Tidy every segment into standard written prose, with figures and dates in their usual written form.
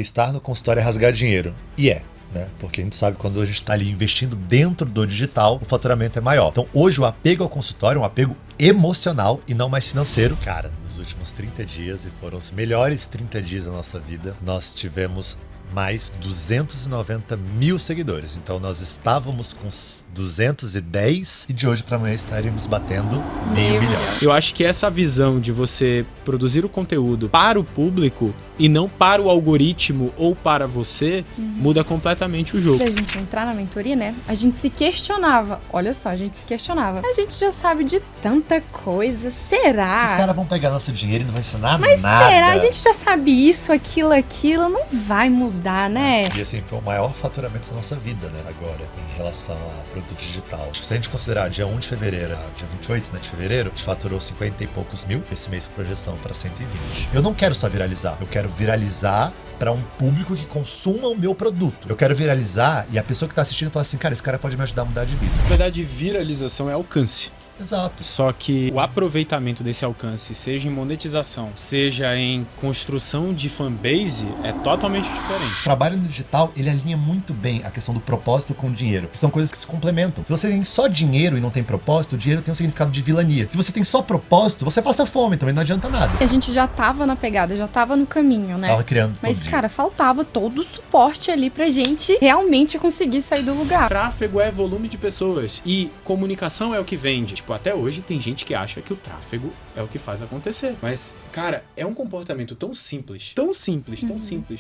Estar no consultório é rasgar dinheiro. E né? Porque a gente sabe que quando a gente está ali investindo dentro do digital, o faturamento é maior. Então hoje o apego ao consultório é um apego emocional e não mais financeiro. Cara, nos últimos 30 dias, e foram os melhores 30 dias da nossa vida, nós tivemos mais 290 mil seguidores. Então nós estávamos com 210 e de hoje para amanhã estaríamos batendo meio milhão. Eu acho que essa visão de você produzir o conteúdo para o público e não para o algoritmo ou para você, muda completamente o jogo. Pra gente entrar na mentoria, né? A gente se questionava. Olha só, a gente se questionava. A gente já sabe de tanta coisa. Será? Esses caras vão pegar nosso dinheiro e não vai ensinar nada. Mas será? A gente já sabe isso, aquilo, não vai mudar, né? E assim, foi o maior faturamento da nossa vida, né? Agora, em relação a produto digital. Se a gente considerar dia 1 de fevereiro, dia 28, né, de fevereiro, a gente faturou 50 e poucos mil. Esse mês com projeção para 120. Eu não quero só viralizar. Eu quero viralizar para um público que consuma o meu produto. Eu quero viralizar e a pessoa que tá assistindo fala assim, cara, esse cara pode me ajudar a mudar de vida. Na verdade, viralização é alcance. Exato. Só que o aproveitamento desse alcance, seja em monetização, seja em construção de fanbase, é totalmente diferente. O trabalho no digital, ele alinha muito bem a questão do propósito com o dinheiro, que são coisas que se complementam. Se você tem só dinheiro e não tem propósito, o dinheiro tem um significado de vilania. Se você tem só propósito, você passa fome, também não adianta nada. A gente já tava na pegada, já tava no caminho, né? Tava criando Mas, todo cara, dia. faltava todo o suporte ali pra gente realmente conseguir sair do lugar. Tráfego é volume de pessoas e comunicação é o que vende. Tipo, até hoje tem gente que acha que o tráfego é o que faz acontecer. Mas, cara, é um comportamento tão simples,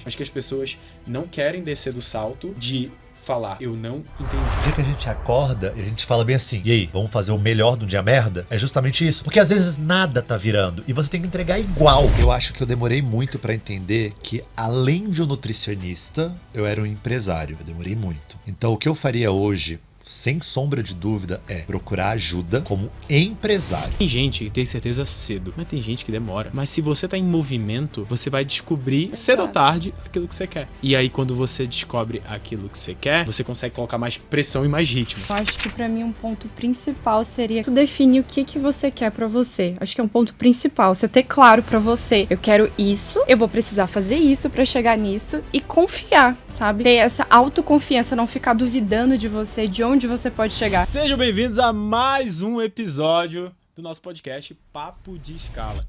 mas que as pessoas não querem descer do salto de falar, eu não entendi. O dia que a gente acorda e a gente fala bem assim, e aí, vamos fazer o melhor do dia merda? É justamente isso. Porque às vezes nada tá virando e você tem que entregar igual. Eu acho que eu demorei muito pra entender que além de um nutricionista, eu era um empresário. Eu demorei muito. Então o que eu faria hoje, sem sombra de dúvida, é procurar ajuda como empresário. Tem gente que tem certeza cedo, mas tem gente que demora. Mas se você tá em movimento, você vai descobrir cedo ou tarde aquilo que você quer. E aí quando você descobre aquilo que você quer, você consegue colocar mais pressão e mais ritmo. Eu acho que pra mim um ponto principal seria tu definir o que você quer pra você. Acho que é um ponto principal, você ter claro pra você. Eu quero isso, eu vou precisar fazer isso pra chegar nisso e confiar, sabe? Ter essa autoconfiança, não ficar duvidando de você, de onde você pode chegar. Sejam bem-vindos a mais um episódio do nosso podcast Papo de Escala.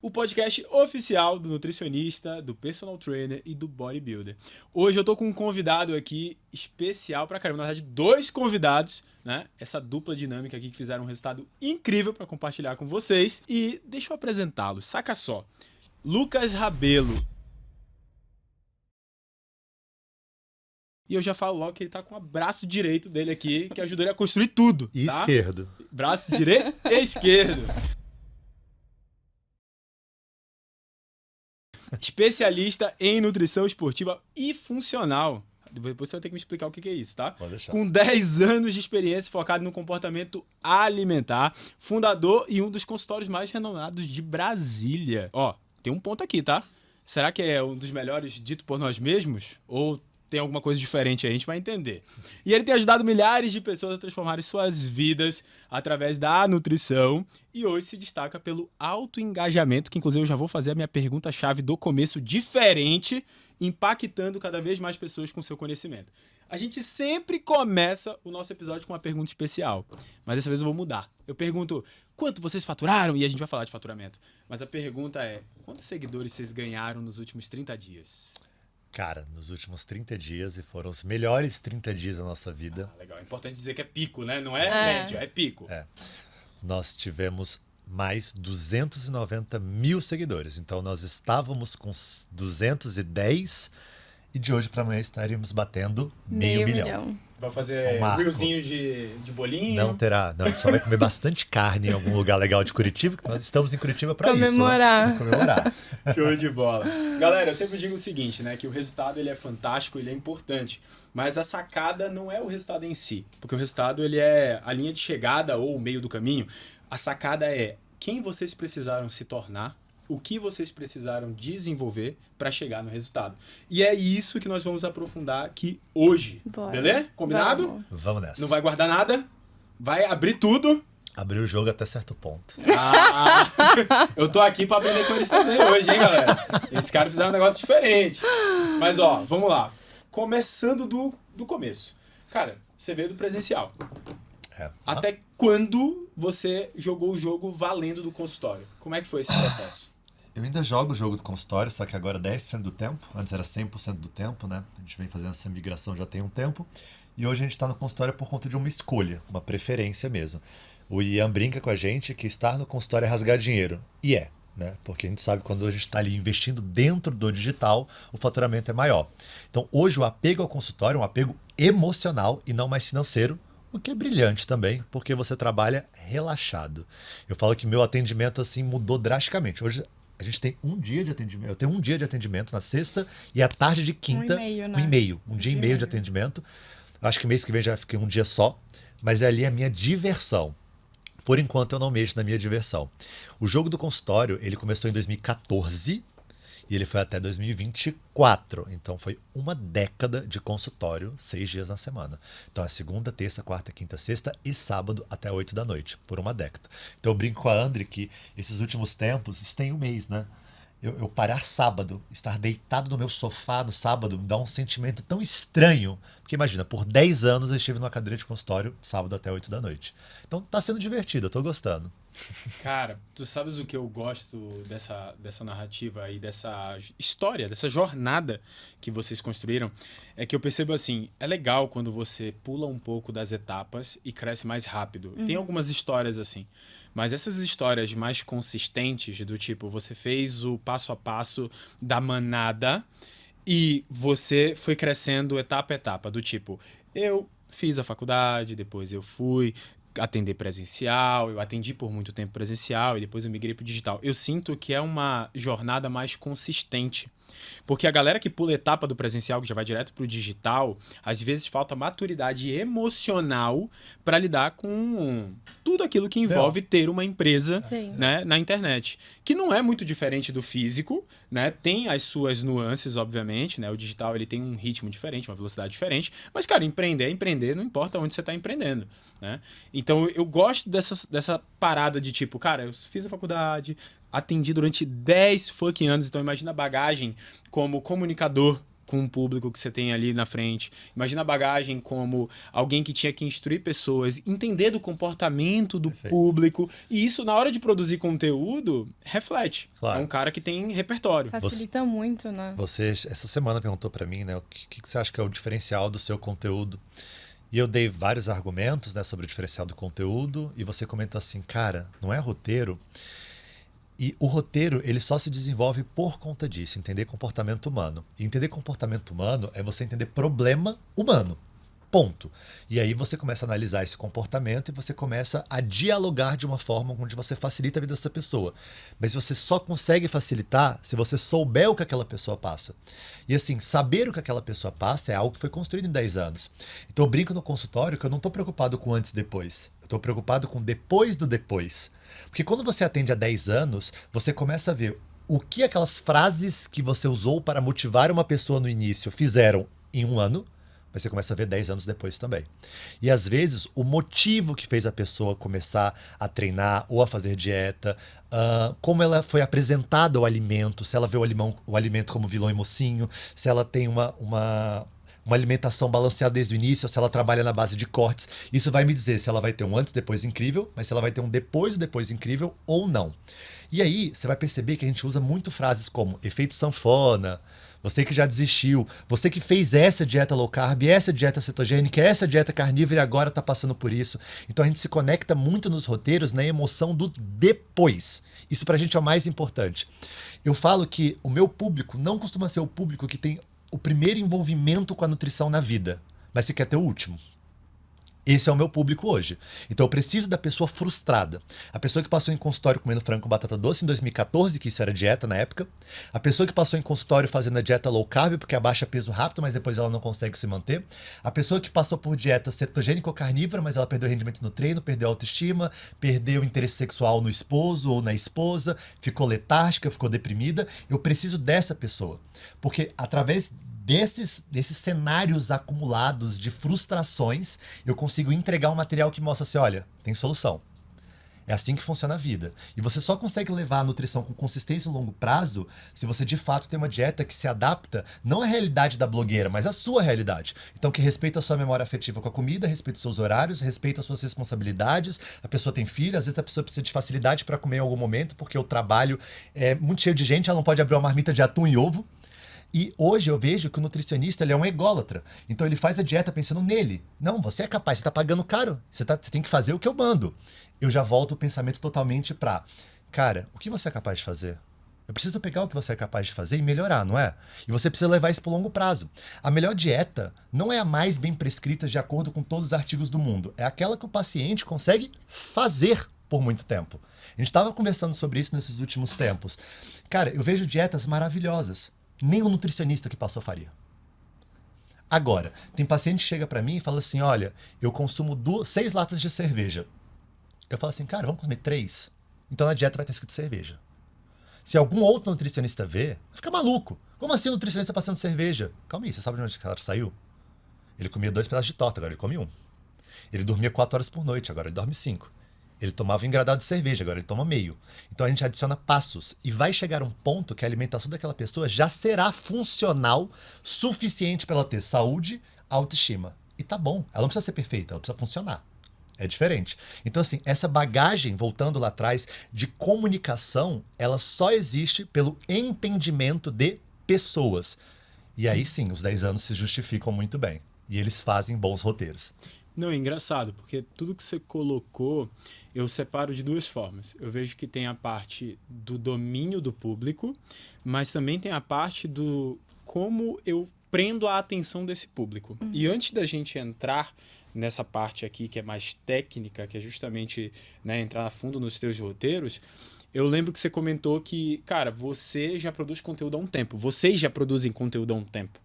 O podcast oficial do nutricionista, do personal trainer e do bodybuilder. Hoje eu tô com um convidado aqui especial pra caramba. Na verdade, 2 convidados, né? Essa dupla dinâmica aqui que fizeram um resultado incrível pra compartilhar com vocês. E deixa eu apresentá-los. Saca só. Lucas Rabelo. E eu já falo logo que ele tá com o braço direito dele aqui, que ajudou ele a construir tudo. E tá? esquerdo. Braço direito e esquerdo. Especialista em nutrição esportiva e funcional. Depois você vai ter que me explicar o que é isso, tá? Pode deixar. Com 10 anos de experiência focado no comportamento alimentar, fundador e um dos consultórios mais renomados de Brasília. Ó, tem um ponto aqui, tá? Será que é um dos melhores dito por nós mesmos? Ou tem alguma coisa diferente aí, a gente vai entender. E ele tem ajudado milhares de pessoas a transformarem suas vidas através da nutrição e hoje se destaca pelo alto engajamento, que inclusive eu já vou fazer a minha pergunta-chave do começo diferente, impactando cada vez mais pessoas com seu conhecimento. A gente sempre começa o nosso episódio com uma pergunta especial, mas dessa vez eu vou mudar. Eu pergunto, quanto vocês faturaram? E a gente vai falar de faturamento. Mas a pergunta é, quantos seguidores vocês ganharam nos últimos 30 dias? Cara, nos últimos 30 dias, e foram os melhores 30 dias da nossa vida. Legal, é importante dizer que é pico, né? Não é média, é pico. Nós tivemos mais 290 mil seguidores. Então nós estávamos com 210 e de hoje para amanhã estaríamos batendo meio milhão. Vai fazer reelzinho de bolinho? Não terá. Não, a gente só vai comer bastante carne em algum lugar legal de Curitiba, que nós estamos em Curitiba para isso. Comemorar. Comemorar. Show de bola. Galera, eu sempre digo o seguinte, né? Que o resultado ele é fantástico, ele é importante. Mas a sacada não é o resultado em si. Porque o resultado ele é a linha de chegada ou o meio do caminho. A sacada é quem vocês precisaram se tornar, o que vocês precisaram desenvolver para chegar no resultado. E é isso que nós vamos aprofundar aqui hoje. Bora. Beleza? Combinado? Vamos. Vamos nessa. Não vai guardar nada, vai abrir tudo Abriu o jogo até certo ponto. Ah, eu tô aqui pra aprender com eles também hoje, hein, galera? Esses caras fizeram um negócio diferente. Mas, ó, vamos lá. Começando do começo. Cara, você veio do presencial. Até quando você jogou o jogo valendo do consultório? Como é que foi esse processo? Eu ainda jogo o jogo do consultório, só que agora 10% do tempo. Antes era 100% do tempo, né? A gente vem fazendo essa migração já tem um tempo. E hoje a gente tá no consultório por conta de uma escolha, uma preferência mesmo. O Ian brinca com a gente que estar no consultório é rasgar dinheiro. E é, né? Porque a gente sabe que quando a gente está ali investindo dentro do digital, o faturamento é maior. Então hoje o apego ao consultório é um apego emocional e não mais financeiro, o que é brilhante também, porque você trabalha relaxado. Eu falo que meu atendimento assim mudou drasticamente. Hoje a gente tem um dia de atendimento. Eu tenho um dia de atendimento na sexta e à tarde de quinta. Um dia e meio de atendimento. Acho que mês que vem já fiquei um dia só. Mas ali é a minha diversão. Por enquanto eu não mexo na minha diversão. O jogo do consultório, ele começou em 2014 e ele foi até 2024. Então foi uma década de consultório, 6 dias na semana. Então é segunda, terça, quarta, quinta, sexta e sábado até 8 da noite, por uma década. Então eu brinco com a André que esses últimos tempos, isso tem um mês, né? Eu parar sábado, estar deitado no meu sofá no sábado, me dá um sentimento tão estranho. Porque imagina, por 10 anos eu estive numa cadeira de consultório, sábado até 8 da noite. Então tá sendo divertido, eu tô gostando. Cara, tu sabes o que eu gosto dessa narrativa e dessa história, dessa jornada que vocês construíram? É que eu percebo assim, é legal quando você pula um pouco das etapas e cresce mais rápido. Tem algumas histórias assim, mas essas histórias mais consistentes, do tipo, você fez o passo a passo da manada e você foi crescendo etapa a etapa, do tipo, eu fiz a faculdade, depois eu fui atender presencial, eu atendi por muito tempo presencial e depois eu migrei pro digital. Eu sinto que é uma jornada mais consistente. Porque a galera que pula a etapa do presencial, que já vai direto pro digital, às vezes falta maturidade emocional para lidar com tudo aquilo que envolve ter uma empresa, né, na internet. Que não é muito diferente do físico, né? Tem as suas nuances, obviamente, né? O digital ele tem um ritmo diferente, uma velocidade diferente. Mas, cara, empreender é empreender, não importa onde você está empreendendo, né? Então, eu gosto dessa parada de tipo, cara, eu fiz a faculdade, atendi durante 10 fucking anos, então imagina a bagagem como comunicador com o público que você tem ali na frente. Imagina a bagagem como alguém que tinha que instruir pessoas, entender do comportamento do público. E isso, na hora de produzir conteúdo, reflete. Claro. É um cara que tem repertório. Facilita muito, né? Você, essa semana, perguntou pra mim, né, o que você acha que é o diferencial do seu conteúdo? E eu dei vários argumentos, né, sobre o diferencial do conteúdo. E você comentou assim, cara, não é roteiro. E o roteiro, ele só se desenvolve por conta disso, entender comportamento humano. E entender comportamento humano é você entender problema humano. Ponto. E aí você começa a analisar esse comportamento e você começa a dialogar de uma forma onde você facilita a vida dessa pessoa. Mas você só consegue facilitar se você souber o que aquela pessoa passa. E assim, saber o que aquela pessoa passa é algo que foi construído em 10 anos. Então eu brinco no consultório que eu não estou preocupado com antes e depois. Eu estou preocupado com depois do depois. Porque quando você atende há 10 anos, você começa a ver o que aquelas frases que você usou para motivar uma pessoa no início fizeram em um ano. Mas você começa a ver 10 anos depois também. E às vezes o motivo que fez a pessoa começar a treinar ou a fazer dieta, como ela foi apresentada ao alimento, se ela vê o alimento como vilão e mocinho, se ela tem uma alimentação balanceada desde o início, se ela trabalha na base de cortes, isso vai me dizer se ela vai ter um antes e depois incrível, mas se ela vai ter um depois e depois incrível ou não. E aí você vai perceber que a gente usa muito frases como efeito sanfona, você que já desistiu, você que fez essa dieta low carb, essa dieta cetogênica, essa dieta carnívora e agora está passando por isso. Então a gente se conecta muito nos roteiros na emoção do depois. Isso pra gente é o mais importante. Eu falo que o meu público não costuma ser o público que tem o primeiro envolvimento com a nutrição na vida, mas você quer ter o último. Esse é o meu público hoje. Então eu preciso da pessoa frustrada. A pessoa que passou em consultório comendo frango com batata doce em 2014, que isso era dieta na época. A pessoa que passou em consultório fazendo a dieta low carb, porque abaixa peso rápido, mas depois ela não consegue se manter. A pessoa que passou por dieta cetogênica ou carnívora, mas ela perdeu rendimento no treino, perdeu autoestima, perdeu interesse sexual no esposo ou na esposa, ficou letárgica, ficou deprimida. Eu preciso dessa pessoa. Porque através desses cenários acumulados de frustrações, eu consigo entregar um material que mostra assim, olha, tem solução. É assim que funciona a vida. E você só consegue levar a nutrição com consistência e longo prazo se você de fato tem uma dieta que se adapta não à realidade da blogueira, mas à sua realidade. Então que respeita a sua memória afetiva com a comida, respeita os seus horários, respeita as suas responsabilidades. A pessoa tem filho, às vezes a pessoa precisa de facilidade para comer em algum momento, porque o trabalho é muito cheio de gente, ela não pode abrir uma marmita de atum e ovo. E hoje eu vejo que o nutricionista ele é um ególatra. Então ele faz a dieta pensando nele. Não, você é capaz, você tá pagando caro. Você tem que fazer o que eu mando. Eu já volto o pensamento totalmente pra... Cara, o que você é capaz de fazer? Eu preciso pegar o que você é capaz de fazer e melhorar, não é? E você precisa levar isso pro longo prazo. A melhor dieta não é a mais bem prescrita de acordo com todos os artigos do mundo. É aquela que o paciente consegue fazer por muito tempo. A gente estava conversando sobre isso nesses últimos tempos. Cara, eu vejo dietas maravilhosas. Nem o nutricionista que passou faria. Agora, tem paciente que chega pra mim e fala assim, olha, eu consumo 6 latas de cerveja. Eu falo assim, cara, vamos comer 3? Então na dieta vai ter escrito cerveja. Se algum outro nutricionista vê, fica maluco. Como assim o nutricionista passando cerveja? Calma aí, você sabe de onde esse cara saiu? Ele comia 2 pedaços de torta, agora ele come 1. Ele dormia 4 horas por noite, agora ele dorme 5. Ele tomava um engradado de cerveja, agora ele toma meio. Então a gente adiciona passos e vai chegar um ponto que a alimentação daquela pessoa já será funcional suficiente para ela ter saúde, autoestima. E tá bom, ela não precisa ser perfeita, ela precisa funcionar. É diferente. Então assim, essa bagagem, voltando lá atrás, de comunicação, ela só existe pelo entendimento de pessoas. E aí sim, os 10 anos se justificam muito bem. E eles fazem bons roteiros. Não, é engraçado, porque tudo que você colocou, eu separo de 2 formas. Eu vejo que tem a parte do domínio do público, mas também tem a parte do como eu prendo a atenção desse público. E antes da gente entrar nessa parte aqui, que é mais técnica, que é justamente, né, entrar a fundo nos teus roteiros, eu lembro que você comentou que, cara, você já produz conteúdo há um tempo. Vocês já produzem conteúdo há um tempo.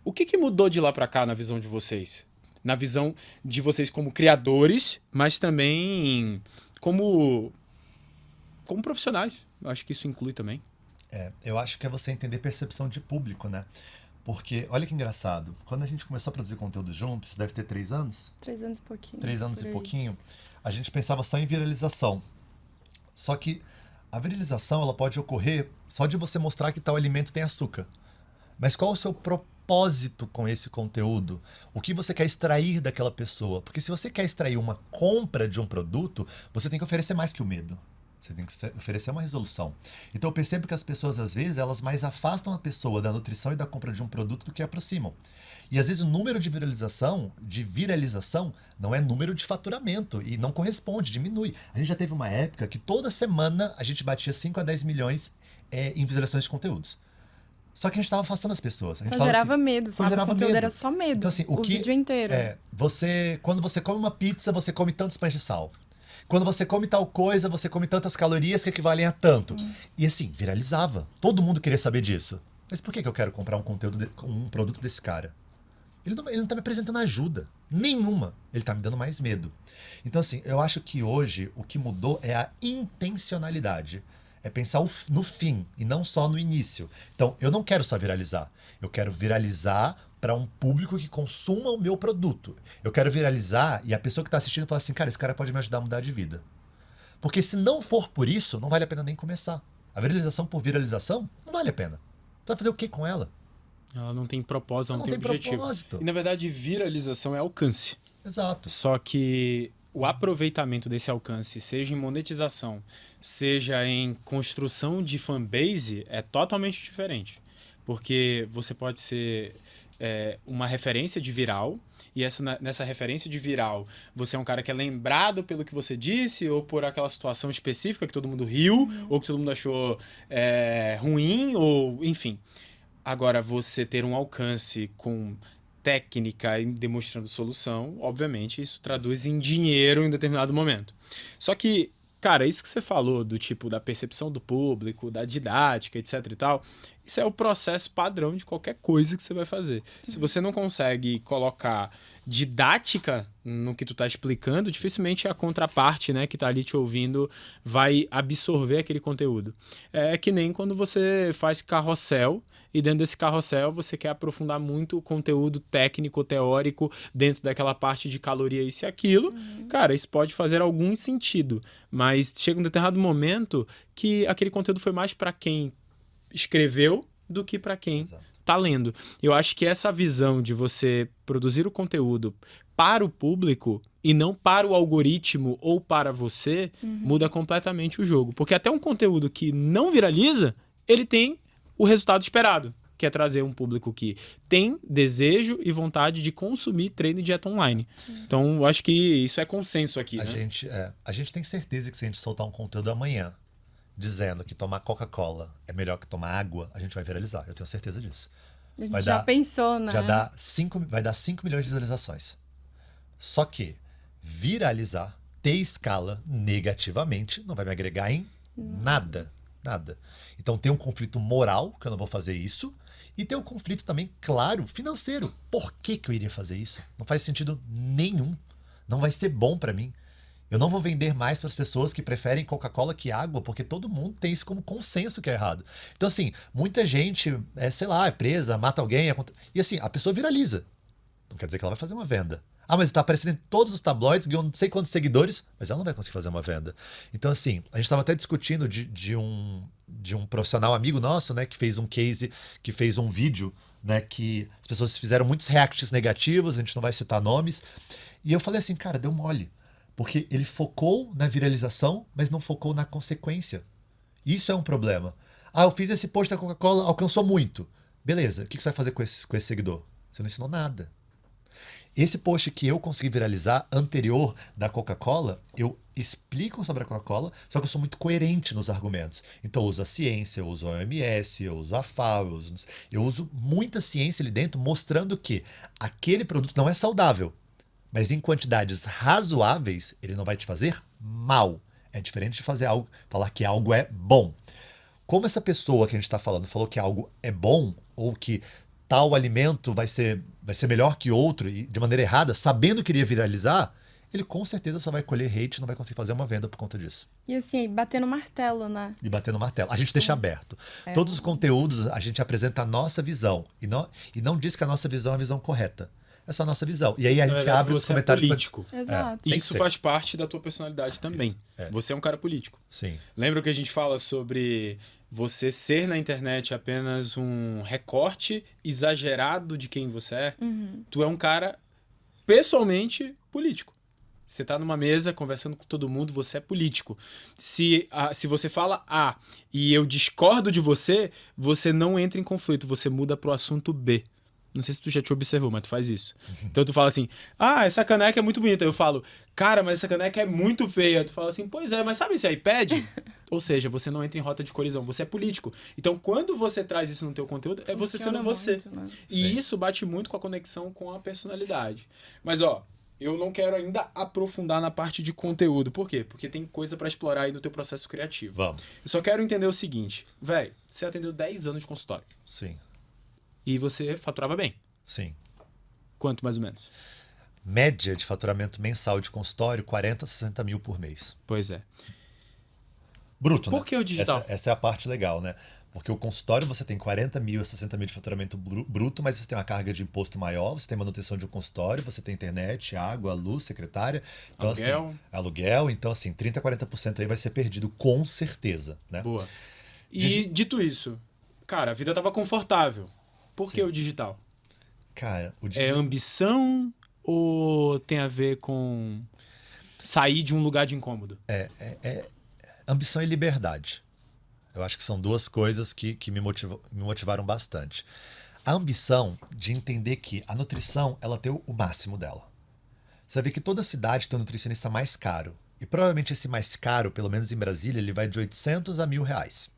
O que mudou de lá para cá na visão de vocês? Na visão de vocês como criadores, mas também como profissionais. Eu acho que isso inclui também. Eu acho que é você entender percepção de público, né? Porque, olha que engraçado, quando a gente começou a produzir conteúdo juntos, deve ter 3 anos? 3 anos e pouquinho. 3 anos e pouquinho, a gente pensava só em viralização. Só que a viralização, ela pode ocorrer só de você mostrar que tal alimento tem açúcar. Mas qual o seu propósito com esse conteúdo? O que você quer extrair daquela pessoa? Porque se você quer extrair uma compra de um produto, você tem que oferecer mais que o medo. Você tem que oferecer uma resolução. Então eu percebo que as pessoas, às vezes, elas mais afastam a pessoa da nutrição e da compra de um produto do que aproximam. E às vezes o número de viralização não é número de faturamento e não corresponde, diminui. A gente já teve uma época que toda semana a gente batia 5 a 10 milhões em visualizações de conteúdos. Só que a gente estava afastando as pessoas. A gente Só gerava assim, medo, sabe? O conteúdo era só medo. Então, assim, o vídeo inteiro. Quando você come uma pizza, você come tantos pães de sal. Quando você come tal coisa, você come tantas calorias que equivalem a tanto. E assim, viralizava. Todo mundo queria saber disso. Mas por que eu quero comprar um produto desse cara? Ele não tá me apresentando ajuda. Nenhuma. Ele tá me dando mais medo. Então assim, eu acho que hoje o que mudou é a intencionalidade. É pensar no fim e não só no início. Então, eu não quero só viralizar. Eu quero viralizar para um público que consuma o meu produto. Eu quero viralizar e a pessoa que está assistindo fala assim, cara, esse cara pode me ajudar a mudar de vida. Porque se não for por isso, não vale a pena nem começar. A viralização por viralização, não vale a pena. Você vai fazer o que com ela? Ela não tem propósito, ela não tem objetivo. Propósito. E na verdade, viralização é alcance. Exato. Só que o aproveitamento desse alcance, seja em monetização, seja em construção de fanbase, é totalmente diferente. Porque você pode ser uma referência de viral, e nessa referência de viral, você é um cara que é lembrado pelo que você disse, ou por aquela situação específica que todo mundo riu, ou que todo mundo achou ruim, ou enfim. Agora, você ter um alcance com técnica e demonstrando solução, obviamente, isso traduz em dinheiro em determinado momento. Só que, cara, isso que você falou do tipo da percepção do público, da didática, etc e tal, Isso é o processo padrão de qualquer coisa que você vai fazer. Se você não consegue colocar didática no que tu tá explicando, dificilmente a contraparte, né, que tá ali te ouvindo vai absorver aquele conteúdo. É que nem quando você faz carrossel e dentro desse carrossel você quer aprofundar muito o conteúdo técnico, teórico, dentro daquela parte de caloria, isso e aquilo. Cara, isso pode fazer algum sentido, mas chega um determinado momento que aquele conteúdo foi mais para quem escreveu do que para quem tá lendo. Eu acho que essa visão de você produzir o conteúdo para o público e não para o algoritmo ou para você muda completamente o jogo. Porque até um conteúdo que não viraliza, ele tem o resultado esperado, que é trazer um público que tem desejo e vontade de consumir treino e dieta online. Então, eu acho que isso é consenso aqui, né? A gente tem certeza que se a gente soltar um conteúdo amanhã dizendo que tomar Coca-Cola é melhor que tomar água, a gente vai viralizar. Eu tenho certeza disso. A gente já pensou, né? Vai dar 5 milhões de visualizações. Só que viralizar, ter escala negativamente, não vai me agregar em nada. Nada. Então tem um conflito moral, que eu não vou fazer isso, e tem um conflito também, claro, financeiro. Por que eu iria fazer isso? Não faz sentido nenhum. Não vai ser bom pra mim. Eu não vou vender mais para as pessoas que preferem Coca-Cola que água, porque todo mundo tem isso como consenso que é errado. Então, assim, muita gente, é presa, mata alguém, e assim, a pessoa viraliza. Não quer dizer que ela vai fazer uma venda. Ah, mas está aparecendo em todos os tabloides, ganhou não sei quantos seguidores, mas ela não vai conseguir fazer uma venda. Então, assim, a gente estava até discutindo de um profissional amigo nosso, né, que fez um case, que fez um vídeo, né, que as pessoas fizeram muitos reacts negativos, a gente não vai citar nomes, e eu falei assim, cara, deu mole. Porque ele focou na viralização, mas não focou na consequência. Isso é um problema. Ah, eu fiz esse post da Coca-Cola, alcançou muito. Beleza, o que você vai fazer com esse seguidor? Você não ensinou nada. Esse post que eu consegui viralizar anterior da Coca-Cola, eu explico sobre a Coca-Cola, só que eu sou muito coerente nos argumentos. Então eu uso a ciência, eu uso a OMS, eu uso a FAO, eu uso muita ciência ali dentro, mostrando que aquele produto não é saudável. Mas em quantidades razoáveis, ele não vai te fazer mal. É diferente de falar que algo é bom. Como essa pessoa que a gente está falando falou que algo é bom, ou que tal alimento vai ser melhor que outro, e de maneira errada, sabendo que iria viralizar, ele com certeza só vai colher hate e não vai conseguir fazer uma venda por conta disso. E assim, bater no martelo, né? E bater no martelo. A gente deixa aberto. Todos os conteúdos, a gente apresenta a nossa visão. E não diz que a nossa visão é a visão correta. É só a nossa visão. E aí a gente abre os comentários. Político. Exato. Isso faz parte da tua personalidade também. Você é um cara político. Sim. Lembra que a gente fala sobre você ser na internet apenas um recorte exagerado de quem você é? Tu é um cara pessoalmente político. Você tá numa mesa conversando com todo mundo, você é político. Se você fala A e eu discordo de você, você não entra em conflito, você muda pro assunto B. Não sei se tu já te observou, mas tu faz isso. Então tu fala assim, essa caneca é muito bonita. Eu falo, cara, mas essa caneca é muito feia. Tu fala assim, pois é, mas sabe esse iPad? Ou seja, você não entra em rota de colisão, você é político. Então quando você traz isso no teu conteúdo, é você sendo você. Muito, né? E isso bate muito com a conexão com a personalidade. Mas eu não quero ainda aprofundar na parte de conteúdo. Por quê? Porque tem coisa pra explorar aí no teu processo criativo. Vamos. Eu só quero entender o seguinte, velho, você atendeu 10 anos de consultório. Sim. E você faturava bem. Sim. Quanto, mais ou menos? Média de faturamento mensal de consultório, 40 a 60 mil por mês. Pois é. Bruto, né? Por que o digital? Essa é a parte legal, né? Porque o consultório você tem 40 mil a 60 mil de faturamento bruto, mas você tem uma carga de imposto maior, você tem manutenção de um consultório, você tem internet, água, luz, secretária. Então, aluguel. Assim, aluguel. Então, assim, 30% a 40% aí vai ser perdido com certeza, né? Boa. E dito isso, cara, a vida tava confortável. Por que o digital? Cara, É ambição ou tem a ver com sair de um lugar de incômodo? Ambição e liberdade. Eu acho que são duas coisas que me motivaram bastante. A ambição de entender que a nutrição, ela tem o máximo dela. Você vê que toda cidade tem um nutricionista mais caro. E provavelmente esse mais caro, pelo menos em Brasília, ele vai de 800 a R$1.000.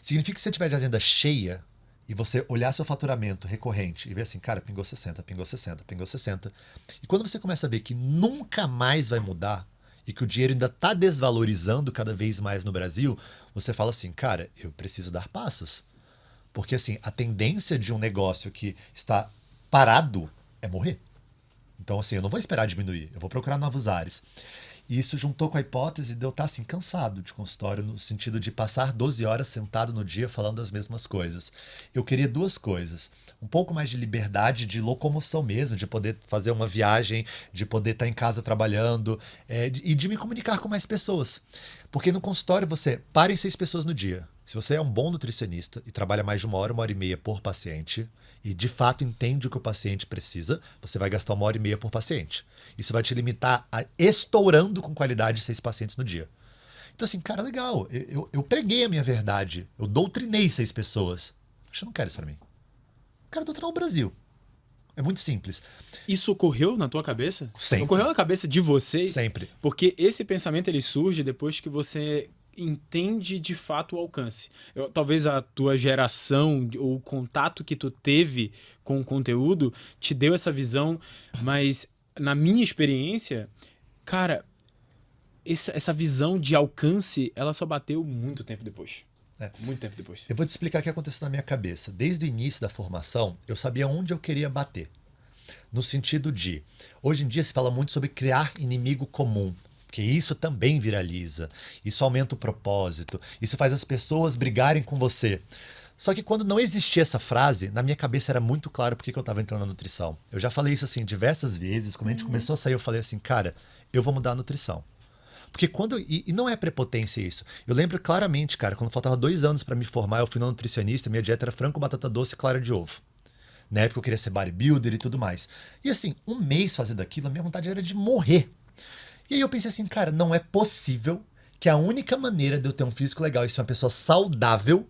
Significa que se você tiver de agenda cheia, e você olhar seu faturamento recorrente e ver assim, cara, pingou 60, pingou 60, pingou 60. E quando você começa a ver que nunca mais vai mudar e que o dinheiro ainda está desvalorizando cada vez mais no Brasil, você fala assim, cara, eu preciso dar passos. Porque, assim, a tendência de um negócio que está parado é morrer. Então, assim, eu não vou esperar diminuir, eu vou procurar novos ares. E isso juntou com a hipótese de eu estar, assim, cansado de consultório, no sentido de passar 12 horas sentado no dia falando as mesmas coisas. Eu queria duas coisas. Um pouco mais de liberdade, de locomoção mesmo, de poder fazer uma viagem, de poder estar em casa trabalhando, e de me comunicar com mais pessoas. Porque no consultório você para em 6 pessoas no dia. Se você é um bom nutricionista e trabalha mais de 1 hora e meia por paciente, e de fato entende o que o paciente precisa, você vai gastar 1 hora e meia por paciente. Isso vai te limitar a estourando com qualidade 6 pacientes no dia. Então, assim, cara, legal. Eu preguei a minha verdade. Eu doutrinei 6 pessoas. Acho que eu não quero isso pra mim. Eu quero doutrinar o Brasil. É muito simples. Isso ocorreu na tua cabeça? Sempre. Ocorreu na cabeça de vocês? Sempre. Porque esse pensamento ele surge depois que você entende de fato o alcance. Talvez a tua geração ou o contato que tu teve com o conteúdo te deu essa visão, mas na minha experiência, cara, essa visão de alcance, ela só bateu muito tempo depois. Muito tempo depois. Eu vou te explicar o que aconteceu na minha cabeça. Desde o início da formação, eu sabia onde eu queria bater. No sentido de, hoje em dia se fala muito sobre criar inimigo comum. Porque isso também viraliza, isso aumenta o propósito, isso faz as pessoas brigarem com você. Só que quando não existia essa frase, na minha cabeça era muito claro porque que eu estava entrando na nutrição. Eu já falei isso assim diversas vezes, quando a gente começou a sair eu falei assim, cara, eu vou mudar a nutrição. Porque quando... E não é prepotência isso. Eu lembro claramente, cara, quando faltava 2 anos para me formar, eu fui no nutricionista, minha dieta era frango, batata doce e clara de ovo. Na época eu queria ser bodybuilder e tudo mais. E assim, 1 mês fazendo aquilo, a minha vontade era de morrer. E aí eu pensei assim, cara, não é possível que a única maneira de eu ter um físico legal e ser uma pessoa saudável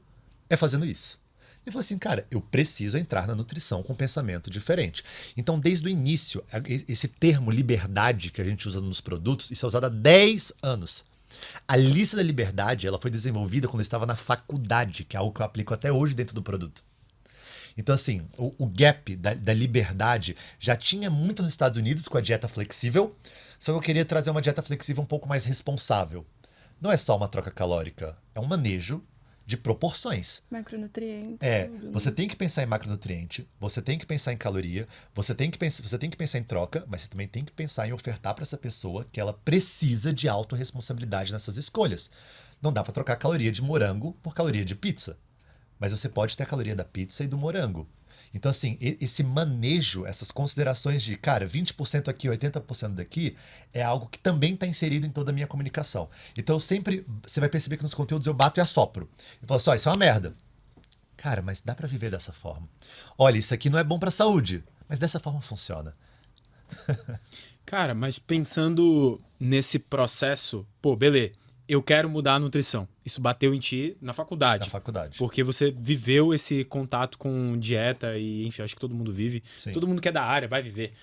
é fazendo isso. E eu falei assim, cara, eu preciso entrar na nutrição com um pensamento diferente. Então, desde o início, esse termo liberdade que a gente usa nos produtos, isso é usado há 10 anos. A lista da liberdade, ela foi desenvolvida quando eu estava na faculdade, que é algo que eu aplico até hoje dentro do produto. Então, assim, o gap da liberdade já tinha muito nos Estados Unidos com a dieta flexível, só que eu queria trazer uma dieta flexível um pouco mais responsável. Não é só uma troca calórica, é um manejo de proporções. Macronutrientes. Tudo, Você né? tem que pensar em macronutriente, você tem que pensar em caloria, você tem que pensar em troca, mas você também tem que pensar em ofertar para essa pessoa que ela precisa de autorresponsabilidade nessas escolhas. Não dá para trocar caloria de morango por caloria de pizza. Mas você pode ter a caloria da pizza e do morango. Então, assim, esse manejo, essas considerações de, cara, 20% aqui, 80% daqui, é algo que também está inserido em toda a minha comunicação. Então, você vai perceber que nos conteúdos eu bato e assopro. Eu falo assim, ó, isso é uma merda. Cara, mas dá para viver dessa forma. Olha, isso aqui não é bom para a saúde, mas dessa forma funciona. Cara, mas pensando nesse processo, pô, beleza, eu quero mudar a nutrição. Isso bateu em ti na faculdade. Na faculdade. Porque você viveu esse contato com dieta e, enfim, acho que todo mundo vive. Sim. Todo mundo que é da área vai viver.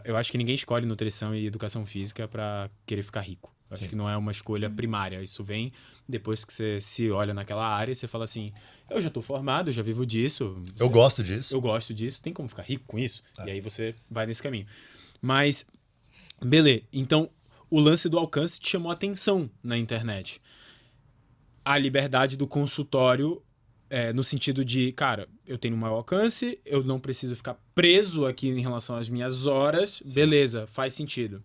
Eu acho que ninguém escolhe nutrição e educação física pra querer ficar rico. Eu acho Sim. que não é uma escolha primária. Isso vem depois que você se olha naquela área e você fala assim, eu já tô formado, eu já vivo disso. Eu gosto disso. Eu gosto disso, tem como ficar rico com isso? E aí você vai nesse caminho. Mas, beleza, então o lance do alcance te chamou a atenção na internet. A liberdade do consultório, no sentido de, cara, eu tenho um maior alcance, eu não preciso ficar preso aqui em relação às minhas horas, beleza, faz sentido.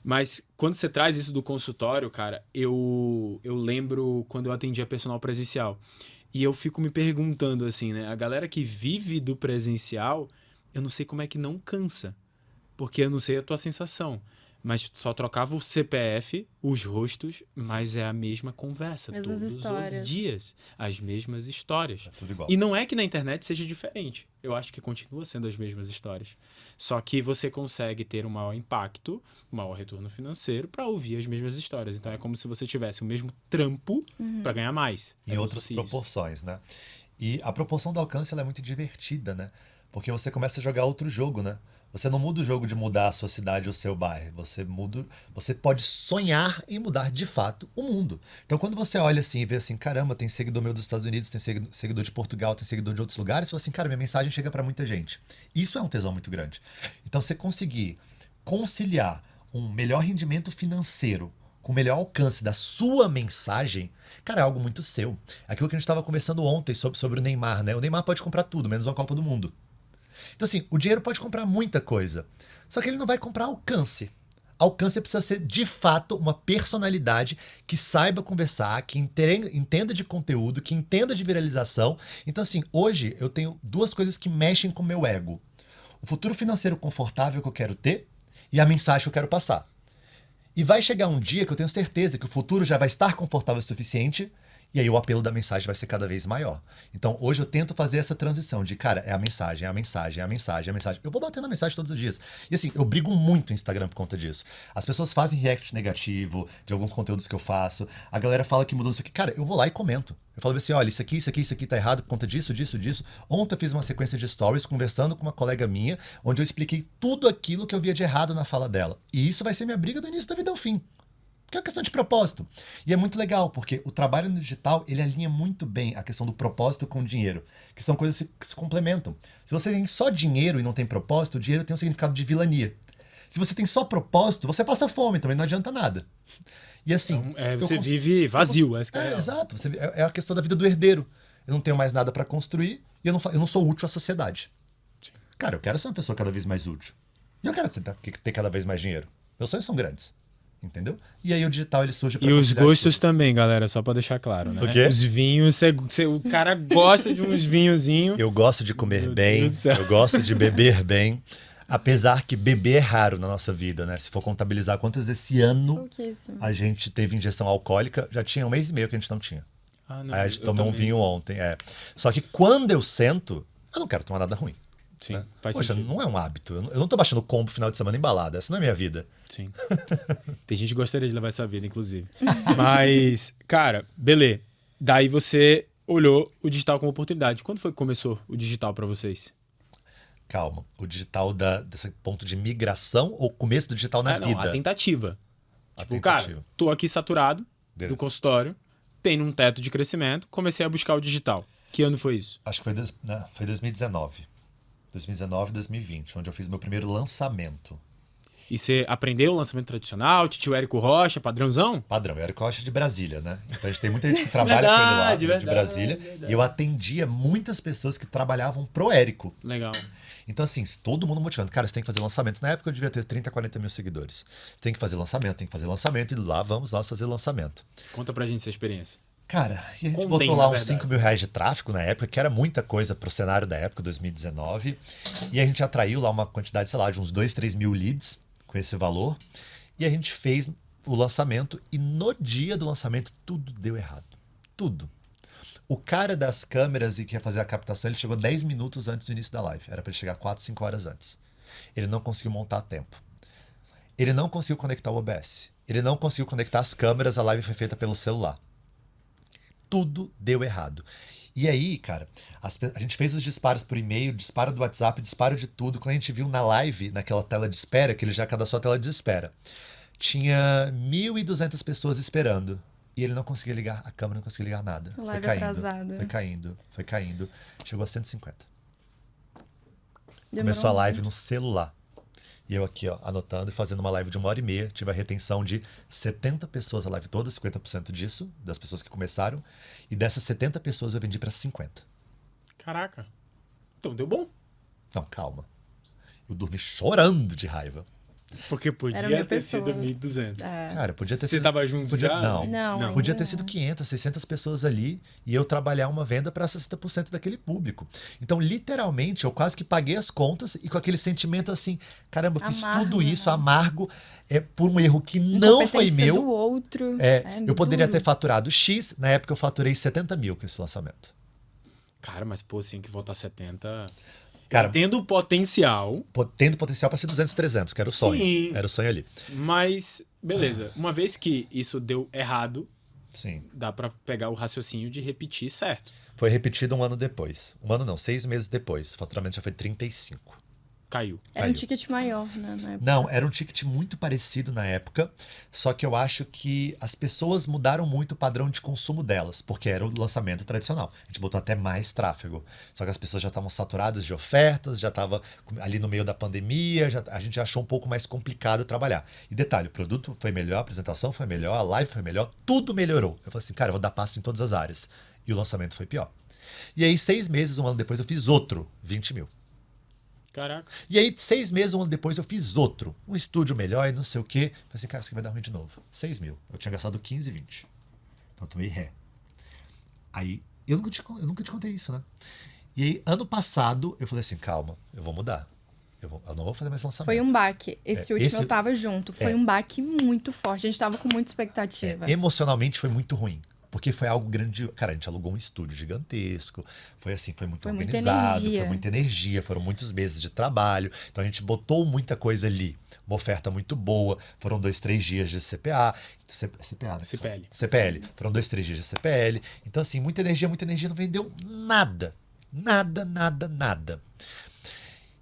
Mas quando você traz isso do consultório, cara, eu lembro quando eu atendia personal presencial. E eu fico me perguntando assim, né? A galera que vive do presencial, eu não sei como é que não cansa. Porque eu não sei a tua sensação. Mas só trocava o CPF, os rostos, mas é a mesma conversa. Mesmas todos histórias. os dias. As mesmas histórias. É tudo igual. E não é que na internet seja diferente. Eu acho que continua sendo as mesmas histórias. Só que você consegue ter um maior impacto, um maior retorno financeiro para ouvir as mesmas histórias. Então é como se você tivesse o mesmo trampo para ganhar mais. Em outras proporções, né? E a proporção do alcance ela é muito divertida, né? Porque você começa a jogar outro jogo, né? Você não muda o jogo de mudar a sua cidade ou o seu bairro. Você pode sonhar em mudar de fato o mundo. Então, quando você olha assim e vê assim, caramba, tem seguidor meu dos Estados Unidos, tem seguidor de Portugal, tem seguidor de outros lugares, você fala assim, cara, minha mensagem chega para muita gente. Isso é um tesão muito grande. Então, você conseguir conciliar um melhor rendimento financeiro com o melhor alcance da sua mensagem, cara, é algo muito seu. Aquilo que a gente estava conversando ontem sobre o Neymar, né? O Neymar pode comprar tudo, menos uma Copa do Mundo. Então, assim, o dinheiro pode comprar muita coisa, só que ele não vai comprar alcance. Alcance precisa ser, de fato, uma personalidade que saiba conversar, que entenda de conteúdo, que entenda de viralização. Então, assim, hoje eu tenho duas coisas que mexem com o meu ego. O futuro financeiro confortável que eu quero ter e a mensagem que eu quero passar. E vai chegar um dia que eu tenho certeza que o futuro já vai estar confortável o suficiente e aí o apelo da mensagem vai ser cada vez maior. Então, hoje eu tento fazer essa transição de, cara, é a mensagem, é a mensagem, é a mensagem, é a mensagem. Eu vou bater na mensagem todos os dias. E assim, eu brigo muito no Instagram por conta disso. As pessoas fazem react negativo de alguns conteúdos que eu faço. A galera fala que mudou isso aqui. Cara, eu vou lá e comento. Eu falo assim, olha, isso aqui tá errado por conta disso, disso, disso. Ontem eu fiz uma sequência de stories conversando com uma colega minha, onde eu expliquei tudo aquilo que eu via de errado na fala dela. E isso vai ser minha briga do início da vida ao fim. Que é uma questão de propósito. E é muito legal, porque o trabalho no digital, ele alinha muito bem a questão do propósito com o dinheiro, que são coisas que se complementam. Se você tem só dinheiro e não tem propósito, o dinheiro tem um significado de vilania. Se você tem só propósito, você passa fome, também não adianta nada. E assim... Então, você vive vazio. Exato. É a questão da vida do herdeiro. Eu não tenho mais nada para construir e eu não sou útil à sociedade. Sim. Cara, eu quero ser uma pessoa cada vez mais útil. E eu quero ter cada vez mais dinheiro. Meus sonhos são grandes. Entendeu? E aí o digital ele surge pra E os gostos também, galera, só pra deixar claro, né? O quê? Os vinhos, o cara gosta de uns vinhozinhos. Eu gosto de comer bem, eu gosto de beber bem. Apesar que beber é raro na nossa vida, né? Se for contabilizar quantas esse ano a gente teve ingestão alcoólica, já tinha 1 mês e meio que a gente não tinha. Não, aí a gente tomou um vinho ontem, Só que quando eu sento, eu não quero tomar nada ruim. Sim, né? faz Poxa, sentido. não é um hábito. Eu não tô baixando combo final de semana em balada. Essa não é minha vida. Sim. Tem gente que gostaria de levar essa vida, inclusive. Mas, cara, beleza. Daí você olhou o digital como oportunidade. Quando foi que começou o digital pra vocês? Calma. O digital desse ponto de migração ou começo do digital na vida? A tentativa. Tentativa. Cara, tô aqui saturado do consultório, tenho um teto de crescimento, comecei a buscar o digital. Que ano foi isso? Acho que foi 2019. 2019, 2020, onde eu fiz meu primeiro lançamento. E você aprendeu o lançamento tradicional, titio Érico Rocha, padrãozão? Padrão, Érico Rocha de Brasília, né? Então a gente tem muita gente que trabalha com ele lá, de Brasília. Verdade. E eu atendia muitas pessoas que trabalhavam pro Érico. Legal. Então, assim, todo mundo motivando. Cara, você tem que fazer lançamento. Na época eu devia ter 30, 40 mil seguidores. Você tem que fazer lançamento. E lá vamos nós fazer lançamento. Conta pra gente essa experiência. Cara, e a gente botou lá uns 5 mil reais de tráfego na época, que era muita coisa pro cenário da época, 2019. E a gente atraiu lá uma quantidade, sei lá, de uns 2, 3 mil leads com esse valor. E a gente fez o lançamento e no dia do lançamento tudo deu errado. Tudo. O cara das câmeras e que ia fazer a captação, ele chegou 10 minutos antes do início da live. Era para ele chegar 4, 5 horas antes. Ele não conseguiu montar a tempo. Ele não conseguiu conectar o OBS. Ele não conseguiu conectar as câmeras, a live foi feita pelo celular. Tudo deu errado. E aí, cara, a gente fez os disparos por e-mail, disparo do WhatsApp, disparo de tudo. Quando a gente viu na live, naquela tela de espera, que ele já cadastrou a tela de espera, tinha 1.200 pessoas esperando. E ele não conseguia ligar, a câmera não conseguia ligar nada. Live foi caindo, atrasada. foi caindo. Chegou a 150. Demorou Começou a live muito. no celular. E eu aqui, ó, anotando e fazendo uma live de 1h30. Tive a retenção de 70 pessoas a live toda, 50% disso, das pessoas que começaram. E dessas 70 pessoas eu vendi para 50. Caraca. Então deu bom. Não, calma. Eu dormi chorando de raiva. Porque Era podia minha ter sido pessoa. 1.200. Cara, podia ter Você sido... tava junto podia... já? Não. Podia ter sido 500, 600 pessoas ali e eu trabalhar uma venda para 60% daquele público. Então, literalmente, eu quase que paguei as contas e com aquele sentimento assim, caramba, eu fiz Amargo, tudo isso né? amargo por um erro que não foi Incompetência meu. do outro. Eu poderia duro. ter faturado X, na época eu faturei 70 mil com esse lançamento. Cara, mas pô, assim que voltar 70... Cara, Tendo potencial, tendo potencial para ser 200, 300, que era o sonho. Sim. Era o sonho ali. mas beleza. Uma vez que isso deu errado, Sim. dá pra pegar o raciocínio de repetir certo. Foi repetido um ano depois. Um ano não, 6 meses depois. O faturamento já foi 35. Caiu. Era um Caiu. ticket maior, né? Na época. Não, era um ticket muito parecido na época, só que eu acho que as pessoas mudaram muito o padrão de consumo delas, porque era o lançamento tradicional. A gente botou até mais tráfego. Só que as pessoas já estavam saturadas de ofertas, já estava ali no meio da pandemia, a gente achou um pouco mais complicado trabalhar. E detalhe, o produto foi melhor, a apresentação foi melhor, a live foi melhor, tudo melhorou. Eu falei assim, cara, eu vou dar passo em todas as áreas. E o lançamento foi pior. E aí, 6 meses, um ano depois, eu fiz outro, 20 mil. Caraca. E aí, 6 meses, um ano depois, eu fiz outro. Um estúdio melhor e não sei o quê. Falei assim, cara, isso aqui vai dar ruim de novo. 6 mil. Eu tinha gastado 15, 20. Então eu tomei ré. Aí, eu nunca te contei isso, né? E aí, ano passado, eu falei assim, calma, eu vou mudar. Eu não vou fazer mais lançamento. Foi um baque. Esse último esse- eu tava junto. Foi um baque muito forte. A gente tava com muita expectativa. Emocionalmente foi muito ruim. Porque foi algo grande. Cara, a gente alugou um estúdio gigantesco. Foi assim, foi muito Foi muita organizado, energia. foi muita energia, foram muitos meses de trabalho. Então a gente botou muita coisa ali. Uma oferta muito boa. Foram 2, 3 dias de CPA. CPA, né? CPL. CPL. Foram 2, 3 dias de CPL. Então, assim, muita energia, não vendeu nada. Nada, nada, nada.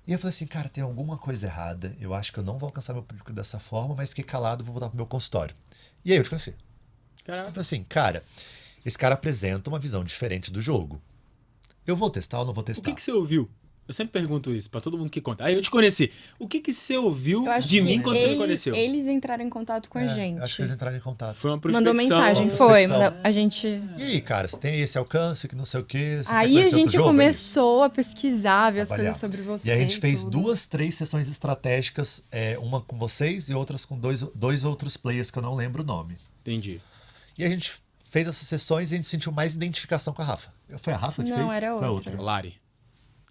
E eu falei assim, cara, tem alguma coisa errada. Eu acho que eu não vou alcançar meu público dessa forma, mas fiquei calado, vou voltar pro meu consultório. E aí eu te conheci. Eu Caraca. falei assim, cara, esse cara apresenta uma visão diferente do jogo. Eu vou testar ou não vou O testar? que você ouviu? Eu sempre pergunto isso pra todo mundo que conta. Aí eu te conheci. O que você ouviu Eu acho de que mim quando você me conheceu? Eles entraram em contato com a gente. Acho que eles entraram em contato. Foi uma Mandou prospecção. mensagem, uma foi. prospecção. A gente. E aí, cara, você tem esse alcance, que não sei o quê. Você quer Aí a conhecer outro gente jogo? começou a pesquisar, ver as Avaliar. coisas sobre você. E a gente fez tudo. 2, 3 sessões estratégicas, uma com vocês e outras com dois outros players que eu não lembro o nome. Entendi. E a gente fez essas sessões e a gente sentiu mais identificação com a Rafa. Foi a Rafa que Não, fez? era Foi a outra. Lari.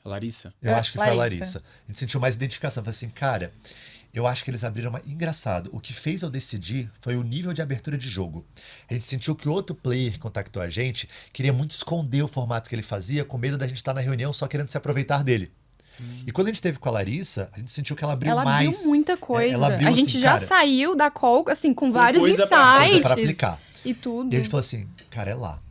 A Larissa. Eu acho que foi a Larissa. Larissa. A gente sentiu mais identificação. Eu falei assim, cara, eu acho que eles abriram uma. Engraçado, o que fez eu decidir foi o nível de abertura de jogo. A gente sentiu que o outro player que contactou a gente queria muito esconder o formato que ele fazia, com medo da gente estar na reunião só querendo se aproveitar dele. E quando a gente esteve com a Larissa, a gente sentiu que ela abriu Ela mais. abriu muita coisa. ela abriu, a gente assim, já cara, saiu da call, assim, com vários coisa pra- insights. coisa pra aplicar. E tudo. E a gente falou assim, cara, é lá.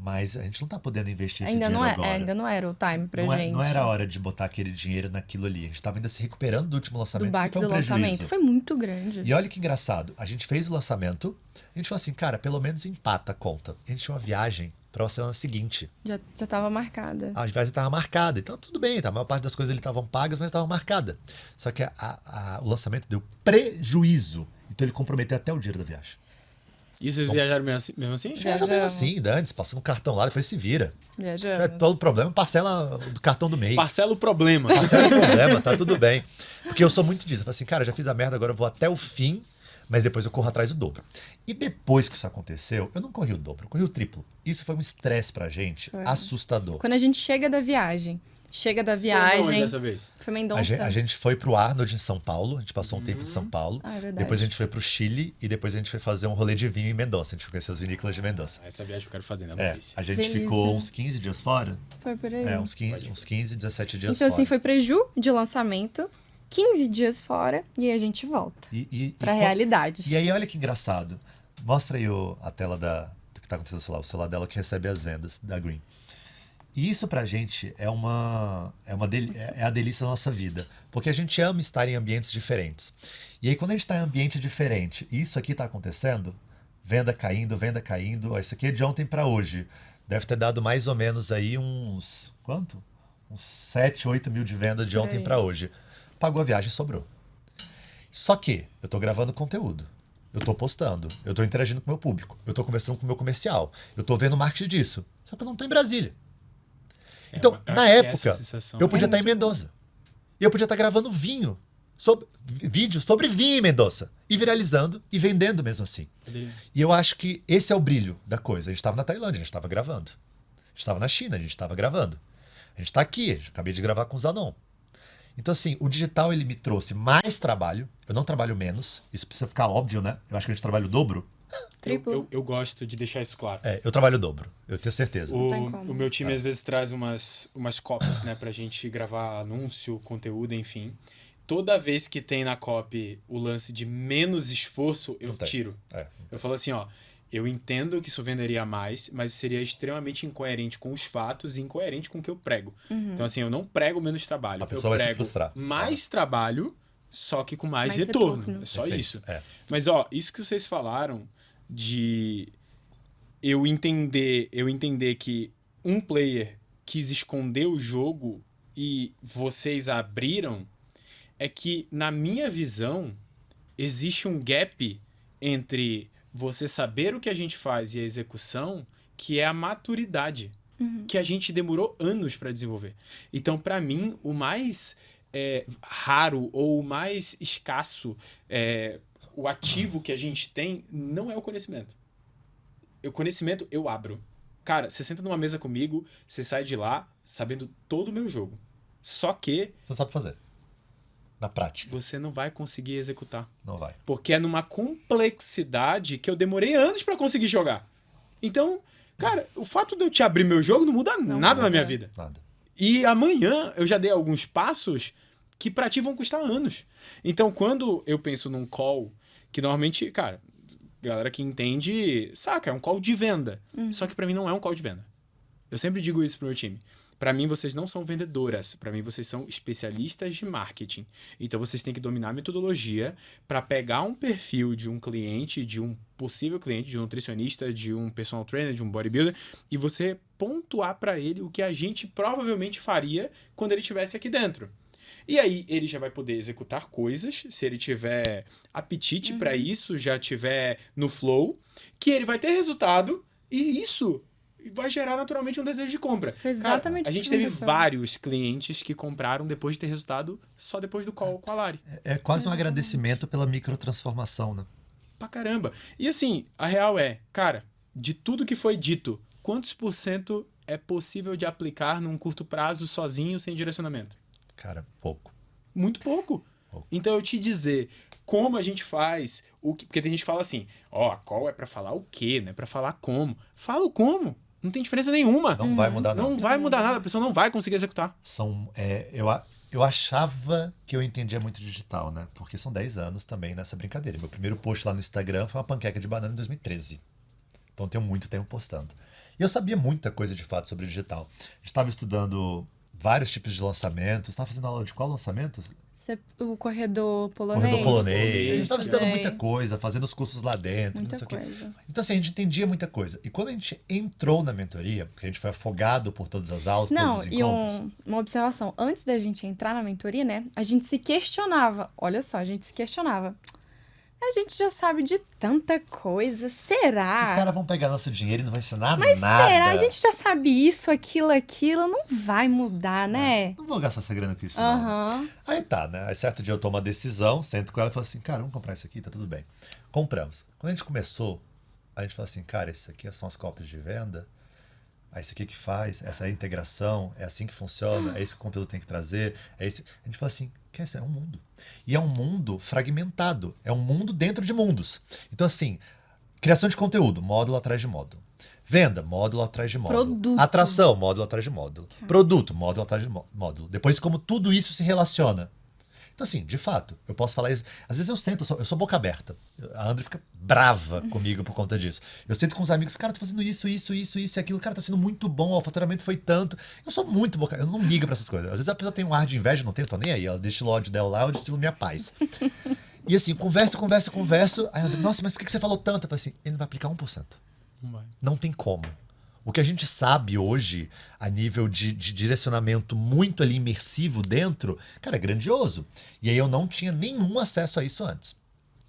Mas a gente não tá podendo investir esse ainda, dinheiro não é, agora. ainda não era o time pra gente. Não era a hora de botar aquele dinheiro naquilo ali. A gente tava ainda se recuperando do último Do lançamento, que baque foi um do prejuízo. lançamento. Foi muito grande. E olha que engraçado, a gente fez o lançamento, a gente falou assim, cara, pelo menos empata a conta. A gente tinha uma viagem pra semana seguinte. Já tava marcada. A viagem estava marcada, então tudo bem, tá? A maior parte das coisas ali estavam pagas, mas estavam marcadas. Só que o lançamento deu prejuízo, então ele comprometeu até o dinheiro da viagem. E vocês viajaram mesmo assim? Já mesmo assim, antes, passando um cartão lá, depois se vira. Viajamos. Já é todo problema, parcela do cartão do mês. Parcela o problema. Parcela o problema, tá tudo bem. Porque eu sou muito disso. Eu falo assim, cara, já fiz a merda, agora eu vou até o fim, mas depois eu corro atrás do dobro. E depois que isso aconteceu, eu não corri o dobro, eu corri o triplo. Isso foi um estresse pra gente, Foi. assustador. Quando a gente chega da viagem. Chega da Vocês foram aonde viagem. dessa vez? Foi Mendonça. A gente foi pro Arnold em São Paulo, a gente passou um tempo em São Paulo. Ah, é verdade. Depois a gente foi pro Chile e depois a gente foi fazer um rolê de vinho em Mendonça. A gente foi conhecer as vinícolas de Mendonça. Essa viagem eu quero fazer, né, É, Larissa? a gente Delícia. ficou uns 15 dias fora. Foi por aí. Uns 15, 17 dias Então, fora. assim, foi preju de lançamento, 15 dias fora, e aí a gente volta pra realidade. E aí, olha que engraçado. Mostra aí a tela do que tá acontecendo no celular. O celular dela que recebe as vendas da Green. E isso pra gente é a delícia da nossa vida. Porque a gente ama estar em ambientes diferentes. E aí, quando a gente tá em ambiente diferente e isso aqui tá acontecendo, venda caindo. Ó, isso aqui é de ontem pra hoje. Deve ter dado mais ou menos aí uns... Quanto? Uns 7, 8 mil de venda de ontem aí. pra hoje. Pagou a viagem, sobrou. Só que eu tô gravando conteúdo. Eu tô postando. Eu tô interagindo com o meu público. Eu tô conversando com o meu comercial. Eu tô vendo marketing disso. Só que eu não tô em Brasília. Então, eu na acho que época, essa sensação eu podia é estar em Mendoza. E eu podia estar gravando vídeos sobre vinho em Mendoza. E viralizando e vendendo mesmo assim. E eu acho que esse é o brilho da coisa. A gente estava na Tailândia, a gente estava gravando. A gente estava na China, a gente estava gravando. A gente está aqui, acabei de gravar com o Zanon. Então, assim, o digital ele me trouxe mais trabalho. Eu não trabalho menos. Isso precisa ficar óbvio, né? Eu acho que a gente trabalha o dobro. Triplo. Eu gosto de deixar isso claro. Eu trabalho o dobro. Eu tenho certeza. tem como. O meu time às vezes traz umas copies, né, pra gente gravar anúncio, conteúdo, enfim. Toda vez que tem na copy o lance de menos esforço, eu Não tem. tiro. É. Eu falo assim, ó, Eu entendo que isso venderia mais, mas seria extremamente incoerente com os fatos e incoerente com o que eu prego. Então, assim, eu não prego menos trabalho. A pessoa eu vai se prego frustrar. mais trabalho, só que com mais Mais retorno. retorno. É só Perfeito. isso. É. Mas, ó, isso que vocês falaram de eu entender que um player quis esconder o jogo e vocês abriram, é que, na minha visão, existe um gap entre você saber o que a gente faz e a execução, que é a maturidade, que a gente demorou anos para desenvolver. Então, para mim, o mais raro ou o mais escasso, o ativo que a gente tem, não é o conhecimento. O conhecimento eu abro. Cara, você senta numa mesa comigo, você sai de lá sabendo todo o meu jogo. Só que Você não sabe fazer. Na prática. você não vai conseguir executar. Não vai. Porque é numa complexidade que eu demorei anos pra conseguir jogar. Então, cara, o fato de eu te abrir meu jogo não muda nada na minha vida. Nada. E amanhã eu já dei alguns passos que pra ti vão custar anos. Então, quando eu penso num call, que normalmente, cara, galera que entende, saca, é um call de venda. Só que pra mim não é um call de venda. Eu sempre digo isso pro meu time. Pra mim, vocês não são vendedoras. Pra mim, vocês são especialistas de marketing. Então, vocês têm que dominar a metodologia pra pegar um perfil de um cliente, de um possível cliente, de um nutricionista, de um personal trainer, de um bodybuilder, e você pontuar pra ele o que a gente provavelmente faria quando ele estivesse aqui dentro. E aí, ele já vai poder executar coisas, se ele tiver apetite pra isso, já tiver no flow, que ele vai ter resultado, e isso vai gerar naturalmente um desejo de compra. Foi exatamente Cara, a gente isso que teve aconteceu. vários clientes que compraram depois de ter resultado só depois do call com a Lari. É quase um agradecimento pela microtransformação, né? Pra caramba. E assim, a real é, cara, de tudo que foi dito, quantos % é possível de aplicar num curto prazo sozinho, sem direcionamento? Cara, pouco. Muito pouco. Então eu te dizer como a gente faz, porque tem gente que fala assim, a call é pra falar o quê, não é pra falar como. Fala o como. Não tem diferença nenhuma. Não vai mudar nada. Não vai mudar nada, a pessoa não vai conseguir executar. Eu achava que eu entendia muito digital, né? Porque são 10 anos também nessa brincadeira. Meu primeiro post lá no Instagram foi uma panqueca de banana em 2013. Então eu tenho muito tempo postando. E eu sabia muita coisa de fato sobre digital. A gente estava estudando vários tipos de lançamentos. Estava fazendo aula de qual lançamento? O corredor polonês. Corredor polonês. A gente estava Isso, estudando é. muita coisa, fazendo os cursos lá dentro, Muita não sei o quê. coisa. Então, assim, a gente entendia muita coisa. E quando a gente entrou na mentoria, porque a gente foi afogado por todas as aulas, por Não, todos os e encontros. uma observação. Antes da gente entrar na mentoria, né? A gente se questionava. Olha só, a gente se questionava. A gente já sabe de tanta coisa. Será? Esses caras vão pegar nosso dinheiro e não vão ensinar Mas nada. será? A gente já sabe isso, aquilo. Não vai mudar, né? Não vou gastar essa grana com isso, não. Aham. Aí tá, né? Aí certo dia eu tomo uma decisão, sento com ela e falo assim, cara, vamos comprar isso aqui, tá tudo bem. Compramos. Quando a gente começou, a gente falou assim, cara, isso aqui são as cópias de venda, é isso aqui que faz, essa é a integração, é assim que funciona, é isso que o conteúdo tem que trazer, é isso. A gente falou assim, que é um mundo. E é um mundo fragmentado, é um mundo dentro de mundos. Então assim, criação de conteúdo, módulo atrás de módulo. Venda, módulo atrás de módulo. Produto. Atração, módulo atrás de módulo. Produto, módulo atrás de módulo. Depois, como tudo isso se relaciona. Então, assim, de fato, eu posso falar isso. Às vezes eu sento, eu sou boca aberta. A André fica brava comigo por conta disso. Eu sento com os amigos, cara, tô fazendo isso e aquilo. Cara, tá sendo muito bom, ó, o faturamento foi tanto. Eu sou muito boca, eu não ligo pra essas coisas. Às vezes a pessoa tem um ar de inveja, não tem, eu tô nem aí. Ela deixa o ódio dela lá, eu destilo minha paz. E assim, converso. Aí a André, nossa, mas por que você falou tanto? Eu falei assim, ele não vai aplicar 1%. Não vai. Não tem como. O que a gente sabe hoje, a nível de direcionamento muito ali imersivo dentro, cara, é grandioso. E aí eu não tinha nenhum acesso a isso antes.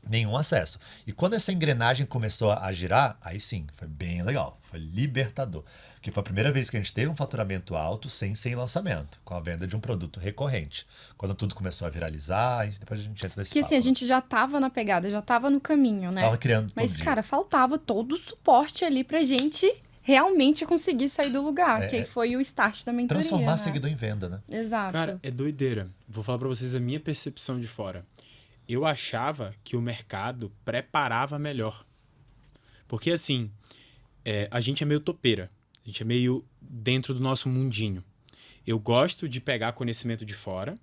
Nenhum acesso. E quando essa engrenagem começou a girar, aí sim, foi bem legal. Foi libertador. Porque foi a primeira vez que a gente teve um faturamento alto sem lançamento, com a venda de um produto recorrente. Quando tudo começou a viralizar, e depois a gente entra nesse Porque papo, assim, a né? gente já tava na pegada, já tava no caminho, né? Tava criando todo Mas, dia. cara, faltava todo o suporte ali pra gente realmente conseguir sair do lugar. Que aí foi o start da mentoria, Transformar né? seguidor em venda, né? Exato. Cara, é doideira. Vou falar pra vocês a minha percepção de fora. Eu achava que o mercado preparava melhor. Porque, assim, a gente é meio topeira. A gente é meio dentro do nosso mundinho. Eu gosto de pegar conhecimento de fora.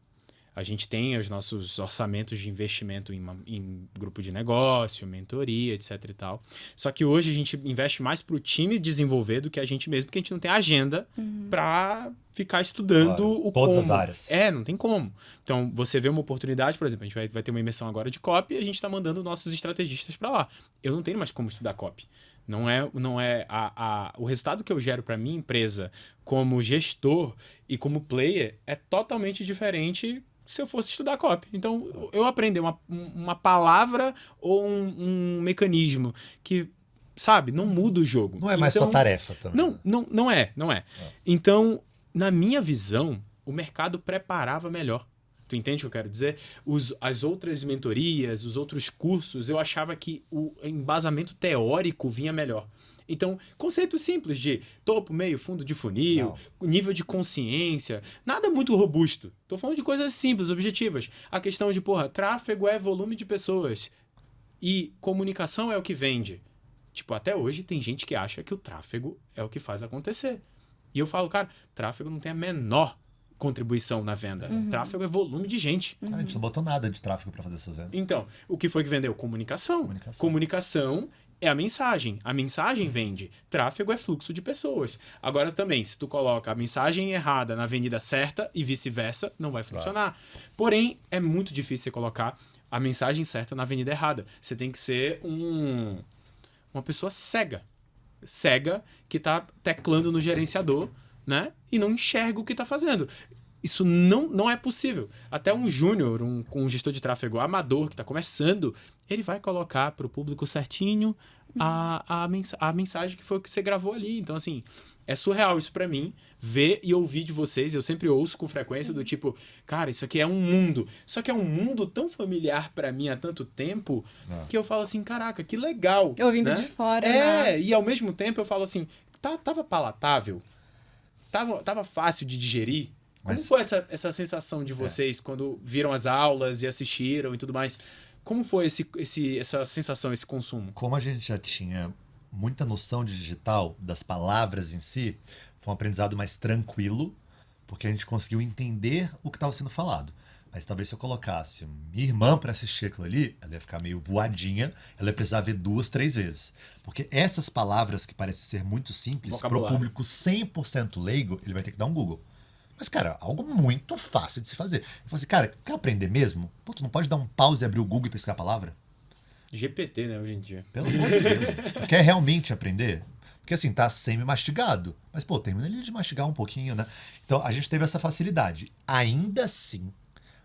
A gente tem os nossos orçamentos de investimento em grupo de negócio, mentoria, etc e tal. Só que hoje a gente investe mais pro time desenvolver do que a gente mesmo, porque a gente não tem agenda para ficar estudando Claro, o todas como. as áreas. Não tem como. Então, você vê uma oportunidade, por exemplo, a gente vai ter uma imersão agora de copy e a gente está mandando nossos estrategistas para lá. Eu não tenho mais como estudar copy. Não é o resultado que eu gero para minha empresa como gestor e como player é totalmente diferente se eu fosse estudar copy. Então, eu aprender uma palavra ou um mecanismo que, sabe, não muda o jogo. Não é mais então, sua tarefa também. Não é. Então, na minha visão, o mercado preparava melhor. Tu entende o que eu quero dizer? As outras mentorias, os outros cursos, eu achava que o embasamento teórico vinha melhor. Então, conceitos simples de topo, meio, fundo de funil, nível de consciência, nada muito robusto. Tô falando de coisas simples, objetivas. A questão de, tráfego é volume de pessoas e comunicação é o que vende. Tipo, até hoje tem gente que acha que o tráfego é o que faz acontecer. E eu falo, cara, tráfego não tem a menor contribuição na venda. Tráfego é volume de gente. A gente não botou nada de tráfego para fazer essas vendas. Então, o que foi que vendeu? Comunicação. Comunicação é a mensagem. A mensagem vende. Tráfego é fluxo de pessoas. Agora também, se tu coloca a mensagem errada na avenida certa e vice-versa, não vai funcionar. Porém, é muito difícil você colocar a mensagem certa na avenida errada. Você tem que ser uma pessoa cega. Cega que tá teclando no gerenciador, né? E não enxerga o que tá fazendo. Isso não é possível. Até um júnior, um gestor de tráfego amador que está começando, ele vai colocar para o público certinho a mensagem que foi o que você gravou ali. Então, assim, é surreal isso para mim, ver e ouvir de vocês. Eu sempre ouço com frequência do tipo, cara, isso aqui é um mundo. Só que é um mundo tão familiar para mim há tanto tempo que eu falo assim, caraca, que legal. Ouvindo né? de fora, né? E ao mesmo tempo eu falo assim, tava palatável? Tava fácil de digerir? Como foi essa sensação de vocês quando viram as aulas e assistiram e tudo mais? Como foi essa sensação, esse consumo? Como a gente já tinha muita noção de digital, das palavras em si, foi um aprendizado mais tranquilo, porque a gente conseguiu entender o que estava sendo falado. Mas talvez se eu colocasse minha irmã para assistir aquilo ali, ela ia ficar meio voadinha, ela ia precisar ver 2, 3 vezes. Porque essas palavras que parecem ser muito simples, para o público 100% leigo, ele vai ter que dar um Google. Mas, cara, algo muito fácil de se fazer. Eu falei assim, cara, quer aprender mesmo? Pô, tu não pode dar um pause e abrir o Google e pescar a palavra? GPT, né, hoje em dia. Pelo amor de Deus, gente. Tu quer realmente aprender? Porque, assim, tá semi-mastigado. Mas, pô, termina ali de mastigar um pouquinho, né? Então, a gente teve essa facilidade. Ainda assim,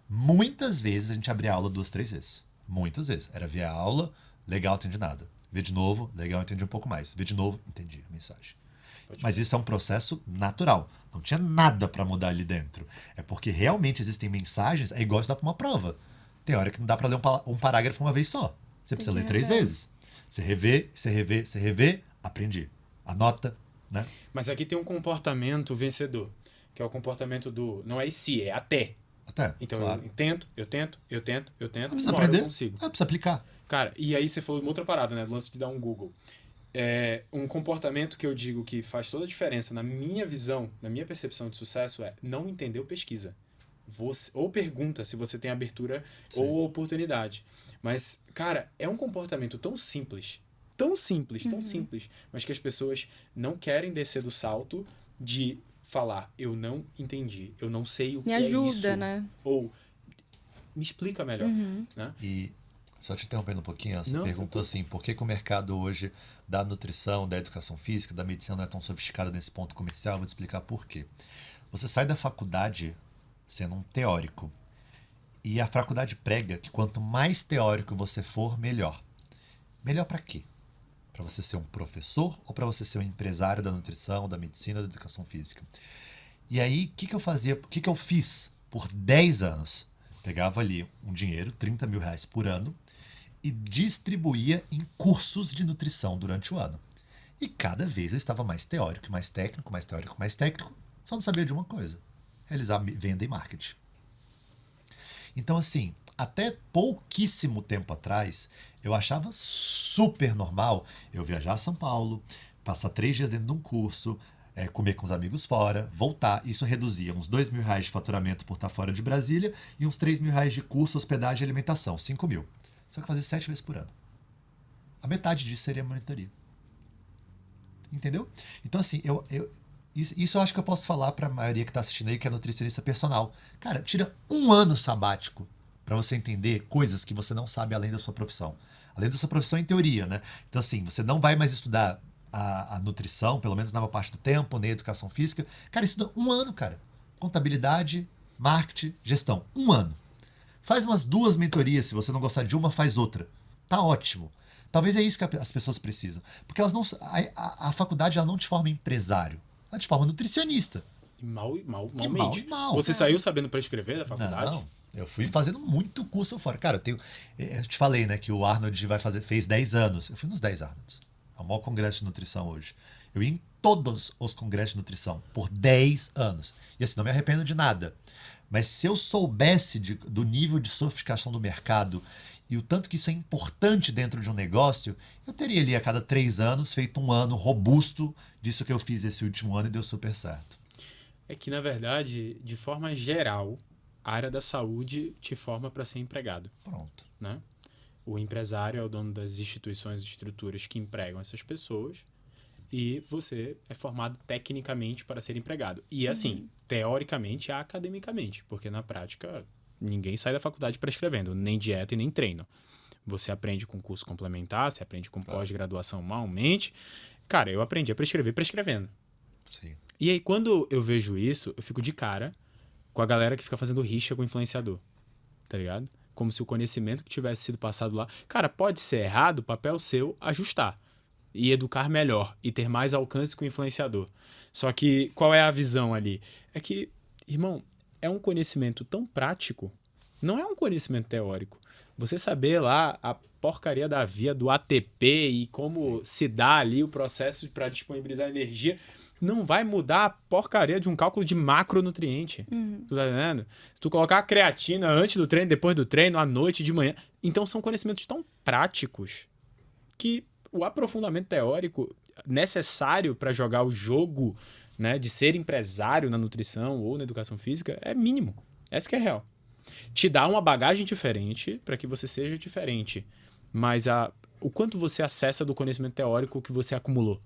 muitas vezes a gente abria a aula 2, 3 vezes. Muitas vezes. Era ver a aula, legal, entendi nada. Ver de novo, legal, entendi um pouco mais. Ver de novo, entendi a mensagem. Mas isso é um processo natural. Não tinha nada para mudar ali dentro. É porque realmente existem mensagens, é igual estudar para uma prova. Tem hora que não dá para ler um parágrafo uma vez só. Você precisa ler 3 vezes. Você revê, aprendi. Anota, né? Mas aqui tem um comportamento vencedor, que é o comportamento do não é e se, é até. Até, então claro. eu tento. Precisa aprender, eu consigo. Precisa aplicar. Cara, e aí você falou uma outra parada, né? Do lance de dar um Google. É um comportamento que eu digo que faz toda a diferença na minha visão, na minha percepção de sucesso é não entendeu, pesquisa. Ou pergunta se você tem abertura ou oportunidade. Mas, cara, é um comportamento tão simples, mas que as pessoas não querem descer do salto de falar, eu não entendi, eu não sei o que é isso. Me ajuda, né? Ou me explica melhor. Né? E só te interrompendo um pouquinho, você Não, perguntou assim, por que o mercado hoje da nutrição, da educação física, da medicina não é tão sofisticado nesse ponto comercial? Eu vou te explicar por quê. Você sai da faculdade sendo um teórico. E a faculdade prega que quanto mais teórico você for, melhor. Melhor para quê? Para você ser um professor ou para você ser um empresário da nutrição, da medicina, da educação física? E aí, o que eu fazia? O que eu fiz por 10 anos? Pegava ali um dinheiro, 30 mil reais por ano, e distribuía em cursos de nutrição durante o ano. E cada vez eu estava mais teórico, mais técnico, mais teórico, mais técnico. Só não sabia de uma coisa: realizar venda e marketing. Então, assim, até pouquíssimo tempo atrás, eu achava super normal eu viajar a São Paulo, passar 3 dias dentro de um curso, comer com os amigos fora, voltar. Isso reduzia uns R$ 2.000 de faturamento por estar fora de Brasília e uns R$ 3.000 de custo, hospedagem e alimentação, 5 mil. Só que fazer 7 vezes por ano. A metade disso seria monitoria. Entendeu? Então, assim, isso eu acho que eu posso falar para a maioria que está assistindo aí, que é nutricionista personal. Cara, tira um ano sabático para você entender coisas que você não sabe além da sua profissão. Além da sua profissão em teoria, né? Então, assim, você não vai mais estudar a nutrição, pelo menos na maior parte do tempo, nem a educação física. Cara, estuda um ano, cara. Contabilidade, marketing, gestão. Um ano. Faz umas 2 mentorias, se você não gostar de uma, faz outra. Tá ótimo. Talvez é isso que as pessoas precisam. Porque elas não, a faculdade ela não te forma empresário. Ela te forma nutricionista. E malmente. mal e mal. Você saiu sabendo para escrever da faculdade? Não, eu fui fazendo muito curso fora. Cara, eu te falei, né, que o Arnold fez 10 anos. Eu fui nos 10 Arnolds. É o maior congresso de nutrição hoje. Eu ia em todos os congressos de nutrição por 10 anos. E assim, não me arrependo de nada. Mas se eu soubesse do nível de sofisticação do mercado e o tanto que isso é importante dentro de um negócio, eu teria ali a cada 3 anos feito um ano robusto disso que eu fiz esse último ano e deu super certo. É que, na verdade, de forma geral, a área da saúde te forma para ser empregado. Pronto. Né? O empresário é o dono das instituições e estruturas que empregam essas pessoas e você é formado tecnicamente para ser empregado. E assim, teoricamente e academicamente, porque na prática ninguém sai da faculdade prescrevendo, nem dieta e nem treino. Você aprende com curso complementar, você aprende com pós-graduação malmente. Cara, eu aprendi a prescrever prescrevendo. Sim. E aí, quando eu vejo isso, eu fico de cara com a galera que fica fazendo rixa com o influenciador, tá ligado? Como se o conhecimento que tivesse sido passado lá... Cara, pode ser errado, papel seu ajustar e educar melhor e ter mais alcance com o influenciador. Só que qual é a visão ali? É que, irmão, é um conhecimento tão prático, não é um conhecimento teórico. Você saber lá a porcaria da via do ATP e como se dá ali o processo para disponibilizar energia... não vai mudar a porcaria de um cálculo de macronutriente. Tu tá entendendo? Se tu colocar a creatina antes do treino, depois do treino, à noite, de manhã... Então, são conhecimentos tão práticos que o aprofundamento teórico necessário para jogar o jogo, né, de ser empresário na nutrição ou na educação física é mínimo. Essa que é real. Te dá uma bagagem diferente para que você seja diferente. Mas o quanto você acessa do conhecimento teórico que você acumulou?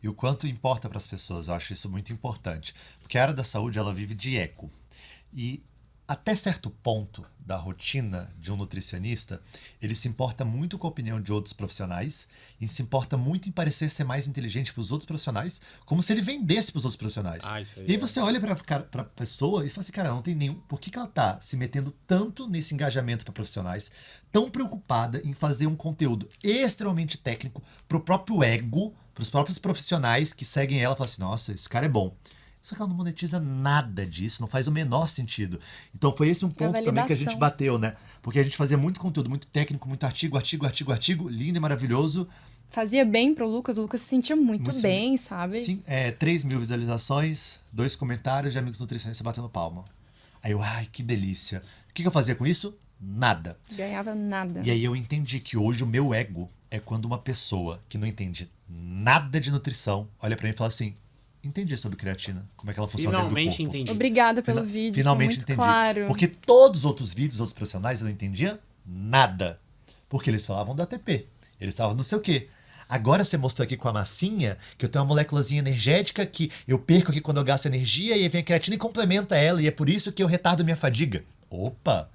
E o quanto importa para as pessoas, eu acho isso muito importante. Porque a área da saúde, ela vive de eco. E até certo ponto da rotina de um nutricionista, ele se importa muito com a opinião de outros profissionais e se importa muito em parecer ser mais inteligente para os outros profissionais, como se ele vendesse para os outros profissionais. Isso aí e aí você olha para a pessoa e fala assim, cara, não tem nenhum... Por que ela está se metendo tanto nesse engajamento para profissionais, tão preocupada em fazer um conteúdo extremamente técnico para o próprio ego, para os próprios profissionais que seguem ela e falam assim, nossa, esse cara é bom. Só que ela não monetiza nada disso, não faz o menor sentido. Então foi esse um ponto também que a gente bateu, né? Porque a gente fazia muito conteúdo, muito técnico, muito artigo, lindo e maravilhoso. Fazia bem pro Lucas, o Lucas se sentia muito bem, sabe? Sim, 3.000 visualizações, 2 comentários de amigos nutricionistas batendo palma. Aí eu, ai, que delícia. O que eu fazia com isso? Nada. Ganhava nada. E aí eu entendi que hoje o meu ego é quando uma pessoa que não entende nada de nutrição olha pra mim e fala assim, entendi sobre creatina, como é que ela funciona dentro do corpo. Finalmente entendi. Obrigada pelo vídeo, finalmente muito entendi. claro. Porque todos os outros vídeos, outros profissionais, eu não entendia nada. Porque eles falavam do ATP. Eles falavam não sei o quê. Agora você mostrou aqui com a massinha que eu tenho uma moléculazinha energética que eu perco aqui quando eu gasto energia e aí vem a creatina e complementa ela. E é por isso que eu retardo minha fadiga. Opa!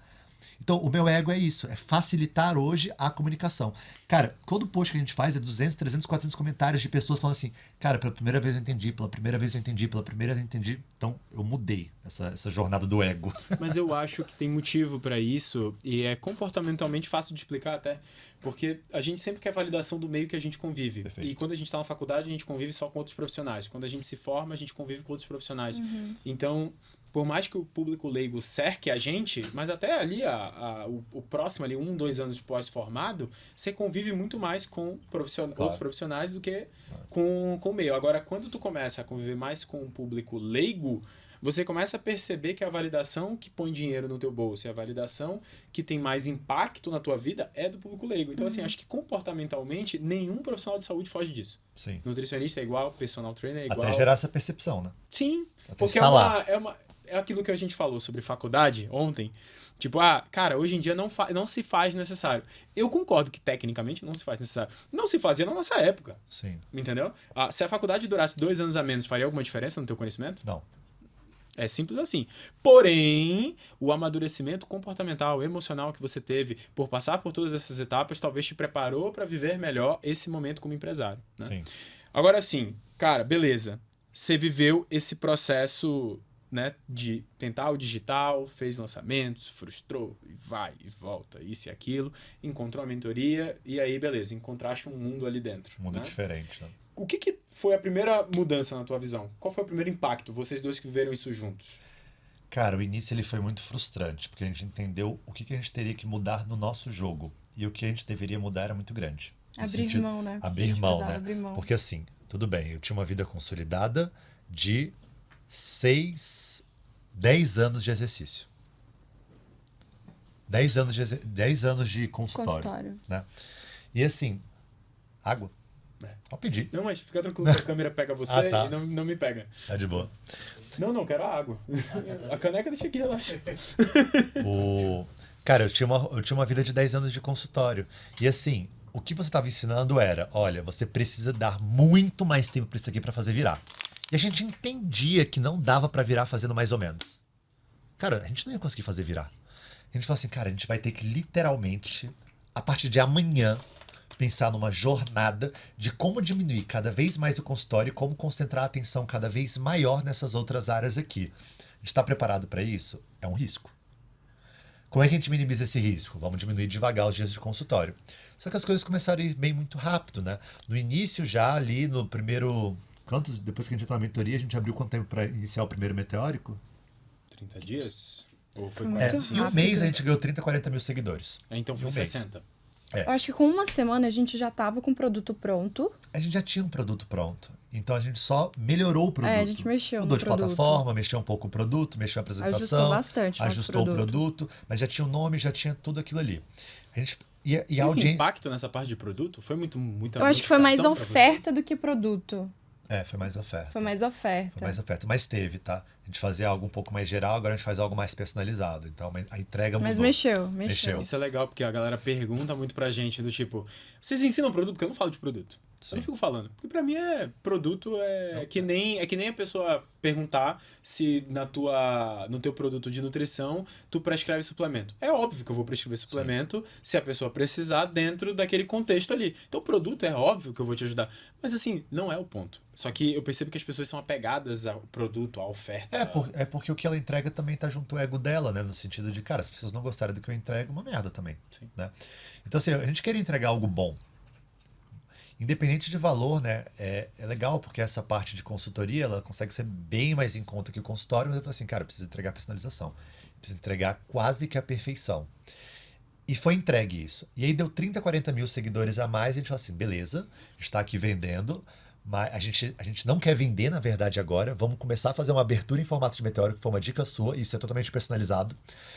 Então, o meu ego é isso, é facilitar hoje a comunicação. Cara, todo post que a gente faz é 200, 300, 400 comentários de pessoas falando assim, cara, pela primeira vez eu entendi, pela primeira vez eu entendi, pela primeira vez eu entendi. Então, eu mudei essa jornada do ego. Mas eu acho que tem motivo para isso e é comportamentalmente fácil de explicar até, porque a gente sempre quer validação do meio que a gente convive. Perfeito. E quando a gente está na faculdade, a gente convive só com outros profissionais. Quando a gente se forma, a gente convive com outros profissionais. Então, por mais que o público leigo cerque a gente, mas até ali o próximo, ali 1, 2 anos de pós-formado, você convive muito mais com outros profissionais do que com o meio. Agora, quando tu começa a conviver mais com o público leigo, você começa a perceber que a validação que põe dinheiro no teu bolso e a validação que tem mais impacto na tua vida é do público leigo. Então, assim, acho que comportamentalmente, nenhum profissional de saúde foge disso. Sim. Nutricionista é igual, personal trainer é igual. Até gerar essa percepção, né? Sim, Até porque instalar. é aquilo que a gente falou sobre faculdade ontem. Tipo, cara, hoje em dia não se faz necessário. Eu concordo que tecnicamente não se faz necessário. Não se fazia na nossa época, Sim. entendeu? Se a faculdade durasse 2 anos a menos, faria alguma diferença no teu conhecimento? Não. É simples assim. Porém, o amadurecimento comportamental, emocional que você teve por passar por todas essas etapas, talvez te preparou para viver melhor esse momento como empresário, né? Sim. Agora sim, cara, beleza. Você viveu esse processo, né, de tentar o digital, fez lançamentos, frustrou, e vai, e volta, isso e aquilo, encontrou a mentoria, e aí, beleza, encontraste um mundo ali dentro. Um mundo né? diferente, né? O que foi a primeira mudança na tua visão? Qual foi o primeiro impacto, vocês dois que viveram isso juntos? Cara, o início ele foi muito frustrante, porque a gente entendeu o que a gente teria que mudar no nosso jogo. E o que a gente deveria mudar era muito grande. Abrir mão, né? A Abrir gente mão, precisava né? abrir mão. Porque assim, tudo bem, eu tinha uma vida consolidada de 10 anos de exercício. 10 anos de consultório. Né? E assim, água. Pode pedir. Não, mas fica tranquilo que a câmera pega você tá. e não me pega. Tá de boa. Não, quero água. A caneca deixa aqui, relaxa. Cara, eu tinha uma vida de 10 anos de consultório. E assim, o que você estava ensinando era, olha, você precisa dar muito mais tempo para isso aqui para fazer virar. E a gente entendia que não dava para virar fazendo mais ou menos. Cara, a gente não ia conseguir fazer virar. A gente falou assim, cara, a gente vai ter que literalmente, a partir de amanhã, pensar numa jornada de como diminuir cada vez mais o consultório e como concentrar a atenção cada vez maior nessas outras áreas aqui. A gente está preparado para isso? É um risco. Como é que a gente minimiza esse risco? Vamos diminuir devagar os dias de consultório. Só que as coisas começaram a ir bem muito rápido, né? No início, já ali no primeiro... Depois que a gente entrou na mentoria, a gente abriu quanto tempo para iniciar o primeiro meteórico? 30 dias? Ou foi Muito 45? Em um rápido. mês a gente ganhou 30, 40 mil seguidores. Então foi Um mês. 60. Eu acho que com uma semana a gente já tava com o produto pronto. A gente já tinha um produto pronto. Então a gente só melhorou o produto. A gente mexeu Mudou no de produto. plataforma, mexeu um pouco o produto, mexeu a apresentação. Ajustou bastante o nosso ajustou o produto. produto, mas já tinha o nome, já tinha tudo aquilo ali. A gente, e a Teve audiência... impacto nessa parte de produto? Foi muita Eu acho que foi mais modificação pra oferta do que produto. Foi mais oferta. Foi mais oferta. Foi mais oferta. Mas teve, tá? A gente fazia algo um pouco mais geral, agora a gente faz algo mais personalizado. Então a entrega mudou. Mas mexeu. Mexeu. Isso é legal, porque a galera pergunta muito pra gente, do tipo, vocês ensinam produto? Porque eu não falo de produto. Sim. Eu não fico falando. Porque pra mim produto é que nem a pessoa perguntar se no teu produto de nutrição tu prescreve suplemento. É óbvio que eu vou prescrever suplemento se a pessoa precisar dentro daquele contexto ali. Então o produto é óbvio que eu vou te ajudar. Mas assim, não é o ponto. Só que eu percebo que as pessoas são apegadas ao produto, à oferta. É porque o que ela entrega também tá junto ao ego dela, né? No sentido de, cara, as pessoas não gostarem do que eu entrego, uma merda também. Sim. Né? Então, assim, a gente quer entregar algo bom. Independente de valor, né? É legal, porque essa parte de consultoria, ela consegue ser bem mais em conta que o consultório, mas eu falo assim, cara, precisa entregar personalização. Precisa entregar quase que a perfeição. E foi entregue isso. E aí deu 30, 40 mil seguidores a mais, e a gente falou assim, beleza, a gente tá aqui vendendo, mas a gente não quer vender, na verdade, agora. Vamos começar a fazer uma abertura em formato de meteórico, que foi uma dica sua, e isso é totalmente personalizado.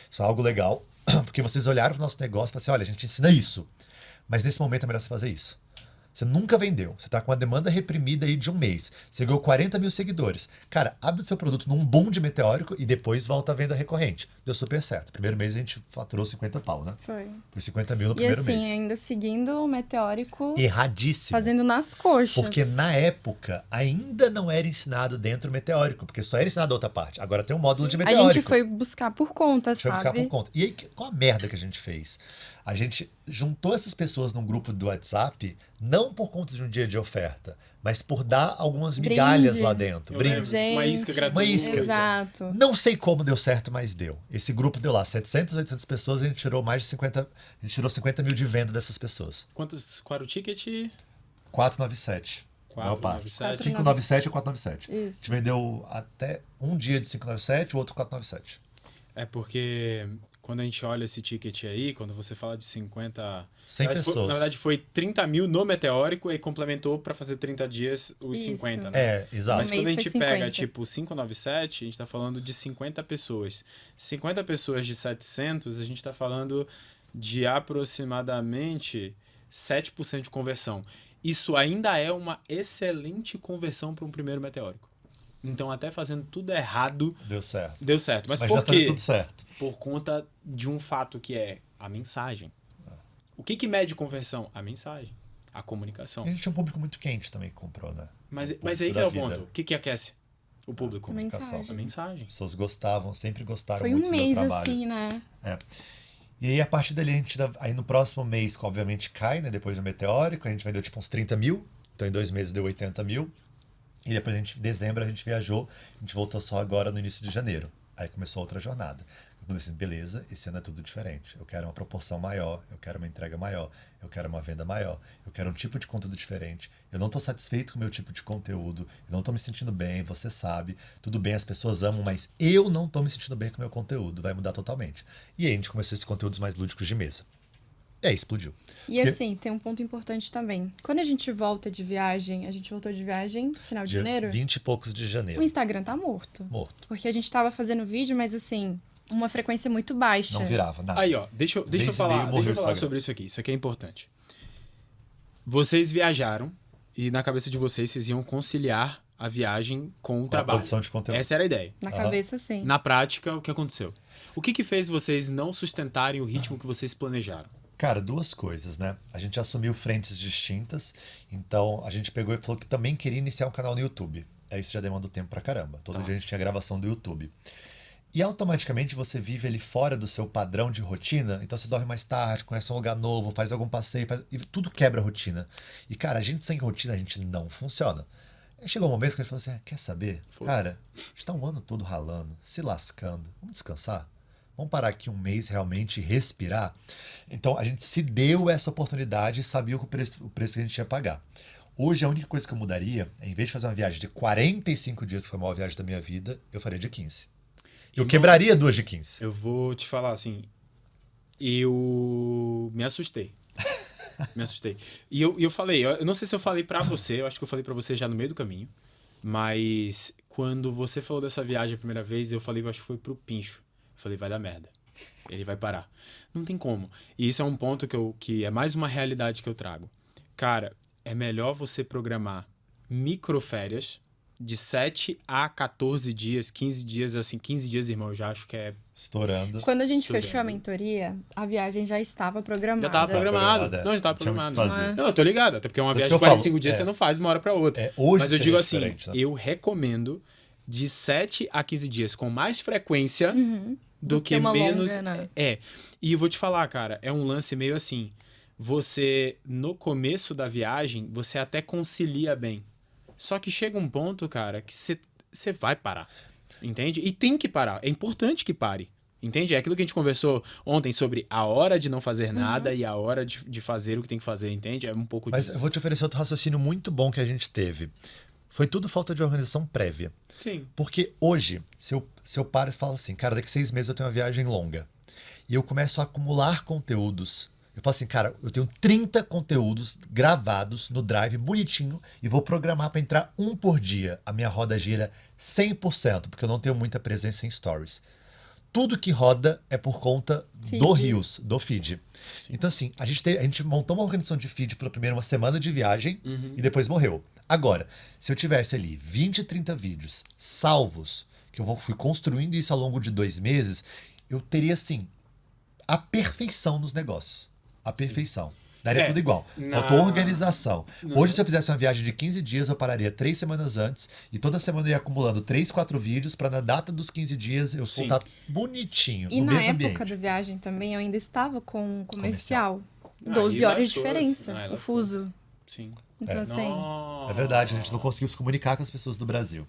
Isso é algo legal, porque vocês olharam pro nosso negócio e falaram assim, olha, a gente ensina isso, mas nesse momento é melhor você fazer isso. Você nunca vendeu. Você tá com uma demanda reprimida aí de um mês. Você ganhou 40 mil seguidores. Cara, abre o seu produto num boom de meteórico e depois volta à venda recorrente. Deu super certo. Primeiro mês a gente faturou 50 pau, né? Foi. Por 50 mil no E primeiro assim, mês. ainda seguindo o meteórico, Erradíssimo. fazendo nas coxas. Porque na época ainda não era ensinado dentro do meteórico, porque só era ensinado a outra parte. Agora tem um módulo de A meteórico. gente foi buscar por conta, A gente foi sabe? buscar por conta. E aí, qual a merda que a gente fez? A gente juntou essas pessoas num grupo do WhatsApp, não por conta de um dia de oferta, mas por dar algumas Brinde. Migalhas lá dentro. Eu Brinde. lembro, uma isca Gente, gratuita. Uma isca. Exato. Não sei como deu certo, mas deu. Esse grupo deu lá 700, 800 pessoas, e a gente tirou mais de 50... A gente tirou 50 mil de venda dessas pessoas. Qual era o ticket? 497. Maior parte. 497. 597 ou 497. Isso. A gente vendeu até um dia de 597, o outro 497. É porque quando a gente olha esse ticket aí, quando você fala de 50... 100 pessoas. Na verdade, foi 30 mil no meteórico e complementou para fazer 30 dias os Isso. 50, né? É, exato. Mas No mês quando a gente foi pega, 50. tipo, 597, a gente tá falando de 50 pessoas. 50 pessoas de 700, a gente tá falando de aproximadamente 7% de conversão. Isso ainda é uma excelente conversão para um primeiro meteórico. Então, até fazendo tudo errado, Deu certo. deu certo. Mas Mas por já tá dando quê? tudo certo. Por conta de um fato que é a mensagem. O que mede conversão? A mensagem. A comunicação. E a gente tinha um público muito quente também que comprou, né? Mas O aí público que é o da vida. ponto. O que aquece o público? A mensagem. A mensagem. As pessoas gostavam, sempre gostaram Foi muito um do meu mês trabalho. assim, né? E aí, a partir dali, a gente aí no próximo mês, que obviamente cai, né? Depois do meteórico, a gente vendeu tipo uns 30 mil. Então, em 2 meses deu 80 mil. E depois, em dezembro, a gente viajou. A gente voltou só agora no início de janeiro. Aí começou outra jornada. Eu falei assim, beleza, esse ano é tudo diferente. Eu quero uma proporção maior, eu quero uma entrega maior, eu quero uma venda maior, eu quero um tipo de conteúdo diferente. Eu não estou satisfeito com o meu tipo de conteúdo, eu não estou me sentindo bem, você sabe. Tudo bem, as pessoas amam, mas eu não estou me sentindo bem com o meu conteúdo. Vai mudar totalmente. E aí a gente começou esses conteúdos mais lúdicos de mesa. E aí explodiu. E Porque- assim, tem um ponto importante também. Quando a gente volta de viagem, a gente voltou de viagem final de Dia janeiro, 20 e poucos de o janeiro. Instagram tá morto. Morto. Porque a gente tava fazendo vídeo, mas assim, uma frequência muito baixa. Não virava nada. Aí, ó, deixa eu Mês e falar, meio morreu deixa eu o falar Instagram. sobre isso aqui. Isso aqui é importante. Vocês viajaram e na cabeça de vocês iam conciliar a viagem com o Com a trabalho. produção de conteúdo. Essa era a ideia. Na Aham. cabeça, sim. Na prática, o que aconteceu? O que fez vocês não sustentarem o ritmo que vocês planejaram? Cara, duas coisas, né? A gente assumiu frentes distintas, então a gente pegou e falou que também queria iniciar um canal no YouTube. Aí isso já demanda tempo pra caramba. Todo Tá. dia a gente tinha gravação do YouTube. E automaticamente você vive ali fora do seu padrão de rotina, então você dorme mais tarde, conhece um lugar novo, faz algum passeio, e tudo quebra a rotina. E cara, a gente sem rotina, a gente não funciona. Aí chegou um momento que a gente falou assim, quer saber? Foda-se. Cara, a gente tá um ano todo ralando, se lascando, vamos descansar? Vamos parar aqui um mês realmente e respirar? Então a gente se deu essa oportunidade e sabia o preço que a gente ia pagar. Hoje a única coisa que eu mudaria é, em vez de fazer uma viagem de 45 dias, que foi a maior viagem da minha vida, eu faria de 15. Eu quebraria 2 de 15. Eu vou te falar assim, eu me assustei. Me assustei. E eu falei, eu não sei se eu falei pra você, eu acho que eu falei pra você já no meio do caminho, mas quando você falou dessa viagem a primeira vez, eu falei, eu acho que foi pro Pincho. Eu falei, vai dar merda. Ele vai parar. Não tem como. E isso é um ponto que é mais uma realidade que eu trago. Cara, é melhor você programar microférias de 7 a 14 dias, 15 dias, assim, 15 dias, irmão, eu já acho que é... Estourando. Quando a gente Tudo fechou a bem. mentoria, a viagem já estava programada. Já tava programado. programado, é. Não, já tava Tinha muito o programado. que fazer. Não, eu tô ligado. Até porque uma Por isso viagem de que eu falo, 45 dias é. você não faz de uma hora pra outra. Hoje Mas eu seria digo assim, diferente, né? eu recomendo de 7 a 15 dias com mais frequência do que uma menos. longa, né? E eu vou te falar, cara, é um lance meio assim. Você, no começo da viagem, você até concilia bem. Só que chega um ponto, cara, que você vai parar. Entende? E tem que parar. É importante que pare. Entende? É aquilo que a gente conversou ontem sobre a hora de não fazer nada e a hora de fazer o que tem que fazer, entende? É um pouco Mas disso. eu vou te oferecer outro raciocínio muito bom que a gente teve. Foi tudo falta de organização prévia. Sim. Porque hoje, se eu paro e falo assim, cara, daqui 6 meses eu tenho uma viagem longa. E eu começo a acumular conteúdos. Eu falo assim, cara, eu tenho 30 conteúdos gravados no Drive, bonitinho, e vou programar para entrar um por dia. A minha roda gira 100%, porque eu não tenho muita presença em stories. Tudo que roda é por conta do Feed. Reels, do feed. Então, assim, a gente montou uma organização de feed pela primeira uma semana de viagem e depois morreu. Agora, se eu tivesse ali 20, 30 vídeos salvos, que eu fui construindo isso ao longo de 2 meses, eu teria, assim, a perfeição nos negócios. A perfeição. Daria tudo igual. Faltou organização. Hoje, se eu fizesse uma viagem de 15 dias, eu pararia 3 semanas antes e toda semana eu ia acumulando 3, 4 vídeos para na data dos 15 dias eu Sim. soltar bonitinho, E no na mesmo época ambiente. da viagem também, eu ainda estava com comercial. Ah, 12 aí horas de lascou, diferença, aí o lascou. fuso. Sim. Então, assim... É verdade, a gente não conseguiu se comunicar com as pessoas do Brasil.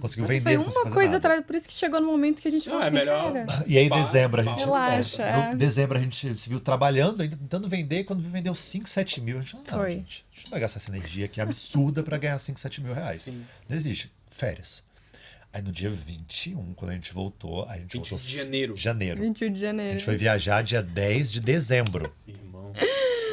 Conseguiu vender, Foi não conseguiu uma fazer coisa nada. atrás, por isso que chegou no momento que a gente Não, falou é assim, melhor- cara... E aí, em Para, dezembro, a gente. Relaxa, No dezembro a gente se viu trabalhando, ainda tentando vender, e quando vendeu 5, 7 mil, a gente falou, não, Foi. gente, a gente não vai gastar essa energia aqui absurda pra ganhar 5, 7 mil reais. Sim. Não existe. Férias. Aí no dia 21, quando a gente voltou, a gente 21 voltou... de janeiro. Janeiro. 21 de A janeiro. gente foi viajar dia 10 de dezembro. Irmão.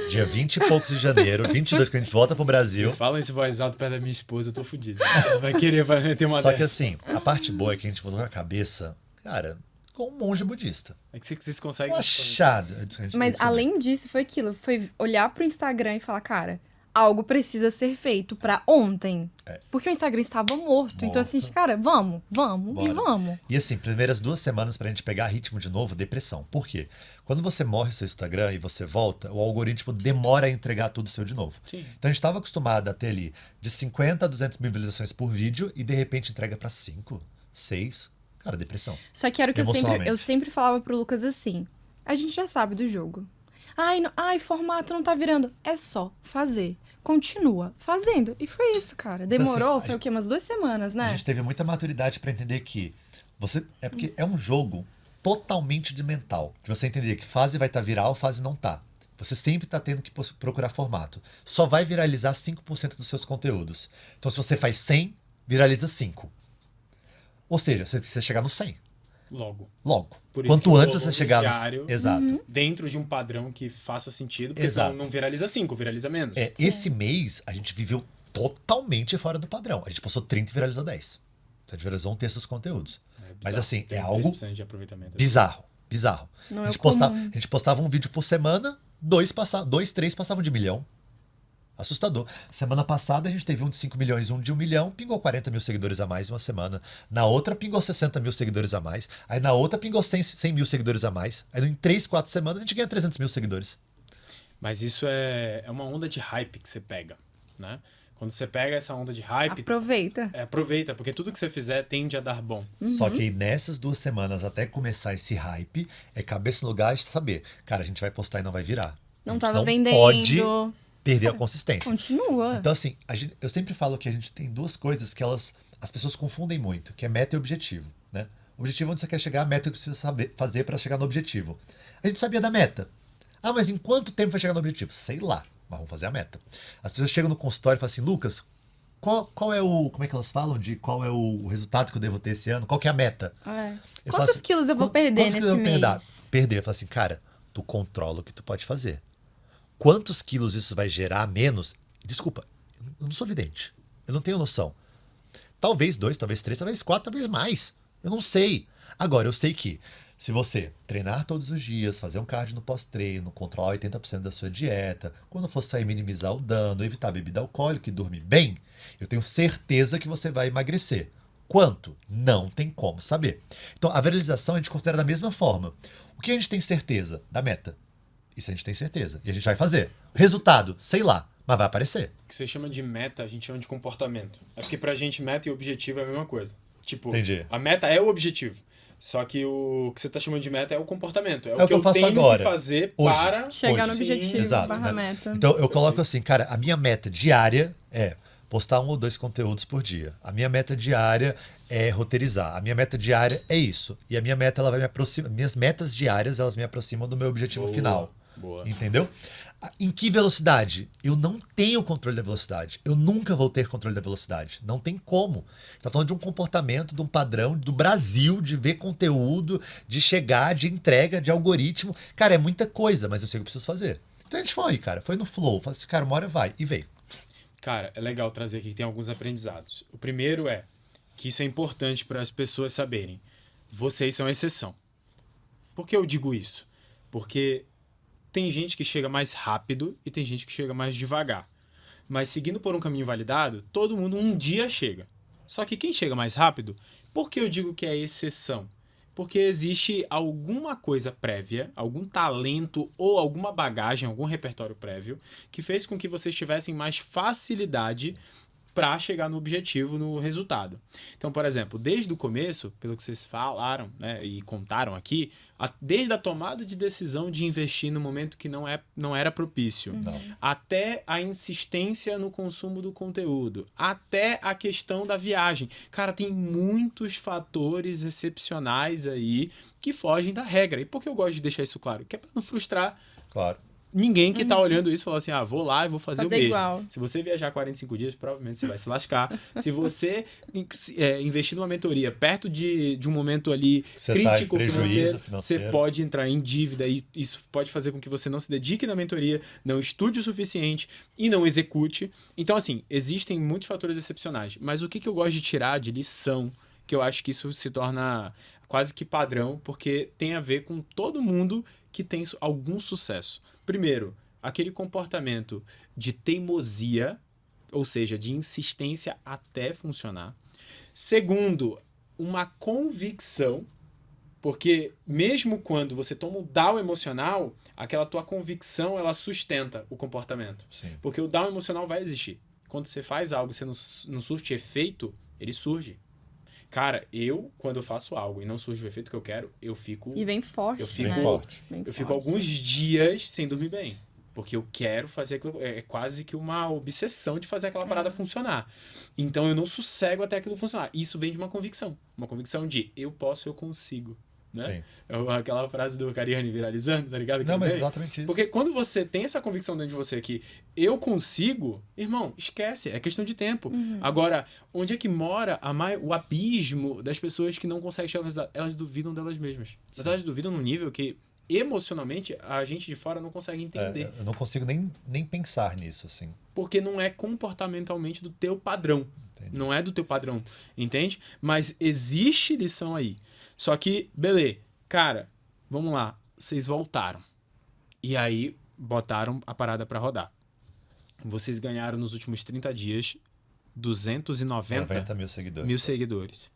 Dia 20 e poucos de janeiro, 22 que a gente volta pro Brasil. Vocês falam esse voz alto perto da minha esposa, eu tô fudido. Ela vai querer meter uma Só que dessa. assim, a parte boa é que a gente voltou com a cabeça, cara, com um monge budista. É que vocês conseguem... Relaxado. Mas além disso, foi aquilo. Foi olhar pro Instagram e falar, cara, algo precisa ser feito pra ontem. Porque o Instagram estava morto. Então assim, cara, vamos Bora. e vamos. E assim, primeiras 2 semanas pra gente pegar ritmo de novo, depressão. Por quê? Quando você morre seu Instagram e você volta, o algoritmo demora a entregar tudo seu de novo. Sim. Então a gente tava acostumado a ter ali de 50 a 200 mil visualizações por vídeo e de repente entrega pra 5, 6. Cara, depressão. Só que era o que Emocionalmente. eu sempre falava pro Lucas assim. A gente já sabe do jogo. Ai, formato não tá virando. É só fazer. Continua fazendo. E foi isso, cara. Demorou, assim, foi o quê? Umas 2 semanas, né? A gente teve muita maturidade pra entender que é porque é um jogo totalmente de mental. De você entender que fase vai estar viral, fase não tá. Você sempre tá tendo que procurar formato. Só vai viralizar 5% dos seus conteúdos. Então se você faz 100, viraliza 5. Ou seja, você precisa chegar no 100. Logo. Por isso Quanto que antes o você chegar diário, no... Exato. dentro de um padrão que faça sentido, porque Exato. senão não viraliza 5, viraliza menos. Esse mês, a gente viveu totalmente fora do padrão. A gente postou 30 e viralizou 10. Então a gente viralizou 1/3 dos conteúdos. Bizarro. Mas assim, Tem é algo 3% de aproveitamento. bizarro. Não a, é gente o postava, comum. a gente postava um vídeo por semana, 3 passavam de 1 milhão. Assustador. Semana passada a gente teve um de 5 milhões, um de 1 milhão, pingou 40 mil seguidores a mais em uma semana. Na outra pingou 60 mil seguidores a mais. Aí na outra pingou 100 mil seguidores a mais. Aí em 3, 4 semanas a gente ganha 300 mil seguidores. Mas isso é uma onda de hype que você pega, né? Quando você pega essa onda de hype, Aproveita. aproveita, porque tudo que você fizer tende a dar bom. Só que nessas 2 semanas, até começar esse hype, é cabeça no lugar de saber. Cara, a gente vai postar e não vai virar. A Não gente tava não vendendo. pode perder a consistência. Continua. Então, assim, eu sempre falo que a gente tem 2 coisas que as pessoas confundem muito, que é meta e objetivo, né? Objetivo é onde você quer chegar, a meta é o que você precisa fazer para chegar no objetivo. A gente sabia da meta. Ah, mas em quanto tempo vai chegar no objetivo? Sei lá, mas vamos fazer a meta. As pessoas chegam no consultório e falam assim, Lucas, qual é o... Como é que elas falam? De qual é o resultado que eu devo ter esse ano? Qual que é a meta? Eu falo Quantos assim, quilos eu vou perder quantos nesse quilos eu vou mês? perder? Eu falo assim, cara, tu controla o que tu pode fazer. Quantos quilos isso vai gerar menos? Desculpa, eu não sou vidente. Eu não tenho noção. Talvez 2, talvez 3, talvez 4, talvez mais. Eu não sei. Agora, eu sei que se você treinar todos os dias, fazer um cardio no pós-treino, controlar 80% da sua dieta, quando for sair minimizar o dano, evitar bebida alcoólica e dormir bem, eu tenho certeza que você vai emagrecer. Quanto? Não tem como saber. Então, a viralização a gente considera da mesma forma. O que a gente tem certeza? Da meta. Isso a gente tem certeza. E a gente vai fazer. Resultado, sei lá, mas vai aparecer. O que você chama de meta, a gente chama de comportamento. É porque pra gente meta e objetivo é a mesma coisa. Tipo, Entendi. a meta é o objetivo. Só que o que você tá chamando de meta é o comportamento. É o que eu faço tenho agora, que fazer hoje. para... Chegar no Hoje. objetivo, Exato, barra né? meta. Então eu coloco assim, cara, a minha meta diária é postar 1 ou 2 conteúdos por dia. A minha meta diária é roteirizar. A minha meta diária é isso. E a minha meta, ela vai me aproximar. Minhas metas diárias, elas me aproximam do meu objetivo final. Boa. Entendeu? Em que velocidade? Eu não tenho controle da velocidade. Eu nunca vou ter controle da velocidade. Não tem como. Você tá falando de um comportamento, de um padrão do Brasil, de ver conteúdo, de chegar, de entrega, de algoritmo. Cara, é muita coisa, mas eu sei o que eu preciso fazer. Então a gente foi, cara. Foi no flow. Falei assim, cara, uma hora vai. E veio. Cara, é legal trazer aqui que tem alguns aprendizados. O primeiro é que isso é importante para as pessoas saberem. Vocês são exceção. Por que eu digo isso? Porque tem gente que chega mais rápido e tem gente que chega mais devagar. Mas seguindo por um caminho validado, todo mundo um dia chega. Só que quem chega mais rápido, por que eu digo que é exceção? Porque existe alguma coisa prévia, algum talento ou alguma bagagem, algum repertório prévio, que fez com que vocês tivessem mais facilidade para chegar no objetivo, no resultado. Então, por exemplo, desde o começo, pelo que vocês falaram, né, e contaram aqui, desde a tomada de decisão de investir no momento que não era propício, até a insistência no consumo do conteúdo, até a questão da viagem. Cara, tem muitos fatores excepcionais aí que fogem da regra. E por que eu gosto de deixar isso claro? Que é para não frustrar Claro. ninguém que tá olhando isso falou assim, vou lá e vou fazer o mesmo. Igual. Se você viajar 45 dias, provavelmente você vai se lascar. Se você investir numa mentoria perto de um momento ali Você crítico tá em prejuízo financeiro, você financeiro. pode entrar em dívida e isso pode fazer com que você não se dedique na mentoria, não estude o suficiente e não execute. Então, assim, existem muitos fatores excepcionais. Mas o que eu gosto de tirar de lição, que eu acho que isso se torna quase que padrão, porque tem a ver com todo mundo que tem algum sucesso. Primeiro, aquele comportamento de teimosia, ou seja, de insistência até funcionar. Segundo, uma convicção, porque mesmo quando você toma um down emocional, aquela tua convicção, ela sustenta o comportamento. Sim. Porque o down emocional vai existir. Quando você faz algo e você não surte efeito, ele surge. Cara, quando eu faço algo e não surge o efeito que eu quero, eu fico... E vem forte, Eu fico, né? forte. Bem eu fico forte. alguns dias sem dormir bem. Porque eu quero fazer aquilo. É quase que uma obsessão de fazer aquela parada funcionar. Então eu não sossego até aquilo funcionar. Isso vem de uma convicção. Uma convicção de eu posso, eu consigo. Né? Sim. Aquela frase do Cariani viralizando, tá ligado? Não, mas exatamente isso. Porque quando você tem essa convicção dentro de você que eu consigo, irmão, esquece, é questão de tempo. Agora, onde é que mora o abismo das pessoas que não conseguem chegar no resultado? Elas duvidam delas mesmas. Mas elas duvidam num nível que emocionalmente a gente de fora não consegue entender. Eu não consigo nem pensar nisso, assim. Porque não é comportamentalmente do teu padrão. Entendi. Não é do teu padrão, entende? Mas existe lição aí. Só que, beleza, cara, vamos lá, vocês voltaram. E aí, botaram a parada pra rodar. Vocês ganharam nos últimos 30 dias 290 mil seguidores. seguidores.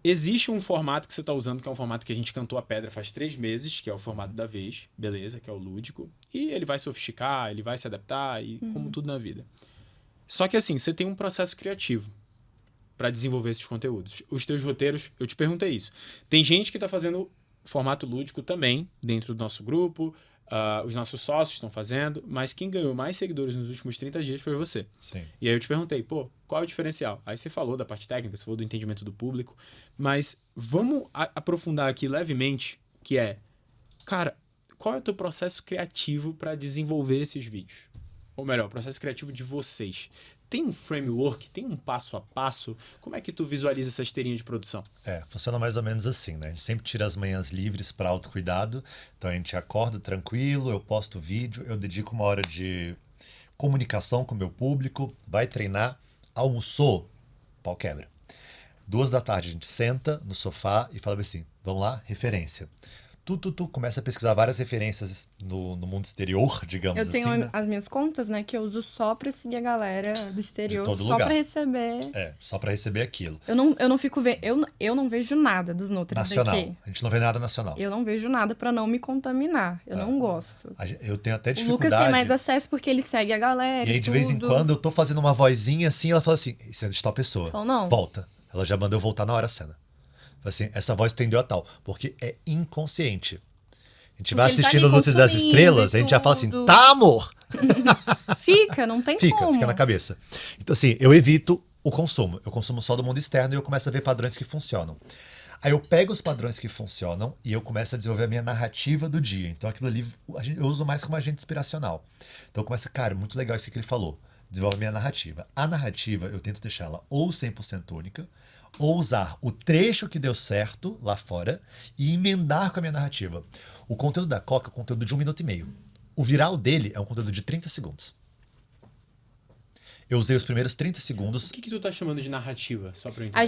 Existe um formato que você está usando, que é um formato que a gente cantou a pedra faz 3 meses, que é o formato da vez, beleza, que é o lúdico. E ele vai sofisticar, ele vai se adaptar, e como tudo na vida. Só que assim, você tem um processo criativo para desenvolver esses conteúdos. Os teus roteiros, eu te perguntei isso. Tem gente que está fazendo formato lúdico também, dentro do nosso grupo, os nossos sócios estão fazendo, mas quem ganhou mais seguidores nos últimos 30 dias foi você. Sim. E aí eu te perguntei, qual é o diferencial? Aí você falou da parte técnica, você falou do entendimento do público, mas vamos aprofundar aqui levemente, que é, cara, qual é o teu processo criativo para desenvolver esses vídeos? Ou melhor, o processo criativo de vocês. Tem um framework? Tem um passo a passo? Como é que tu visualiza essa esteirinha de produção? Funciona mais ou menos assim, né? A gente sempre tira as manhãs livres para autocuidado. Então a gente acorda tranquilo, eu posto vídeo, eu dedico uma hora de comunicação com o meu público, vai treinar, almoçou, pau quebra. 2 da tarde a gente senta no sofá e fala assim, vamos lá, referência. Tu começa a pesquisar várias referências no mundo exterior, digamos assim. Eu tenho né? as minhas contas, né, que eu uso só pra seguir a galera do exterior, De todo só lugar. pra receber. Só para receber aquilo. Eu não fico vendo, eu não vejo nada dos Nutris Nacional. daqui. A gente não vê nada nacional. Eu não vejo nada pra não me contaminar. Eu não gosto. Eu tenho até O dificuldade. Lucas tem mais acesso porque ele segue a galera. E aí, de vez em quando, eu tô fazendo uma vozinha assim, ela fala assim, isso é de tal pessoa. Fala, não. Volta. Ela já mandou eu voltar na hora a cena. Fala assim, essa voz tendeu a tal. Porque é inconsciente. A gente vai Porque ele tá assistindo ali o Luta das consumindo Estrelas, e a gente já fala assim, tudo. tá, amor? Fica, não tem como. Fica na cabeça. Então, assim, eu evito o consumo. Eu consumo só do mundo externo e eu começo a ver padrões que funcionam. Aí eu pego os padrões que funcionam e eu começo a desenvolver a minha narrativa do dia. Então aquilo ali eu uso mais como agente inspiracional. Então eu começo, cara, muito legal isso que ele falou. Desenvolve a minha narrativa. A narrativa, eu tento deixá-la ou 100% única, ou usar o trecho que deu certo lá fora e emendar com a minha narrativa. O conteúdo da Coca é um conteúdo de 1 minuto e meio. O viral dele é um conteúdo de 30 segundos. Eu usei os primeiros 30 segundos. O que tu tá chamando de narrativa? Só pra eu entender.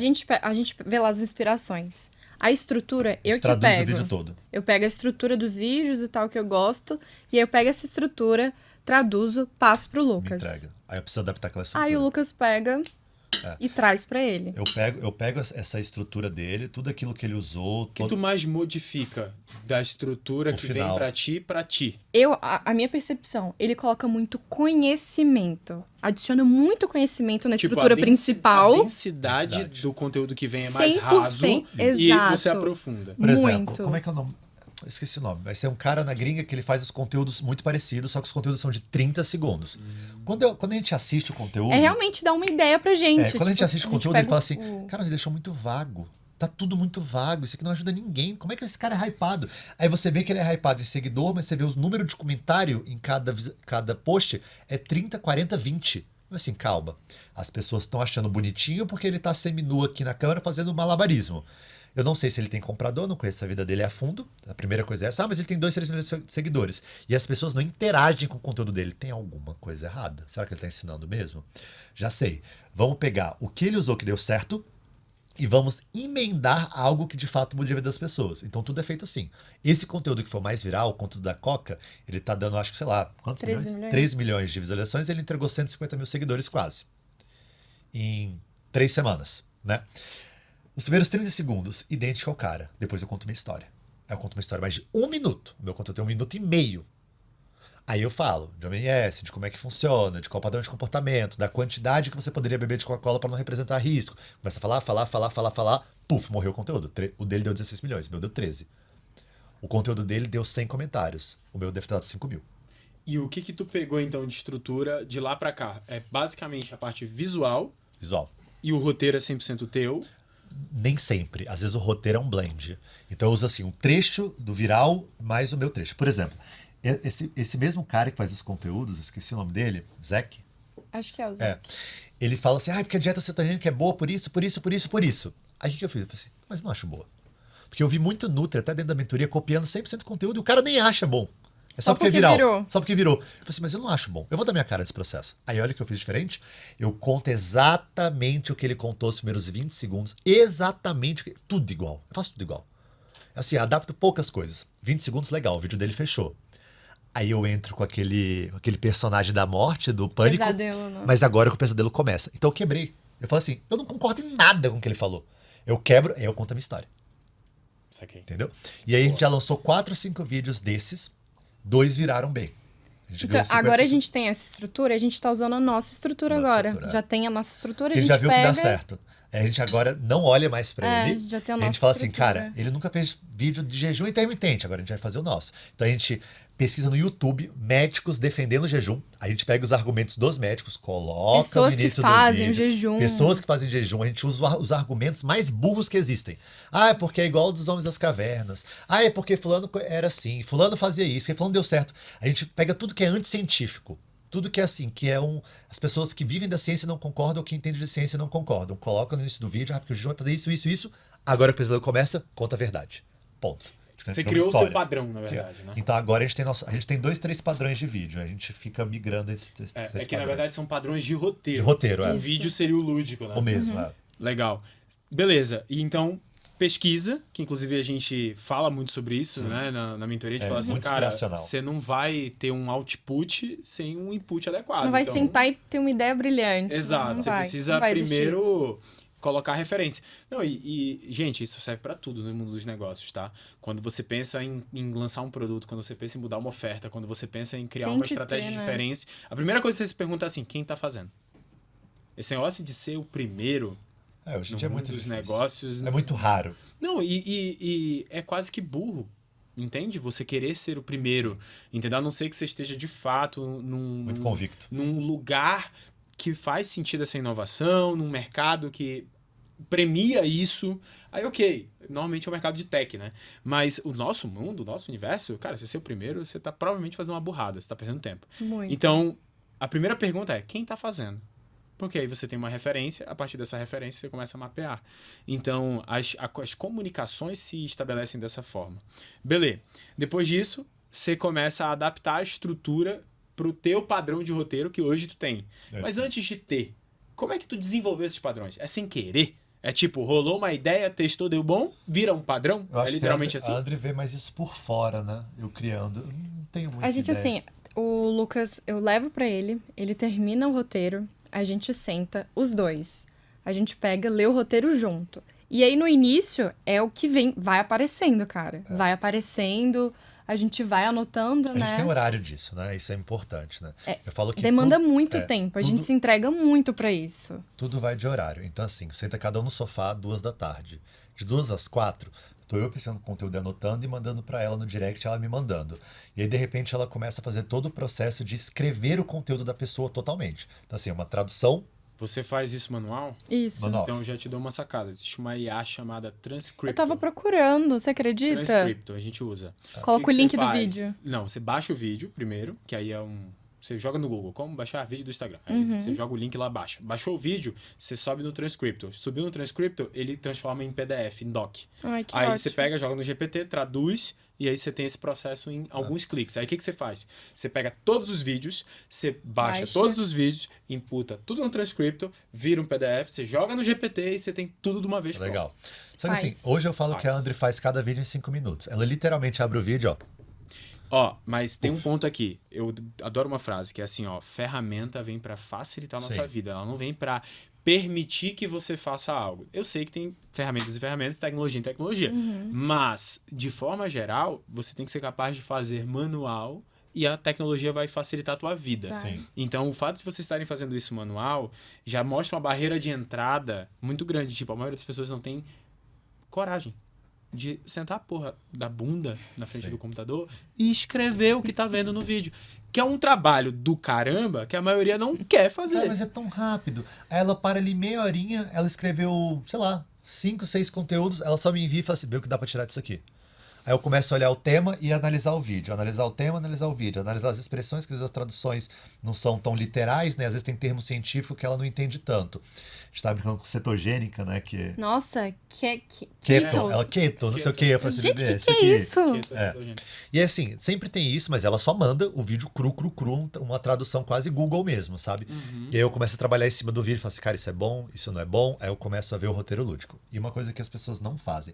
A gente vê lá as inspirações. A estrutura, eu que Traduz o pego. vídeo todo. Eu pego a estrutura dos vídeos e tal que eu gosto, e aí eu pego essa estrutura, traduzo, passo pro Me Lucas. entrega. Aí eu preciso adaptar aquela estrutura. Aí o Lucas pega e traz pra ele. Eu pego essa estrutura dele, tudo aquilo que ele usou. O que tu mais modifica da estrutura O que final. A minha percepção, ele coloca muito conhecimento. Adiciona muito conhecimento na estrutura principal. A densidade do conteúdo que vem é mais 100%, raso e exato. você aprofunda. Por exemplo, Muito. como é que é o nome? Eu esqueci o nome. Vai ser um cara na gringa que ele faz os conteúdos muito parecidos, só que os conteúdos são de 30 segundos. Quando a gente assiste o conteúdo... É realmente dar uma ideia pra gente. quando a gente tipo, assiste o conteúdo, ele pega fala assim, cara, ele deixou muito vago. Tá tudo muito vago, isso aqui não ajuda ninguém. Como é que esse cara é hypado? Aí você vê que ele é hypado em seguidor, mas você vê os números de comentário em cada post é 30, 40, 20. Assim, calma. As pessoas estão achando bonitinho porque ele tá seminu aqui na câmera fazendo malabarismo. Eu não sei se ele tem comprador, não conheço a vida dele a fundo. A primeira coisa é essa, mas ele tem 2, 3 milhões de seguidores. E as pessoas não interagem com o conteúdo dele. Tem alguma coisa errada? Será que ele tá ensinando mesmo? Já sei. Vamos pegar o que ele usou que deu certo e vamos emendar algo que de fato mude a vida das pessoas. Então tudo é feito assim. Esse conteúdo que for mais viral, o conteúdo da Coca, ele tá dando, acho que, sei lá, quantos 13 milhões? milhões. 3 milhões de visualizações, ele entregou 150 mil seguidores quase. Em 3 semanas, né? Os primeiros 30 segundos, idêntico ao cara. Depois eu conto minha história. Aí eu conto uma história mais de 1 minuto. O meu conteúdo tem 1 minuto e meio. Aí eu falo de OMS, de como é que funciona, de qual padrão de comportamento, da quantidade que você poderia beber de Coca-Cola para não representar risco. Começa a falar. Puf, morreu o conteúdo. O dele deu 16 milhões, o meu deu 13. O conteúdo dele deu 100 comentários. O meu deve ter dado 5 mil. E o que tu pegou, então, de estrutura de lá pra cá? É basicamente a parte visual Visual. e o roteiro é 100% teu. Nem sempre. Às vezes o roteiro é um blend. Então eu uso assim, um trecho do viral mais o meu trecho. Por exemplo, esse mesmo cara que faz os conteúdos, esqueci o nome dele, Zac. Acho que é o Zé. É. Ele fala assim, porque a dieta cetogênica é boa por isso. Aí o que eu fiz? Eu falei assim, mas eu não acho boa. Porque eu vi muito Nutri, até dentro da mentoria, copiando 100% do conteúdo e o cara nem acha bom. É só porque é viral. virou. Só porque virou. Eu falei assim, mas eu não acho bom. Eu vou dar minha cara nesse processo. Aí olha o que eu fiz diferente. Eu conto exatamente o que ele contou os primeiros 20 segundos. Exatamente. Tudo igual. Eu faço tudo igual. Assim, adapto poucas coisas. 20 segundos, legal. O vídeo dele fechou. Aí eu entro com aquele personagem da morte, do pânico. Pesadelo, né? Mas agora que o pesadelo começa. Então eu quebrei. Eu falo assim, eu não concordo em nada com o que ele falou. Eu quebro, aí eu conto a minha história. Saquei. Entendeu? E aí a gente já lançou 4 ou 5 vídeos desses. 2 viraram bem. Então, agora a gente tem essa estrutura, a gente tá usando a nossa estrutura Nossa agora. estrutura, é. Já tem a nossa estrutura, a Ele gente já viu pega... que dá certo. A gente agora não olha mais pra ele. já tem a A gente nossa fala assim, estrutura. cara, ele nunca fez vídeo de jejum intermitente, agora a gente vai fazer o nosso. Então a gente pesquisa no YouTube médicos defendendo o jejum. A gente pega os argumentos dos médicos, coloca Pessoas no que início fazem do o vídeo. jejum. Pessoas que fazem jejum. A gente usa os argumentos mais burros que existem. Ah, é porque é igual dos homens das cavernas. Ah, é porque fulano era assim. Fulano fazia isso, que fulano deu certo. A gente pega tudo que é anticientífico. Tudo que é assim, que é as pessoas que vivem da ciência não concordam, ou que entendem de ciência não concordam. Coloca no início do vídeo, porque o jejum vai fazer isso. Agora que o pesadelo começa, conta a verdade. Ponto. Você criou o seu padrão, na verdade, né? Então agora a gente tem 2, 3 padrões de vídeo. A gente fica migrando esses É que, padrões. na verdade, são padrões de roteiro. De roteiro, é. O vídeo seria o lúdico, né? O mesmo, é. Legal. Beleza. E então, pesquisa, que inclusive a gente fala muito sobre isso, né? Na mentoria, a gente fala assim, muito cara, inspiracional. você não vai ter um output sem um input adequado. Você não vai então... sentar e ter uma ideia brilhante. Exato. Não Você vai, precisa não vai existir isso. primeiro colocar referência. Não, gente, isso serve pra tudo no mundo dos negócios, tá? Quando você pensa em lançar um produto, quando você pensa em mudar uma oferta, quando você pensa em criar Tem uma que estratégia ter, né? diferente, a primeira coisa que você se pergunta é assim, quem tá fazendo? Esse negócio de ser o primeiro Hoje em no dia é mundo muito dos difícil. negócios... É muito raro. Não, e é quase que burro. Entende? Você querer ser o primeiro. Entendeu? A não ser que você esteja de fato Muito convicto. num lugar que faz sentido essa inovação, num mercado que premia isso. Aí, ok. Normalmente é o mercado de tech, né? Mas o nosso mundo, o nosso universo, cara, se você é o primeiro, você tá provavelmente fazendo uma burrada. Você tá perdendo tempo. Muito. Então, a primeira pergunta é, quem tá fazendo? Porque aí você tem uma referência, a partir dessa referência você começa a mapear. Então, as comunicações se estabelecem dessa forma. Beleza. Depois disso, você começa a adaptar a estrutura pro teu padrão de roteiro que hoje tu tem. Mas antes de ter, como é que tu desenvolveu esses padrões? É sem querer? É tipo, rolou uma ideia, testou, deu bom, vira um padrão? Eu acho É literalmente que assim? a André vê mais isso por fora, né? Eu criando. Eu não tenho muita A gente, ideia. assim, o Lucas, eu levo pra ele termina o roteiro, a gente senta, os dois. A gente pega, lê o roteiro junto. E aí, no início, é o que vai aparecendo, cara. Vai aparecendo, a gente vai anotando, A né? gente tem horário disso, né? Isso é importante, né? Eu falo que Demanda muito tempo, a tudo- gente se entrega muito pra isso. Tudo vai de horário. Então, assim, senta cada um no sofá 2 da tarde. De 2 às 4, tô eu pensando no conteúdo, anotando e mandando pra ela no direct, ela me mandando. E aí, de repente, ela começa a fazer todo o processo de escrever o conteúdo da pessoa totalmente. Então, assim, é uma tradução Você faz isso manual? Isso. Manual. Então eu já te dou uma sacada. Existe uma IA chamada Transcripto. Eu tava procurando, você acredita? Transcripto, a gente usa. Coloca que o link você do faz? vídeo. Não, você baixa o vídeo primeiro, que aí é você joga no Google, como baixar vídeo do Instagram. Aí você joga o link lá, baixa. Baixou o vídeo, você sobe no Transcripto. Subiu no Transcripto, ele transforma em PDF, em doc. Ai, que Aí ótimo. você pega, joga no GPT, traduz, e aí você tem esse processo em alguns cliques. Aí o que você faz? Você pega todos os vídeos, você baixa todos os vídeos, imputa tudo no Transcripto, vira um PDF, você joga no GPT e você tem tudo de uma vez. Legal. Só que Faz. assim, hoje eu falo que a Faz. André faz cada vídeo em 5 minutos. Ela literalmente abre o vídeo, ó. Ó, mas tem um ponto aqui. Eu adoro uma frase que é assim, ó, ferramenta vem pra facilitar a nossa Sim. vida. Ela não vem pra permitir que você faça algo. Eu sei que tem ferramentas e ferramentas, tecnologia e tecnologia. Mas, de forma geral, você tem que ser capaz de fazer manual e a tecnologia vai facilitar a tua vida. Sim. Então, o fato de vocês estarem fazendo isso manual já mostra uma barreira de entrada muito grande. Tipo, a maioria das pessoas não tem coragem de sentar a porra da bunda na frente Sim. do computador e escrever o que tá vendo no vídeo. Que é um trabalho do caramba que a maioria não quer fazer. Cara, mas é tão rápido. Aí ela para ali meia horinha, ela escreveu, sei lá, 5, 6 conteúdos, ela só me envia e fala assim, vê o que dá pra tirar disso aqui. Aí eu começo a olhar o tema e analisar o vídeo. Analisar o tema, analisar o vídeo. Analisar as expressões, que às vezes as traduções não são tão literais, né? Às vezes tem termo científico que ela não entende tanto. A gente tá brincando com cetogênica, né? Que... Nossa, Keto. keto. Ela keto, não sei o que. Eu falei assim, Gente, bebê, que esse é aqui. isso? Que É. cetogênico. E assim, sempre tem isso, mas ela só manda o vídeo cru, uma tradução quase Google mesmo, sabe? E aí eu começo a trabalhar em cima do vídeo e falo assim, cara, isso é bom, isso não é bom. Aí eu começo a ver o roteiro lúdico. E uma coisa que as pessoas não fazem.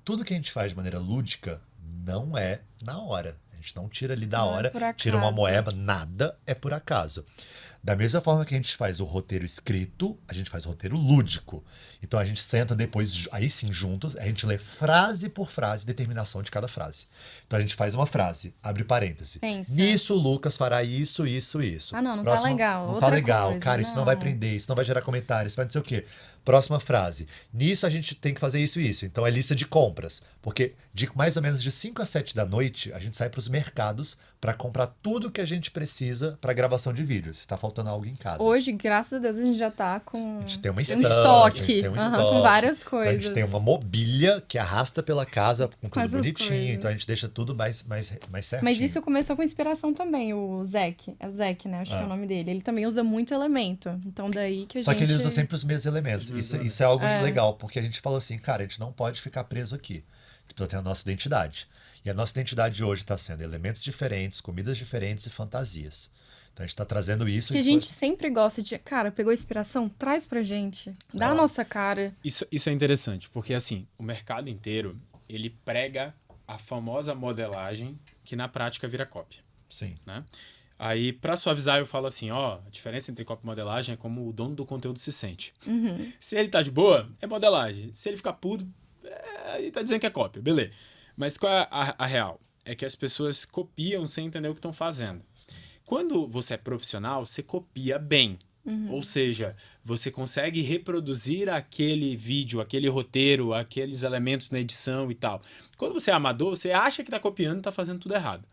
Tudo que a gente faz de maneira lúdica não é na hora. A gente não tira ali da Não é hora, por tira uma acaso. moeba, nada é por acaso. Da mesma forma que a gente faz o roteiro escrito, a gente faz o roteiro lúdico. Então a gente senta depois, aí sim, juntos, a gente lê frase por frase, determinação de cada frase. Então a gente faz uma frase, abre parêntese. Pensa. Nisso, Lucas fará isso, isso, isso. Ah, não tá legal. Não tá Outra legal, coisa, cara, isso não não. vai prender, isso não vai gerar comentários, isso vai não sei o quê. Próxima frase. Nisso a gente tem que fazer isso e isso. Então é lista de compras. Porque de mais ou menos de 5 a 7 da noite, a gente sai para os mercados para comprar tudo que a gente precisa para gravação de vídeo. Se tá faltando algo em casa. Hoje, graças a Deus, a gente já tá com A gente tem uma um estante, estoque. a gente tem um Aham, estoque. com várias Então, coisas. a gente tem uma mobília que arrasta pela casa com tudo essas bonitinho. coisas. Então a gente deixa tudo mais certinho. Mas isso começou com inspiração também, o Zek. É o Zek, né? Acho que é o nome dele. Ele também usa muito elemento. Então daí que a Só gente... que ele usa sempre os mesmos elementos. Os mesmos Isso elementos. é algo legal, porque a gente falou assim, cara, a gente não pode ficar preso aqui. A gente precisa ter a nossa identidade. E a nossa identidade hoje está sendo elementos diferentes, comidas diferentes e fantasias. Então a gente está trazendo isso. Que a e gente sempre gosta de... Cara, pegou inspiração? Traz pra gente. Dá a nossa cara. Isso é interessante, porque assim, o mercado inteiro, ele prega a famosa modelagem que na prática vira cópia, Sim. né? Aí, pra suavizar, eu falo assim, ó, a diferença entre cópia e modelagem é como o dono do conteúdo se sente. Se ele tá de boa, é modelagem. Se ele ficar puto, ele tá dizendo que é cópia, beleza. Mas qual é a real? É que as pessoas copiam sem entender o que estão fazendo. Quando você é profissional, você copia bem. Ou seja, você consegue reproduzir aquele vídeo, aquele roteiro, aqueles elementos na edição e tal. Quando você é amador, você acha que tá copiando e tá fazendo tudo errado.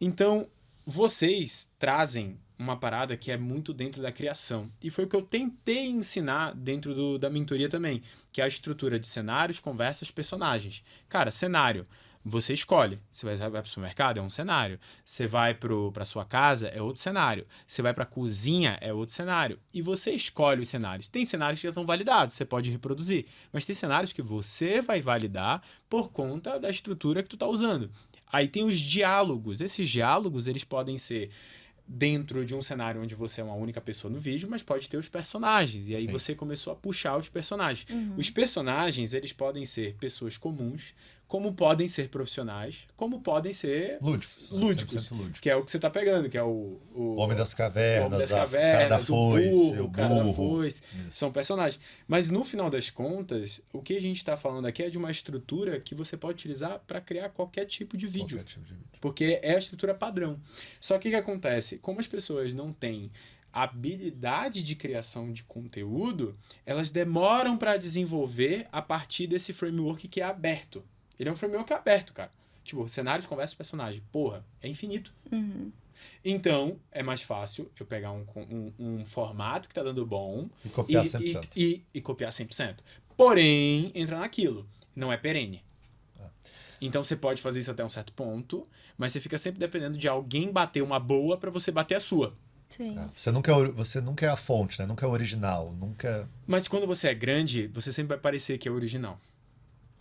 Então, vocês trazem uma parada que é muito dentro da criação. E foi o que eu tentei ensinar dentro da mentoria também, que é a estrutura de cenários, conversas, personagens. Cara, cenário. Você escolhe. Você vai para o supermercado, é um cenário. Você vai para sua casa, é outro cenário. Você vai para a cozinha, é outro cenário. E você escolhe os cenários. Tem cenários que já estão validados, você pode reproduzir. Mas tem cenários que você vai validar por conta da estrutura que tu está usando. Aí tem os diálogos. Esses diálogos, eles podem ser dentro de um cenário onde você é uma única pessoa no vídeo, mas pode ter os personagens. E aí Sim. você começou a puxar os personagens. Os personagens, eles podem ser pessoas comuns, como podem ser profissionais, como podem ser Lúdicos. lúdicos, 100% lúdicos. que é o que você tá pegando, que é o Homem das o Cavernas, Homem das o cara da Cavernas, foice, o o cara da burro. foice, são personagens. Mas no final das contas, o que a gente está falando aqui é de uma estrutura que você pode utilizar para criar qualquer tipo de vídeo. Qualquer tipo de vídeo. Porque é a estrutura padrão. Só que o que acontece? Como as pessoas não têm habilidade de criação de conteúdo, elas demoram para desenvolver a partir desse framework que é aberto. Ele é um framework aberto, cara. Tipo, cenários, conversa, personagem. Porra, é infinito. Então, é mais fácil eu pegar um formato que tá dando bom E copiar 100%. e copiar 100%. Porém, entra naquilo. Não é perene. Então, você pode fazer isso até um certo ponto, mas você fica sempre dependendo de alguém bater uma boa pra você bater a sua. Sim. Você nunca é a fonte, né? Nunca é o original, nunca... Mas quando você é grande, você sempre vai parecer que é o original.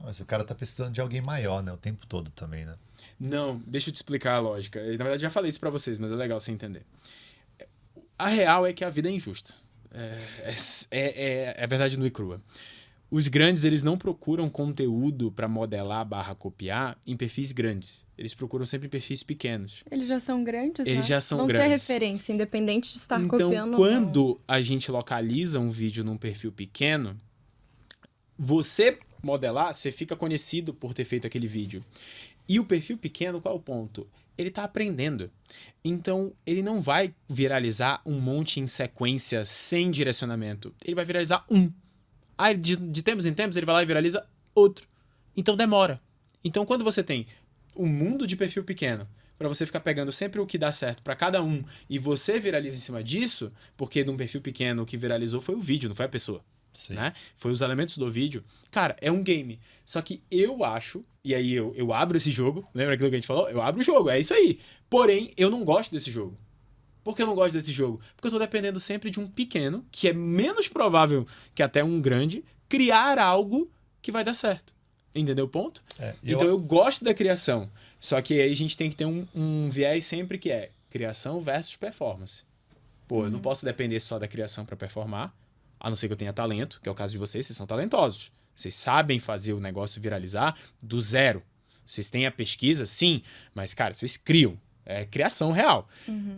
Mas o cara tá precisando de alguém maior, né? O tempo todo também, né? Não, deixa eu te explicar a lógica. Eu, na verdade, já falei isso pra vocês, mas é legal você entender. A real é que a vida é injusta. É verdade nua e crua. Os grandes, eles não procuram conteúdo pra modelar / copiar em perfis grandes. Eles procuram sempre em perfis pequenos. Eles já são grandes, Eles né? já são Vão grandes. ser referência, independente de estar Então, copiando ou não. quando a gente localiza um vídeo num perfil pequeno, você modelar, você fica conhecido por ter feito aquele vídeo. E o perfil pequeno, qual é o ponto? Ele tá aprendendo. Então, ele não vai viralizar um monte em sequência, sem direcionamento. Ele vai viralizar um. Aí, de tempos em tempos, ele vai lá e viraliza outro. Então, demora. Então, quando você tem um mundo de perfil pequeno, pra você ficar pegando sempre o que dá certo pra cada um, e você viraliza em cima disso, porque num perfil pequeno o que viralizou foi o vídeo, não foi a pessoa. Sim. Né? Foi os elementos do vídeo. Cara, é um game. Só que eu acho, e aí eu abro esse jogo, lembra aquilo que a gente falou? Eu abro o jogo, é isso aí. Porém, eu não gosto desse jogo. Por que eu não gosto desse jogo? Porque eu tô dependendo sempre de um pequeno, que é menos provável que até um grande, criar algo que vai dar certo. Entendeu o ponto? Então eu gosto da criação. Só que aí a gente tem que ter um viés sempre que é criação versus performance. Pô, eu não posso depender só da criação pra performar, a não ser que eu tenha talento, que é o caso de vocês são talentosos. Vocês sabem fazer o negócio viralizar do zero. Vocês têm a pesquisa, sim, mas, cara, vocês criam. É criação real.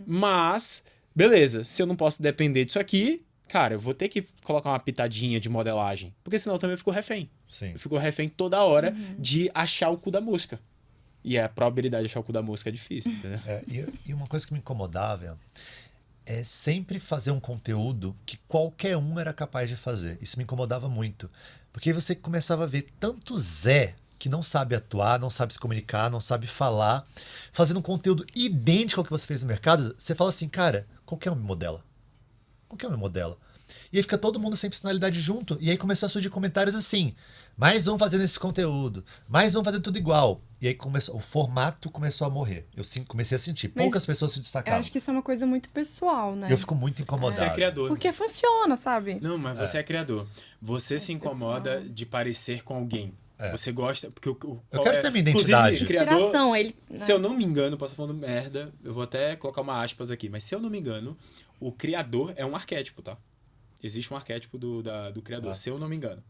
Mas, beleza, se eu não posso depender disso aqui, cara, eu vou ter que colocar uma pitadinha de modelagem. Porque senão eu também fico refém. Sim. Eu fico refém toda hora de achar o cu da mosca. E a probabilidade de achar o cu da mosca é difícil, entendeu? E uma coisa que me incomodava é sempre fazer um conteúdo que qualquer um era capaz de fazer. Isso me incomodava muito. Porque aí você começava a ver tanto Zé que não sabe atuar, não sabe se comunicar, não sabe falar, fazendo um conteúdo idêntico ao que você fez no mercado. Você fala assim, cara, qualquer um me modela. Qualquer um me modela. E aí fica todo mundo sem personalidade junto. E aí começou a surgir comentários assim, mas vão fazendo esse conteúdo, mas vão fazendo tudo igual. E aí o formato começou a morrer. Eu comecei a sentir, poucas pessoas se Eu destacavam. acho que isso é uma coisa muito pessoal, né? Eu fico muito incomodado. Você é criador. Porque funciona, sabe? Não, mas você é criador. Você se incomoda pessoal. de parecer com alguém. Você gosta... Porque Eu quero ter minha identidade. Inclusive, criador, Inspiração, ele... se eu não me engano, posso estar falando merda, eu vou até colocar uma aspas aqui, mas se eu não me engano, o criador é um arquétipo, tá? Existe um arquétipo do criador, se eu não me engano.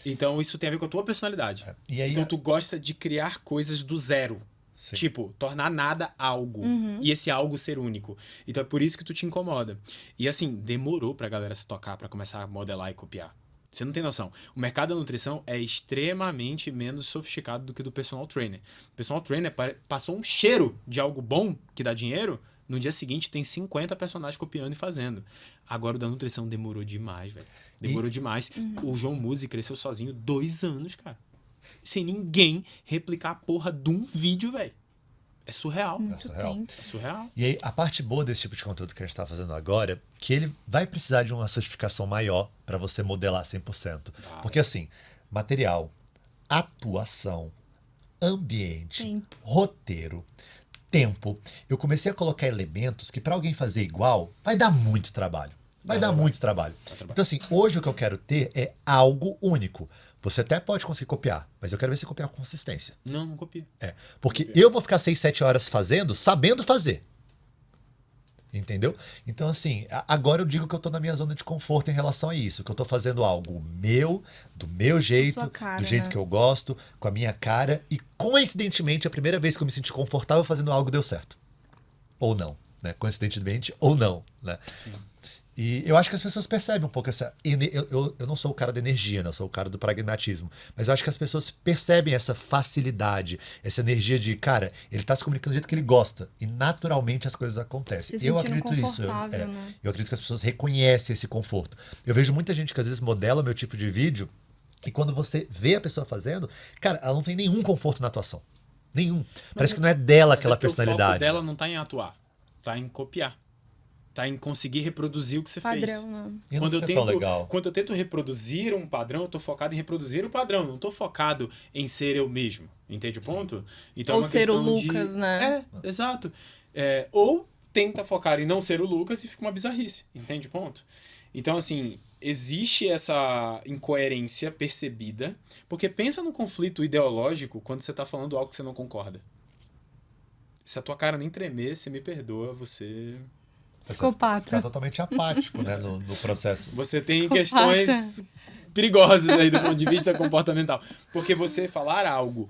Então, isso tem a ver com a tua personalidade. E aí, então, tu gosta de criar coisas do zero. Sim. Tipo, tornar nada algo. E esse algo ser único. Então, é por isso que tu te incomoda. E, assim, demorou pra galera se tocar pra começar a modelar e copiar. Você não tem noção. O mercado da nutrição é extremamente menos sofisticado do que o do personal trainer. O personal trainer passou um cheiro de algo bom que dá dinheiro, no dia seguinte tem 50 personagens copiando e fazendo. Agora o da nutrição demorou demais, velho. Demorou demais. O João Musi cresceu sozinho 2 anos, cara. Sem ninguém replicar a porra de um vídeo, velho. É surreal. Muito surreal. tempo. É surreal. E aí, a parte boa desse tipo de conteúdo que a gente tá fazendo agora, que ele vai precisar de uma certificação maior para você modelar 100%. Porque assim, material, atuação, ambiente, Tempo. roteiro, tempo. Eu comecei a colocar elementos que para alguém fazer igual, vai dar muito trabalho. Vai dar muito trabalho. Então assim, hoje o que eu quero ter é algo único. Você até pode conseguir copiar, mas eu quero ver você copiar com consistência. Não copia. Porque eu vou ficar 6, 7 horas fazendo, sabendo fazer. Entendeu? Então, assim, agora eu digo que eu tô na minha zona de conforto em relação a isso. Que eu tô fazendo algo meu, do meu jeito, sua cara, do jeito né? que eu gosto, com a minha cara. E, coincidentemente, a primeira vez que eu me senti confortável fazendo algo deu certo. Ou não, né? Coincidentemente, ou não, né? Sim. E eu acho que as pessoas percebem um pouco essa... Eu não sou o cara da energia, né? Eu sou o cara do pragmatismo. Mas eu acho que as pessoas percebem essa facilidade, essa energia de, cara, ele tá se comunicando do jeito que ele gosta. E naturalmente as coisas acontecem. Se eu sentindo acredito nisso. confortável, né? Eu acredito que as pessoas reconhecem esse conforto. Eu vejo muita gente que às vezes modela meu tipo de vídeo e quando você vê a pessoa fazendo, cara, ela não tem nenhum conforto na atuação. Nenhum. Parece que não é dela aquela Mas é porque personalidade. O foco dela não tá em atuar. Tá em copiar. Tá em conseguir reproduzir o que você fez. Padrão, né? E não fica tão legal. Quando eu tento reproduzir um padrão, eu tô focado em reproduzir o padrão. Não tô focado em ser eu mesmo. Entende o ponto? Então, Ou é uma ser o questão Lucas, né? Exato. Ou tenta focar em não ser o Lucas e fica uma bizarrice. Entende o ponto? Então, assim, existe essa incoerência percebida. Porque pensa no conflito ideológico quando você tá falando algo que você não concorda. Se a tua cara nem tremer, você me perdoa, você Psicopata. Fica totalmente apático, né, no processo. Você tem questões perigosas aí do ponto de vista comportamental. Porque você falar algo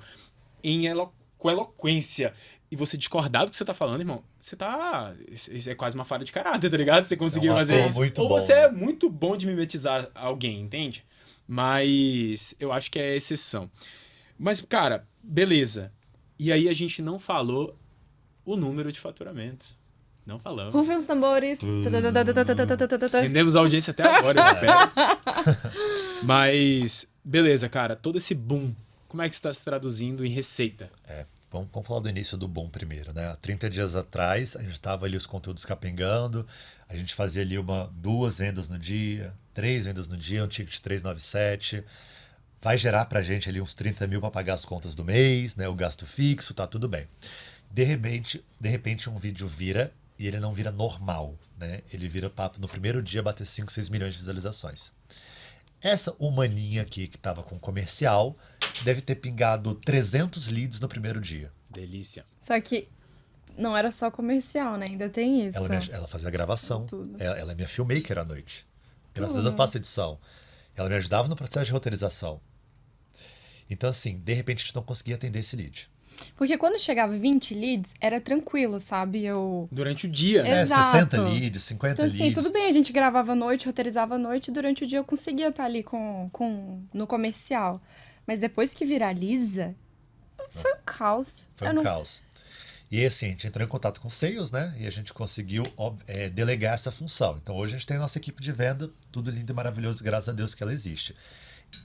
com eloquência e você discordar do que você tá falando, irmão, você tá... Isso é quase uma falha de caráter, tá ligado? Você conseguiu fazer ator isso. muito Ou bom, você né? é muito bom de mimetizar alguém, entende? Mas eu acho que é exceção. Mas, cara, beleza. E aí a gente não falou o número de faturamento. Não falamos. Rufem os tambores. Rendemos a audiência até agora, eu espero. Mas, beleza, cara. Todo esse boom, como é que isso está se traduzindo em receita? Vamos falar do início do boom primeiro, né? Há 30 dias atrás, a gente estava ali os conteúdos capengando, a gente fazia ali 2 vendas no dia, 3 vendas no dia, um ticket 397. Vai gerar pra gente ali uns 30 mil para pagar as contas do mês, né? O gasto fixo, tá tudo bem. De repente um vídeo vira e ele não vira normal, né? Ele vira papo no primeiro dia bater 5, 6 milhões de visualizações. Essa humaninha aqui que estava com comercial deve ter pingado 300 leads no primeiro dia. Delícia. Só que não era só comercial, né? Ainda tem isso. Ela fazia a gravação. Tudo. Ela é minha filmmaker à noite. Graças a Deus eu faço edição. Ela me ajudava no processo de roteirização. Então, assim, de repente a gente não conseguia atender esse lead. Porque quando chegava 20 leads, era tranquilo, sabe? Durante o dia, né? Exato. 60 leads, 50 Então, assim, leads. tudo bem, a gente gravava à noite, roteirizava à noite, e durante o dia eu conseguia estar ali no comercial. Mas depois que viraliza, foi um caos. Foi um caos. E assim, a gente entrou em contato com sales, né? E a gente conseguiu delegar essa função. Então hoje a gente tem a nossa equipe de venda, tudo lindo e maravilhoso, graças a Deus que ela existe.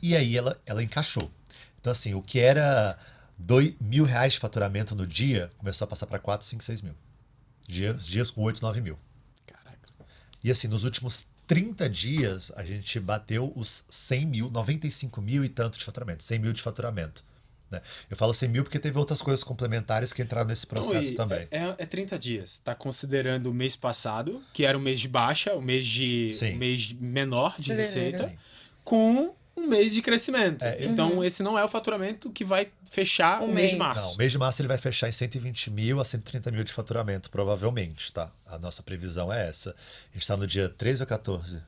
E aí ela encaixou. Então assim, o que era R$2.000 de faturamento no dia, começou a passar para 4, 5, 6 mil. Dias com 8, 9 mil. Caraca. E assim, nos últimos 30 dias, a gente bateu os 100 mil, 95 mil e tanto de faturamento. 100 mil de faturamento. Né? Eu falo 100 mil porque teve outras coisas complementares que entraram nesse processo também. É 30 dias. Tá considerando o mês passado, que era o mês de baixa, o mês menor de receita, Sim. com um mês de crescimento. É, então, esse não é o faturamento que vai fechar o mês de março. Não, o mês de março ele vai fechar em 120 mil a 130 mil de faturamento, provavelmente, tá? A nossa previsão é essa. A gente tá no dia 13 ou 14?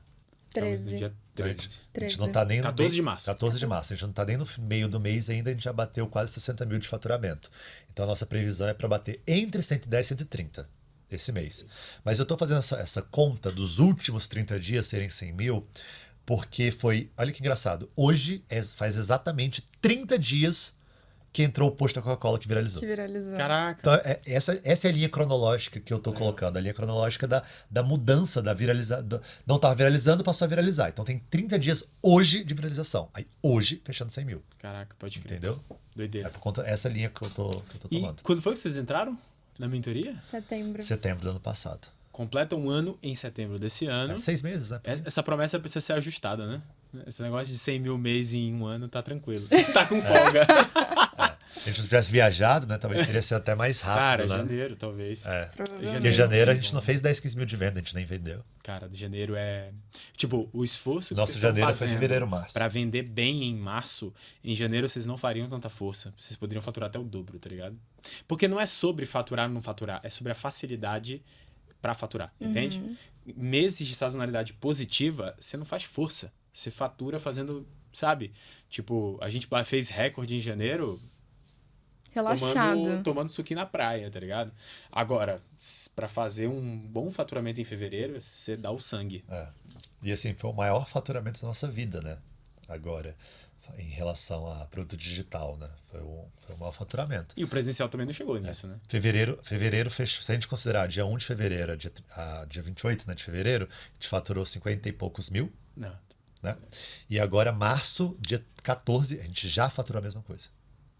Estamos no 13. dia A 13. gente não tá nem no 14 meio- de março. 14 de março. A gente não tá nem no meio do mês ainda, a gente já bateu quase 60 mil de faturamento. Então a nossa previsão é para bater entre 110 e 130 esse mês. Mas eu tô fazendo essa conta dos últimos 30 dias serem 100 mil, porque foi... Olha que engraçado. Hoje faz exatamente 30 dias que entrou o post da Coca-Cola que viralizou. Que viralizou. Caraca. Então, essa é a linha cronológica que eu tô colocando, a linha cronológica da mudança, da viralização. Não tava viralizando, passou a viralizar. Então tem 30 dias hoje de viralização. Aí hoje, fechando 100 mil. Caraca, pode crer. Entendeu? Doideira. É por conta essa linha que eu tô E tomando. quando foi que vocês entraram na mentoria? Setembro. Setembro do ano passado. Completa um ano em setembro desse ano. 6 meses, né? Essa promessa precisa ser ajustada, né? Esse negócio de 100 mil mês em um ano tá tranquilo. Tá com folga. Se a gente não tivesse viajado, né? Talvez teria sido até mais Cara, rápido, né? janeiro, talvez. Provavelmente. Porque janeiro a gente não fez 10, 15 mil de venda, a gente nem vendeu. Cara, de janeiro é... Tipo, o esforço que Nosso vocês estão janeiro foi fazendo fevereiro, março. pra vender bem em março, em janeiro vocês não fariam tanta força. Vocês poderiam faturar até o dobro, tá ligado? Porque não é sobre faturar ou não faturar, é sobre a facilidade pra faturar, entende? Meses de sazonalidade positiva, você não faz força. Você fatura fazendo, sabe? Tipo, a gente fez recorde em janeiro... Relaxado. Tomando suquinho na praia, tá ligado? Agora, pra fazer um bom faturamento em fevereiro, você dá o sangue. E assim, foi o maior faturamento da nossa vida, né? Agora, em relação a produto digital, né? Foi o maior faturamento. E o presencial também não chegou nisso, né? Fevereiro fechou, se a gente considerar dia 1 de fevereiro a dia 28, né, de fevereiro, a gente faturou 50 e poucos mil, Não. né? E agora, março, dia 14, a gente já faturou a mesma coisa.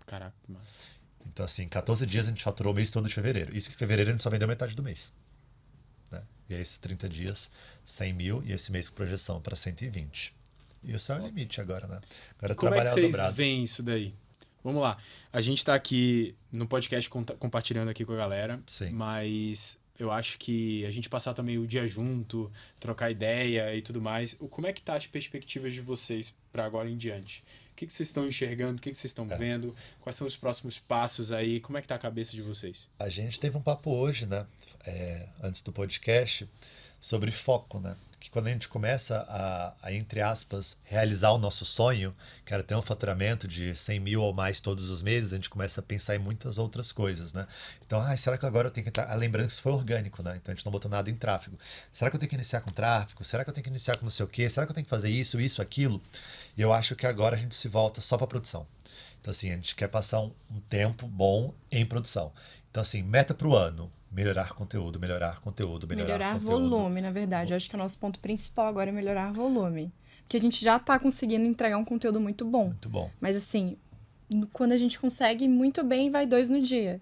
Caraca, que massa. Então, assim, em 14 dias a gente faturou o mês todo de fevereiro. Isso que em fevereiro a gente só vendeu metade do mês. E aí esses 30 dias, 100 mil, e esse mês com projeção para 120. E isso é o limite agora, né? Agora Como é que trabalhar vocês dobrado. veem isso daí? Vamos lá. A gente tá aqui no podcast compartilhando aqui com a galera. Sim. Mas eu acho que a gente passar também o dia junto, trocar ideia e tudo mais. Como é que tá as perspectivas de vocês para agora em diante? O que vocês estão enxergando? O que vocês estão vendo? Quais são os próximos passos aí? Como é que tá a cabeça de vocês? A gente teve um papo hoje, né? Antes do podcast, sobre foco, né? Que quando a gente começa a, entre aspas, realizar o nosso sonho, que era ter um faturamento de 100 mil ou mais todos os meses, a gente começa a pensar em muitas outras coisas, né? Então, será que agora eu tenho que estar... Lembrando que isso foi orgânico, né? Então a gente não botou nada em tráfego. Será que eu tenho que iniciar com tráfego? Será que eu tenho que iniciar com não sei o quê? Será que eu tenho que fazer isso, aquilo? E eu acho que agora a gente se volta só para produção. Então, assim, a gente quer passar um tempo bom em produção. Então, assim, meta para o ano. Melhorar conteúdo. Melhorar volume, na verdade. Eu acho que o nosso ponto principal agora é melhorar volume. Porque a gente já tá conseguindo entregar um conteúdo muito bom. Muito bom. Mas assim, quando a gente consegue muito bem, vai 2 no dia.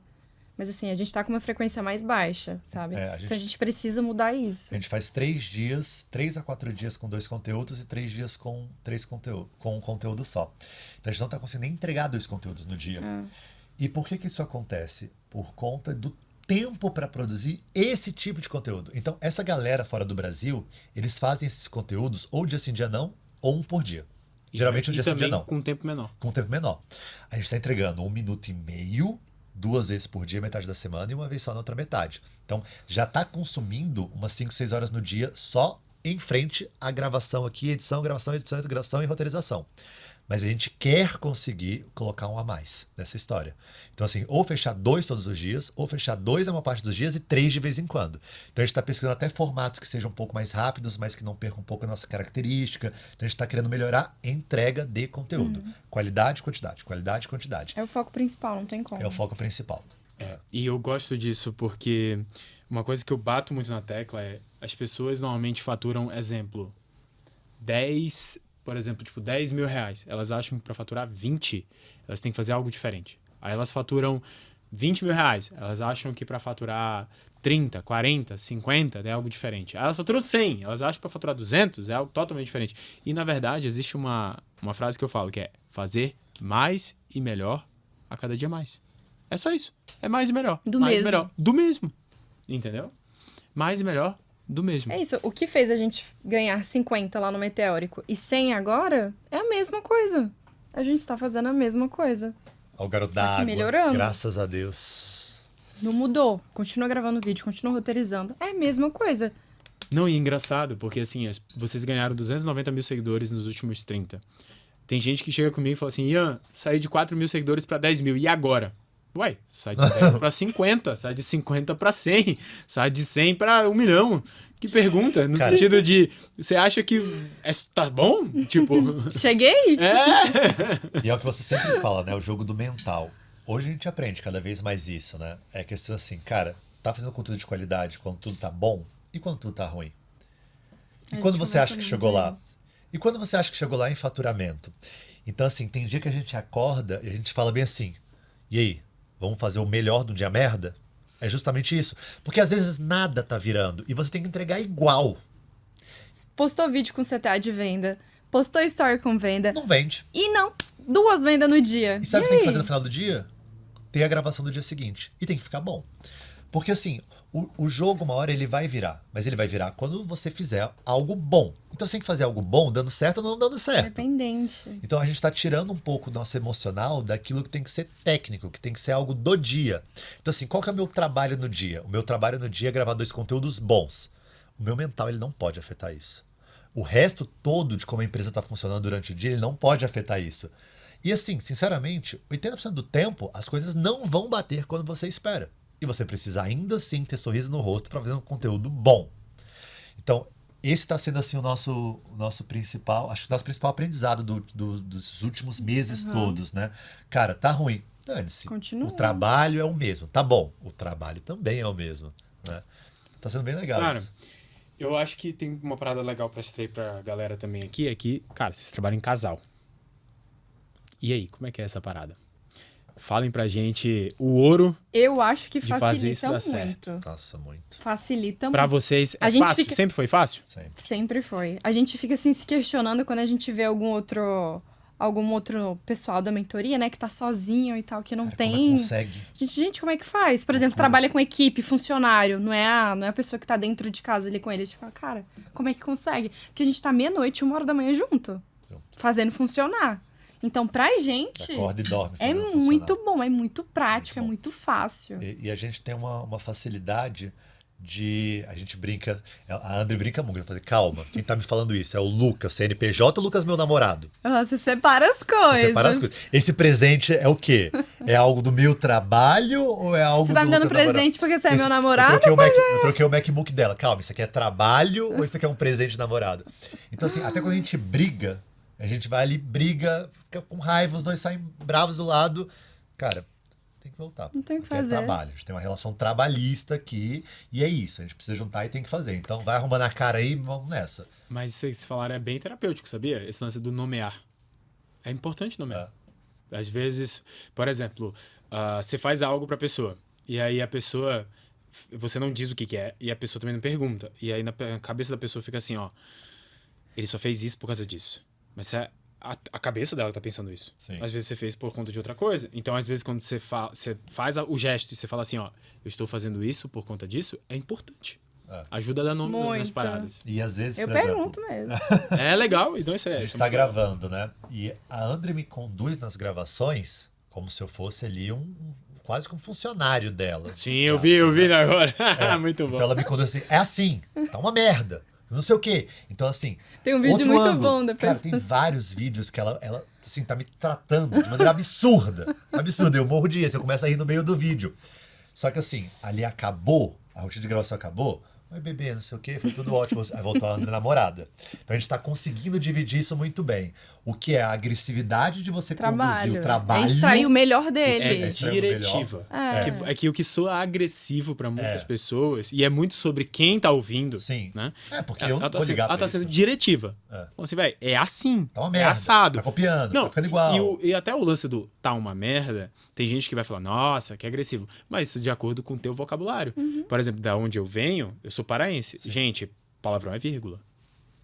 Mas assim, a gente tá com uma frequência mais baixa, sabe? Então a gente precisa mudar isso. A gente faz 3 a 4 dias com 2 conteúdos e 3 dias com um conteúdo só. Então a gente não tá conseguindo nem entregar 2 conteúdos no dia. E por que isso acontece? Por conta do tempo para produzir esse tipo de conteúdo. Então, essa galera fora do Brasil, eles fazem esses conteúdos ou dia sim, dia não, ou um por dia. Geralmente um dia sim, dia não. Com um tempo menor. Com um tempo menor. A gente está entregando 1 minuto e meio, 2 vezes por dia, metade da semana, e 1 vez só na outra metade. Então, já está consumindo umas 5, 6 horas no dia só em frente à gravação aqui, edição e roteirização. Mas a gente quer conseguir colocar um a mais nessa história. Então, assim, ou fechar 2 todos os dias, ou fechar 2 a uma parte dos dias e 3 de vez em quando. Então, a gente está pesquisando até formatos que sejam um pouco mais rápidos, mas que não percam um pouco a nossa característica. Então, a gente está querendo melhorar a entrega de conteúdo. Qualidade, quantidade. Qualidade, quantidade. É o foco principal, não tem como. É o foco principal. E eu gosto disso porque uma coisa que eu bato muito na tecla é as pessoas normalmente faturam, exemplo, 10... Por exemplo, tipo, 10 mil reais. Elas acham que para faturar 20, elas têm que fazer algo diferente. Aí elas faturam 20 mil reais. Elas acham que para faturar 30, 40, 50 é algo diferente. Aí elas faturam 100. Elas acham que para faturar 200 é algo totalmente diferente. E, na verdade, existe uma frase que eu falo, que é fazer mais e melhor a cada dia mais. É só isso. É mais e melhor. Mais e melhor. Do mesmo. Entendeu? Mais e melhor do mesmo. É isso. O que fez a gente ganhar 50 lá no Meteórico e 100 agora é a mesma coisa. A gente está fazendo a mesma coisa. Ao garoto da água. Melhorando. Graças a Deus. Não mudou. Continua gravando vídeo, continua roteirizando. É a mesma coisa. Não, e é engraçado, porque assim, vocês ganharam 290 mil seguidores nos últimos 30. Tem gente que chega comigo e fala assim, Ian, saí de 4 mil seguidores para 10 mil, e agora? Uai, sai de 10 para 50, sai de 50 para 100, sai de 100 para 1 milhão. Que pergunta, no sentido de, você acha que tá bom? Tipo... Cheguei? E é o que você sempre fala, né? O jogo do mental. Hoje a gente aprende cada vez mais isso, né? É questão assim, cara, tá fazendo conteúdo de qualidade quando tudo tá bom e quando tudo tá ruim? E quando você acha que chegou lá? E quando você acha que chegou lá em faturamento? Então, assim, tem dia que a gente acorda e a gente fala bem assim, e aí? Vamos fazer o melhor do dia merda? É justamente isso. Porque às vezes nada tá virando e você tem que entregar igual. Postou vídeo com CTA de venda, postou story com venda. Não vende. E não, 2 vendas no dia. E sabe o que tem que fazer no final do dia? Ter a gravação do dia seguinte. E tem que ficar bom. Porque assim, o jogo uma hora ele vai virar. Mas ele vai virar quando você fizer algo bom. Então você tem que fazer algo bom, dando certo ou não dando certo. Independente. Então a gente está tirando um pouco do nosso emocional daquilo que tem que ser técnico, que tem que ser algo do dia. Então assim, qual que é o meu trabalho no dia? O meu trabalho no dia é gravar 2 conteúdos bons. O meu mental ele não pode afetar isso. O resto todo de como a empresa está funcionando durante o dia, ele não pode afetar isso. E assim, sinceramente, 80% do tempo as coisas não vão bater quando você espera. E você precisa ainda assim ter sorriso no rosto para fazer um conteúdo bom. Então, esse está sendo assim o nosso principal, acho que o nosso principal aprendizado dos últimos meses todos, né? Cara, tá ruim, dane-se. Continua. O trabalho é o mesmo. Tá bom, o trabalho também é o mesmo, né? Tá sendo bem legal Cara, isso. eu acho que tem uma parada legal pra extrair pra galera também aqui, é que, cara, vocês trabalham em casal. E aí, como é que é essa parada? Falem pra gente o ouro Eu acho que de fazer isso facilita dar muito. certo. Nossa, muito. Facilita Pra muito. vocês, é A gente fácil? fica- Sempre foi fácil? Sempre. Sempre foi. A gente fica assim se questionando quando a gente vê algum outro pessoal da mentoria, né, que tá sozinho e tal, que não Cara, tem. como é que consegue? Gente, como é que faz? Por exemplo, trabalha com equipe, funcionário, não é a pessoa que tá dentro de casa ali com ele. A gente fala, cara, como é que consegue? Porque a gente tá meia-noite, 1h junto, fazendo funcionar. Então, pra gente, Acorda e dorme. é fazendo muito funcionar. bom, é muito prático, é bom. muito fácil. E a gente tem uma facilidade de... A gente brinca... A André brinca muito. Eu falei, calma, quem tá me falando isso? É o Lucas, CNPJ ou Lucas, meu namorado? Você separa as coisas. Você separa as coisas. Esse presente é o quê? É algo do meu trabalho ou é algo Você tá do me dando Lucas, namorado? presente porque você é meu Eu namorado? troquei o MacBook dela. Calma, isso aqui é trabalho ou isso aqui é um presente de namorado? Então, assim, até quando a gente briga, a gente vai ali, briga, fica com raiva, os dois saem bravos do lado. Cara, tem que voltar. Não tem o que porque fazer. É trabalho. A gente tem uma relação trabalhista aqui e é isso. A gente precisa juntar e tem que fazer. Então, vai arrumando a cara aí e vamos nessa. Mas isso que vocês falaram é bem terapêutico, sabia? Esse lance do nomear. É importante nomear. Às vezes, por exemplo, você faz algo pra pessoa e aí a pessoa, você não diz o que é e a pessoa também não pergunta. E aí na cabeça da pessoa fica assim, ó, ele só fez isso por causa disso. Mas a cabeça dela tá pensando isso. Sim. Às vezes você fez por conta de outra coisa. Então, às vezes, quando você faz o gesto e você fala assim, ó, eu estou fazendo isso por conta disso, é importante. Ajuda a dar nome nas Muito. paradas. E às vezes, Eu por exemplo, pergunto mesmo. É legal, então isso é. a gente tá gravando, né? E a André me conduz nas gravações como se eu fosse ali quase que um funcionário dela. Sim, eu vi agora. Muito bom. Então ela me conduz assim, é assim, tá uma merda. Não sei o quê. Então, assim. Tem um vídeo outro muito ângulo. bom depois. Cara, tem vários vídeos que ela assim, tá me tratando de maneira absurda. Absurda. Eu morro de rir, eu começo a rir no meio do vídeo. Só que assim, ali acabou, a rotina de gravação acabou. Oi, bebê, não sei o quê, foi tudo ótimo. Aí voltou a André namorada. Então a gente tá conseguindo dividir isso muito bem. O que é a agressividade de você conduzir o trabalho. É extrair o melhor É dele. diretiva. É que o que soa agressivo pra muitas pessoas, e é muito sobre quem tá ouvindo. Sim. Né? É, porque eu não vou ligar ela pra tá isso. sendo diretiva. É. Então, assim, velho, é assim. Tá uma É merda. assado. Tá copiando, Não, tá ficando igual. E até o lance do tá uma merda, tem gente que vai falar, nossa, que agressivo. Mas isso de acordo com o teu vocabulário. Por exemplo, da onde eu venho, eu sou paraense. Gente, palavrão é vírgula.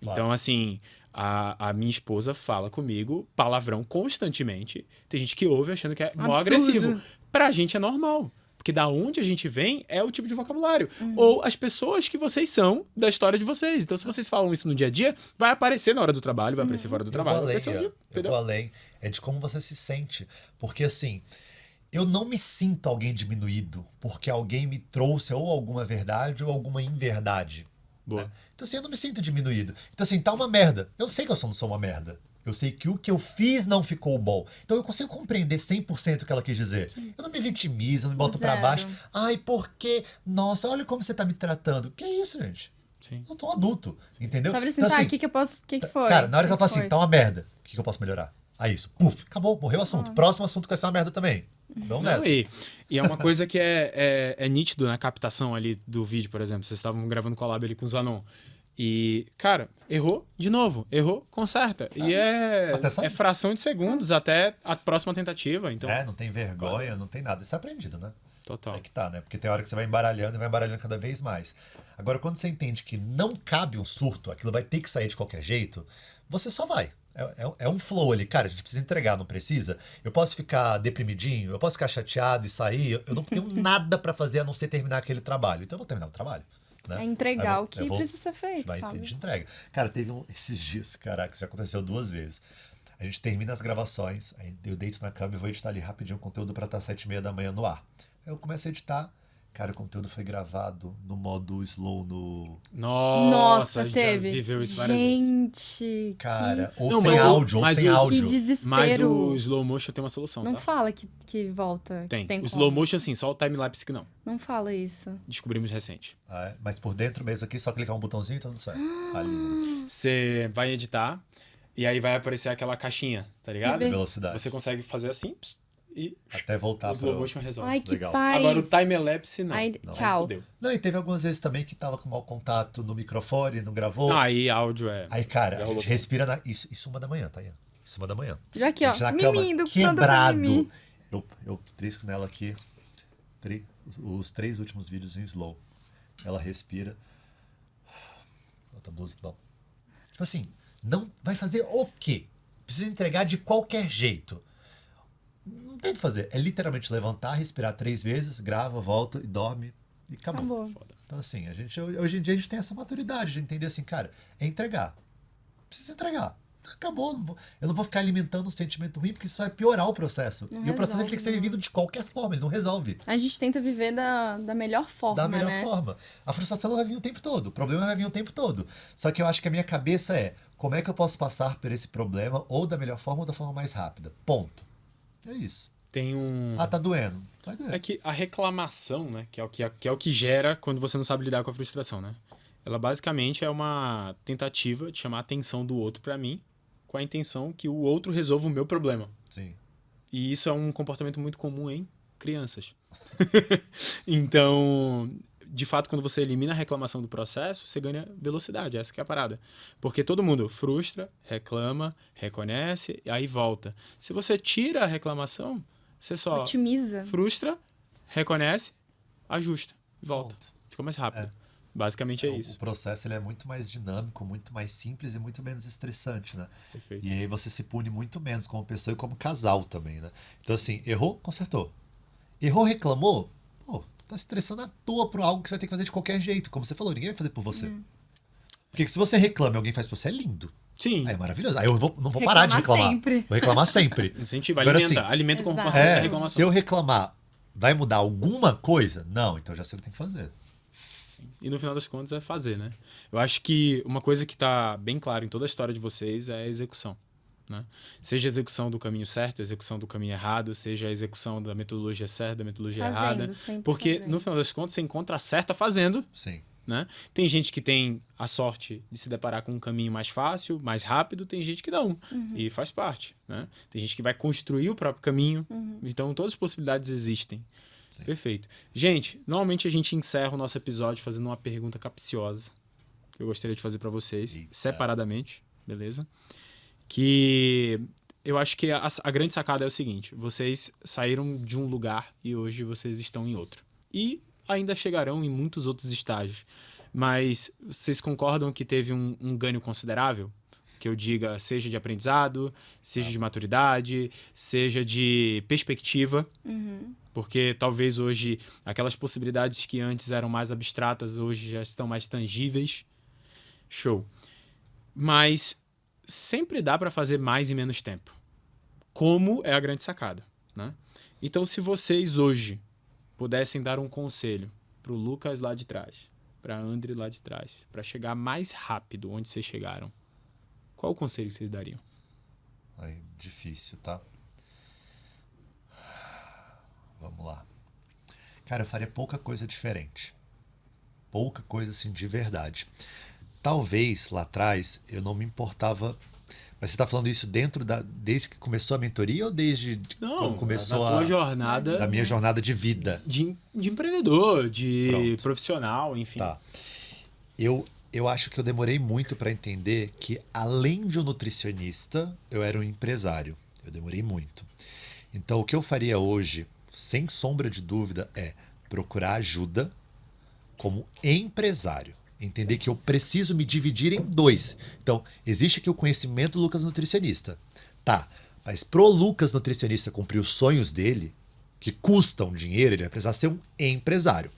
Claro. Então, assim, a minha esposa fala comigo palavrão constantemente. Tem gente que ouve achando que é mó Absurdo. agressivo. Pra gente é normal. Porque da onde a gente vem é o tipo de vocabulário. Ou as pessoas que vocês são da história de vocês. Então, se vocês falam isso no dia a dia, vai aparecer na hora do trabalho, vai aparecer fora do trabalho. Vai aparecer onde, Eu entendeu? vou além. É de como você se sente. Porque assim, eu não me sinto alguém diminuído porque alguém me trouxe ou alguma verdade ou alguma inverdade. Boa. Né? Então assim, eu não me sinto diminuído. Então assim, tá uma merda. Eu sei que eu não sou uma merda. Eu sei que o que eu fiz não ficou bom. Então eu consigo compreender 100% o que ela quis dizer. Eu não me vitimizo, não me boto pra Zero. baixo. Ai, porque? Nossa, olha como você tá me tratando. Que isso, gente? Sim. Eu tô um adulto, entendeu? Só pra assim, Então, tá, assim, o que que eu posso... O que que foi? cara, na hora que ela fala foi? assim, tá uma merda, o que eu posso melhorar? Aí isso, puf, acabou, morreu o assunto. Próximo assunto vai ser uma merda também. Vamos Não, nessa. e é uma coisa que é nítido na captação ali do vídeo, por exemplo. Vocês estavam gravando collab ali com o Zanon. E, cara, errou de novo. Errou, conserta. E até sair. é fração de segundos até a próxima tentativa. Então, Não tem vergonha, não tem nada. Isso é aprendido, né? total. É que tá, né? Porque tem hora que você vai embaralhando e vai embaralhando cada vez mais. Agora, quando você entende que não cabe um surto, aquilo vai ter que sair de qualquer jeito, você só vai. É um flow ali. Cara, a gente precisa entregar, não precisa? Eu posso ficar deprimidinho, eu posso ficar chateado e sair. Eu não tenho nada pra fazer a não ser terminar aquele trabalho. Então eu vou terminar o trabalho. Né? É entregar Aí o que precisa ser feito, vai sabe? ter de entrega. Cara, teve esses dias, caraca, isso já aconteceu 2 vezes. A gente termina as gravações, aí eu deito na cama e vou editar ali rapidinho o conteúdo pra estar 7h30 da manhã no ar. Aí eu começo a editar. Cara, o conteúdo foi gravado no modo slow no... Nossa, a gente teve. já viveu isso várias vezes. Gente, Cara, ou Não, sem mas áudio, ou mas sem os- que áudio. desespero. Mas o slow motion tem uma solução, Não tá? fala que volta. Tem. Que tem O como. slow motion, assim, só o time-lapse que não. Não fala isso. Descobrimos recente. Ah, é? Mas por dentro mesmo aqui, só clicar um botãozinho e tá tudo certo. Ali, Você vai editar e aí vai aparecer aquela caixinha, tá ligado? Bebê. velocidade. Você consegue fazer assim e Até voltar o pra... slow motion resolve. Ai, que Legal. paz. Agora o time-lapse não. Ai, Não, tchau. fudeu. Não, e teve algumas vezes também que tava com mau contato no microfone, não gravou. Aí áudio é... Aí, cara, Já a rolou. gente respira na... Isso 1h da manhã, tá aí? Isso 1h da manhã. Já aqui, A ó. gente na cama, Mimindo, quebrado. Eu trisco nela aqui os 3 últimos vídeos em slow. Ela respira. Outra blusa, bom. Tipo assim, não vai fazer o quê? Precisa entregar de qualquer jeito. Não tem o que fazer. É literalmente levantar, respirar 3 vezes, grava, volta e dorme e acabou. Então assim, hoje em dia a gente tem essa maturidade de entender assim, cara, é entregar. Precisa entregar. Acabou. Eu não vou ficar alimentando um sentimento ruim, porque isso vai piorar o processo. E o processo ele tem que ser vivido de qualquer forma, ele não resolve. A gente tenta viver da melhor forma, Da melhor né? forma. A frustração não vai vir o tempo todo, o problema vai vir o tempo todo. Só que eu acho que a minha cabeça é, como é que eu posso passar por esse problema ou da melhor forma ou da forma mais rápida? Ponto. É isso. Tem um... Ah, tá doendo. Vai doer. É que a reclamação, né, que é o que gera quando você não sabe lidar com a frustração, né? Ela basicamente é uma tentativa de chamar a atenção do outro pra mim, com a intenção que o outro resolva o meu problema. Sim. E isso é um comportamento muito comum em crianças. Então, de fato, quando você elimina a reclamação do processo, você ganha velocidade. Essa que é a parada. Porque todo mundo frustra, reclama, reconhece, e aí volta. Se você tira a reclamação, você só Otimiza. frustra, reconhece, ajusta e volta. Ponto. Fica mais rápido. Basicamente é O isso. processo ele é muito mais dinâmico, muito mais simples e muito menos estressante, né? Perfeito. E aí você se pune muito menos como pessoa e como casal também, né? Então assim, errou, consertou. Errou, reclamou, pô, tá estressando à toa por algo que você vai ter que fazer de qualquer jeito. Como você falou, ninguém vai fazer por você. Porque se você reclama e alguém faz por você, é lindo. Sim. Aí é maravilhoso. Aí eu não vou parar de reclamar. Sempre. Vou reclamar sempre. Incentiva, Agora, alimenta. assim, Alimenta o Exato. comportamento da se reclamação. eu reclamar, vai mudar alguma coisa? Não, então eu já sei o que tem que fazer. E no final das contas é fazer, né? Eu acho que uma coisa que tá bem clara em toda a história de vocês é a execução, né? Seja a execução do caminho certo, a execução do caminho errado, seja a execução da metodologia certa, da metodologia errada. Sempre Porque fazendo. no final das contas você encontra a certa fazendo, Sim. né? Tem gente que tem a sorte de se deparar com um caminho mais fácil, mais rápido, tem gente que não. E faz parte, né? Tem gente que vai construir o próprio caminho. Então todas as possibilidades existem. Sim. Perfeito. Gente, normalmente a gente encerra o nosso episódio fazendo uma pergunta capciosa que eu gostaria de fazer para vocês, Eita. separadamente, beleza? Que eu acho que a grande sacada é o seguinte: vocês saíram de um lugar e hoje vocês estão em outro. E ainda chegarão em muitos outros estágios. Mas vocês concordam que teve um ganho considerável? Que eu diga, seja de aprendizado, seja de maturidade, seja de perspectiva. Porque talvez hoje aquelas possibilidades que antes eram mais abstratas, hoje já estão mais tangíveis. Show. Mas sempre dá para fazer mais em menos tempo. Como é a grande sacada, né? Então, se vocês hoje pudessem dar um conselho pro Lucas lá de trás, pra André lá de trás, para chegar mais rápido onde vocês chegaram, qual o conselho que vocês dariam? Aí, difícil, tá? Vamos lá. Cara, eu faria pouca coisa diferente. Pouca coisa, assim, de verdade. Talvez, lá atrás, eu não me importava... Mas você tá falando isso desde que começou a mentoria ou desde quando começou na tua jornada da minha jornada de vida? de empreendedor, de Pronto. profissional, enfim. Tá. Eu acho que eu demorei muito para entender que, além de um nutricionista, eu era um empresário. Eu demorei muito. Então, o que eu faria hoje, sem sombra de dúvida, é procurar ajuda como empresário. Entender que eu preciso me dividir em 2. Então, existe aqui o conhecimento do Lucas nutricionista. Tá, mas pro Lucas nutricionista cumprir os sonhos dele, que custam dinheiro, ele vai precisar ser um empresário.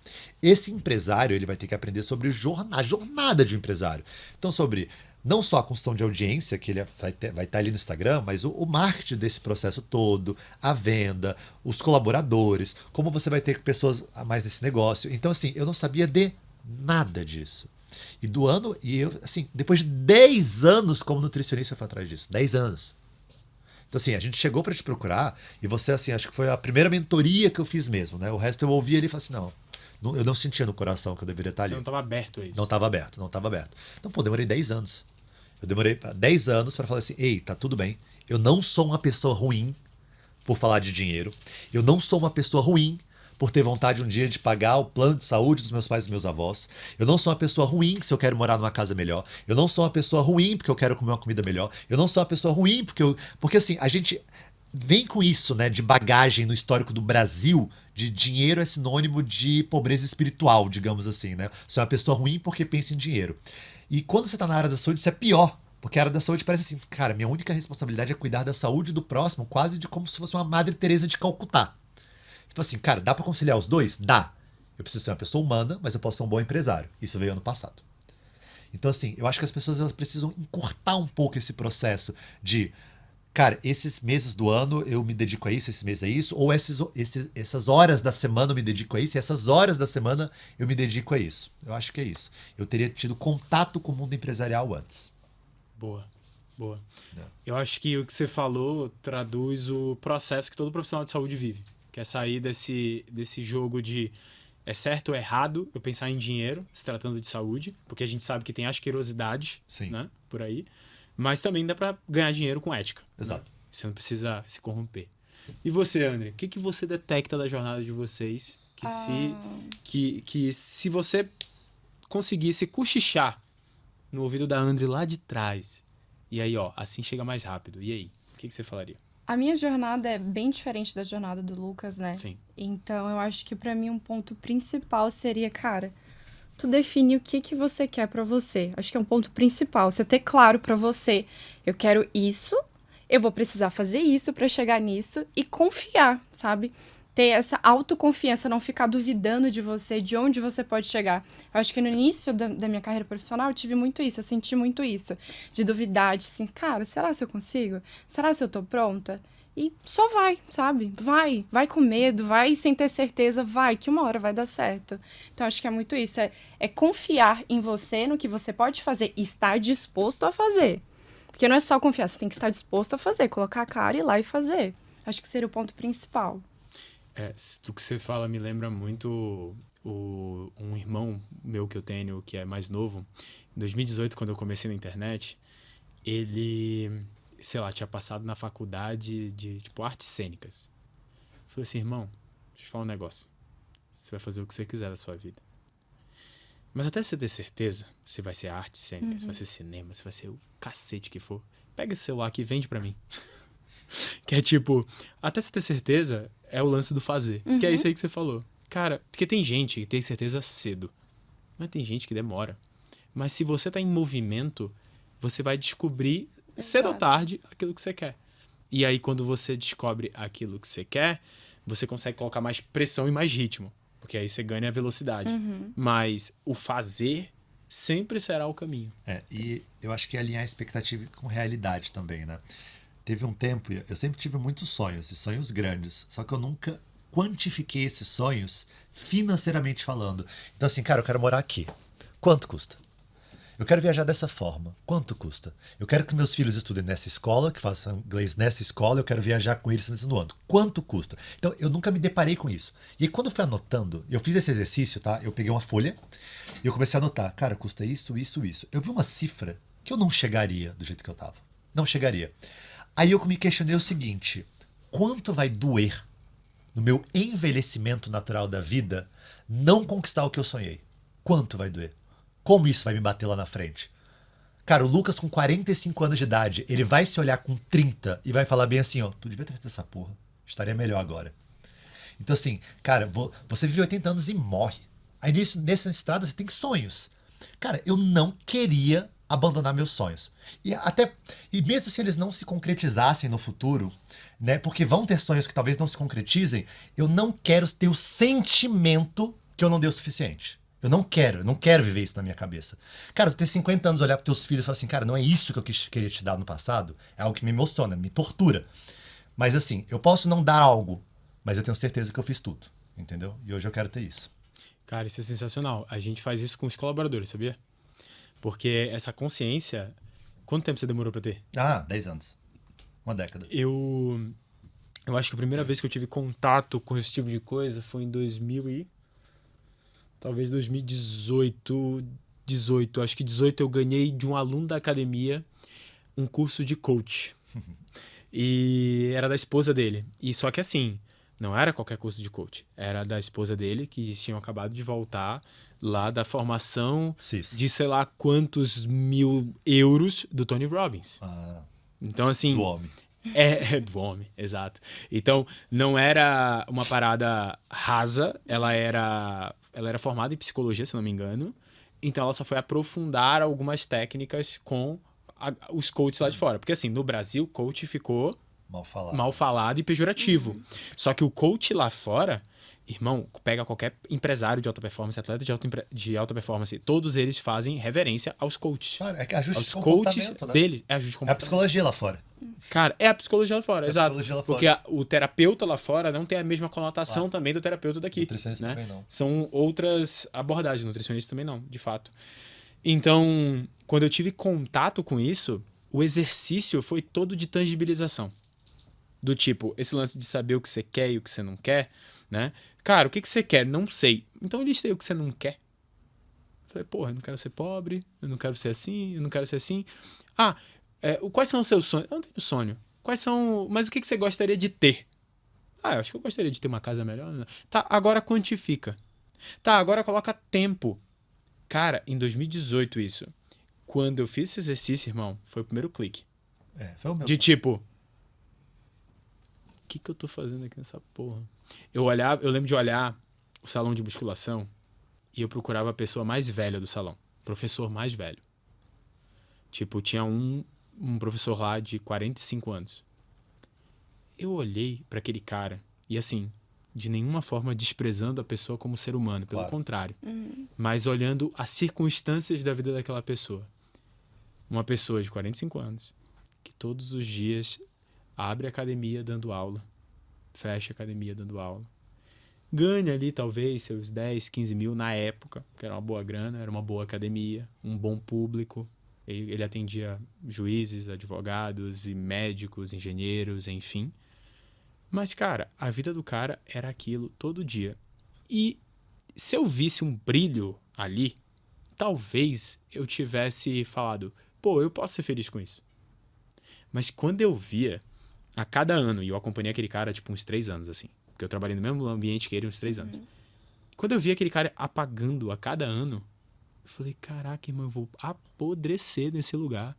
Esse empresário, ele vai ter que aprender sobre a jornada de um empresário. Então, sobre não só a construção de audiência, que ele vai estar ali no Instagram, mas o marketing desse processo todo, a venda, os colaboradores, como você vai ter pessoas a mais nesse negócio. Então, assim, eu não sabia de nada disso. E eu, assim, depois de 10 anos como nutricionista, eu fui atrás disso. 10 anos. Então, assim, a gente chegou pra te procurar e você, assim, acho que foi a primeira mentoria que eu fiz mesmo, né? O resto eu ouvia ali e falei assim, não, eu não sentia no coração que eu deveria estar ali. Você não estava aberto a isso. Não estava aberto. Então, pô, demorei 10 anos. Eu demorei 10 anos para falar assim, ei, tá tudo bem. Eu não sou uma pessoa ruim por falar de dinheiro. Eu não sou uma pessoa ruim por ter vontade um dia de pagar o plano de saúde dos meus pais e meus avós. Eu não sou uma pessoa ruim se eu quero morar numa casa melhor. Eu não sou uma pessoa ruim porque eu quero comer uma comida melhor. Eu não sou uma pessoa ruim porque assim, a gente... vem com isso, né, de bagagem no histórico do Brasil, de dinheiro é sinônimo de pobreza espiritual, digamos assim, né? Você é uma pessoa ruim porque pensa em dinheiro. E quando você tá na área da saúde, isso é pior. Porque a área da saúde parece assim, cara, minha única responsabilidade é cuidar da saúde do próximo, quase de como se fosse uma Madre Teresa de Calcutá. Então assim, cara, dá pra conciliar os dois? Dá. Eu preciso ser uma pessoa humana, mas eu posso ser um bom empresário. Isso veio ano passado. Então assim, eu acho que as pessoas elas precisam encurtar um pouco esse processo de, cara, esses meses do ano eu me dedico a isso, esses meses a isso, ou essas horas da semana eu me dedico a isso, e essas horas da semana eu me dedico a isso. Eu acho que é isso. Eu teria tido contato com o mundo empresarial antes. Boa, boa. É. Eu acho que o que você falou traduz o processo que todo profissional de saúde vive. Que é sair desse jogo de é certo ou errado eu pensar em dinheiro, se tratando de saúde, porque a gente sabe que tem asquerosidades, Sim. né, por aí, mas também dá pra ganhar dinheiro com ética. Exato. Né? Você não precisa se corromper. E você, André, o que você detecta da jornada de vocês que se você conseguisse cochichar no ouvido da André lá de trás, e aí, ó, assim chega mais rápido, e aí? O que você falaria? A minha jornada é bem diferente da jornada do Lucas, né? Sim. Então, eu acho que pra mim um ponto principal seria, cara, tu define o que você quer pra você. Acho que é um ponto principal. Você ter claro pra você, eu quero isso, eu vou precisar fazer isso pra chegar nisso e confiar, sabe? Ter essa autoconfiança, não ficar duvidando de você, de onde você pode chegar. Eu acho que no início da minha carreira profissional eu tive muito isso, eu senti muito isso. De duvidar, de assim, cara, será se eu consigo? Será se eu tô pronta? E só vai, sabe? Vai com medo, vai sem ter certeza, vai, que uma hora vai dar certo. Então acho que é muito isso, é confiar em você, no que você pode fazer e estar disposto a fazer. Porque não é só confiar, você tem que estar disposto a fazer, colocar a cara e ir lá e fazer. Acho que seria o ponto principal. Do que você fala me lembra muito um irmão meu que eu tenho, que é mais novo. Em 2018, quando eu comecei na internet, ele, sei lá, tinha passado na faculdade de, tipo, artes cênicas. Eu falei assim, irmão, deixa eu te falar um negócio. Você vai fazer o que você quiser da sua vida. Mas até você ter certeza, se vai ser arte cênica, se vai ser cinema, se vai ser o cacete que for, pega esse celular aqui e vende pra mim. Que é tipo, até você ter certeza, é o lance do fazer. Que é isso aí que você falou. Cara, porque tem gente que tem certeza cedo. Mas tem gente que demora. Mas se você tá em movimento, você vai descobrir cedo ou tarde aquilo que você quer. E aí, quando você descobre aquilo que você quer, você consegue colocar mais pressão e mais ritmo. Porque aí você ganha a velocidade. Mas o fazer sempre será o caminho. E eu acho que é alinhar a expectativa com realidade também, né? Teve um tempo, eu sempre tive muitos sonhos, e sonhos grandes, só que eu nunca quantifiquei esses sonhos financeiramente falando. Então assim, cara, eu quero morar aqui. Quanto custa? Eu quero viajar dessa forma. Quanto custa? Eu quero que meus filhos estudem nessa escola, que façam inglês nessa escola, eu quero viajar com eles no ano. Quanto custa? Então, eu nunca me deparei com isso. E aí, quando eu fui anotando, eu fiz esse exercício, tá? Eu peguei uma folha e eu comecei a anotar. Cara, custa isso, isso, isso. Eu vi uma cifra que eu não chegaria do jeito que eu tava. Não chegaria. Aí eu me questionei o seguinte, quanto vai doer no meu envelhecimento natural da vida não conquistar o que eu sonhei? Quanto vai doer? Como isso vai me bater lá na frente? Cara, o Lucas com 45 anos de idade, ele vai se olhar com 30 e vai falar bem assim, ó, tu devia ter feito essa porra, estaria melhor agora. Então assim, cara, você vive 80 anos e morre. Aí nessa estrada você tem sonhos. Cara, eu não queria abandonar meus sonhos. E mesmo se eles não se concretizassem no futuro, né? Porque vão ter sonhos que talvez não se concretizem, eu não quero ter o sentimento que eu não dei o suficiente. Eu não quero viver isso na minha cabeça. Cara, tu ter 50 anos, olhar pros teus filhos e falar assim, cara, não é isso que eu queria te dar no passado, é algo que me emociona, me tortura. Mas assim, eu posso não dar algo, mas eu tenho certeza que eu fiz tudo, entendeu? E hoje eu quero ter isso. Cara, isso é sensacional. A gente faz isso com os colaboradores, sabia? Porque essa consciência... Quanto tempo você demorou pra ter? 10 anos. Uma década. Eu acho que a primeira vez que eu tive contato com esse tipo de coisa foi em talvez 2018. Acho que 18 eu ganhei de um aluno da academia um curso de coach. E era da esposa dele. E só que assim, não era qualquer curso de coach. Era da esposa dele, que tinham acabado de voltar lá da formação de sei lá quantos mil euros do Tony Robbins. Então assim... Do homem. Do homem, exato. Então, não era uma parada rasa, ela era formada em psicologia, se não me engano. Então, ela só foi aprofundar algumas técnicas com os coaches lá de fora. Porque, assim, no Brasil, coach ficou mal falado e pejorativo. Só que o coach lá fora, irmão, pega qualquer empresário de alta performance, atleta de alta performance, todos eles fazem reverência aos coaches. Claro, é que ajuste aos de coaches comportamento, né? deles. É ajuste de É a comportamento. psicologia lá fora. Cara, é a psicologia lá fora, exato. Psicologia lá Porque fora. o terapeuta lá fora não tem a mesma conotação Claro. também do terapeuta daqui. Nutricionista né? também não. São outras abordagens, nutricionista também não, de fato. Então, quando eu tive contato com isso, o exercício foi todo de tangibilização. Do tipo, esse lance de saber o que você quer e o que você não quer, né? Cara, o que você quer? Não sei. Então lista aí o que você não quer. Falei, porra, eu não quero ser pobre, eu não quero ser assim, eu não quero ser assim. Quais são os seus sonhos? Eu não tenho sonho. Mas o que você gostaria de ter? Eu acho que eu gostaria de ter uma casa melhor. Tá, agora quantifica. Tá, agora coloca tempo. Cara, em 2018 isso. Quando eu fiz esse exercício, irmão, foi o primeiro clique. Foi o meu. De tipo, o que eu tô fazendo aqui nessa porra? Eu lembro de olhar o salão de musculação e eu procurava a pessoa mais velha do salão. Professor mais velho. Tipo, tinha um professor lá de 45 anos. Eu olhei pra aquele cara e assim, de nenhuma forma desprezando a pessoa como ser humano, pelo contrário. Mas olhando as circunstâncias da vida daquela pessoa. Uma pessoa de 45 anos que todos os dias abre a academia dando aula, fecha a academia dando aula. Ganha ali talvez seus 10, 15 mil na época, que era uma boa grana, era uma boa academia, um bom público. Ele atendia juízes, advogados e médicos, engenheiros, enfim. Mas, cara, a vida do cara era aquilo todo dia. E se eu visse um brilho ali, talvez eu tivesse falado, pô, eu posso ser feliz com isso. Mas quando eu via, a cada ano, e eu acompanhei aquele cara tipo uns 3 anos, assim, porque eu trabalhei no mesmo ambiente que ele uns 3 anos. Quando eu via aquele cara apagando a cada ano, eu falei, caraca, irmão, eu vou apodrecer nesse lugar.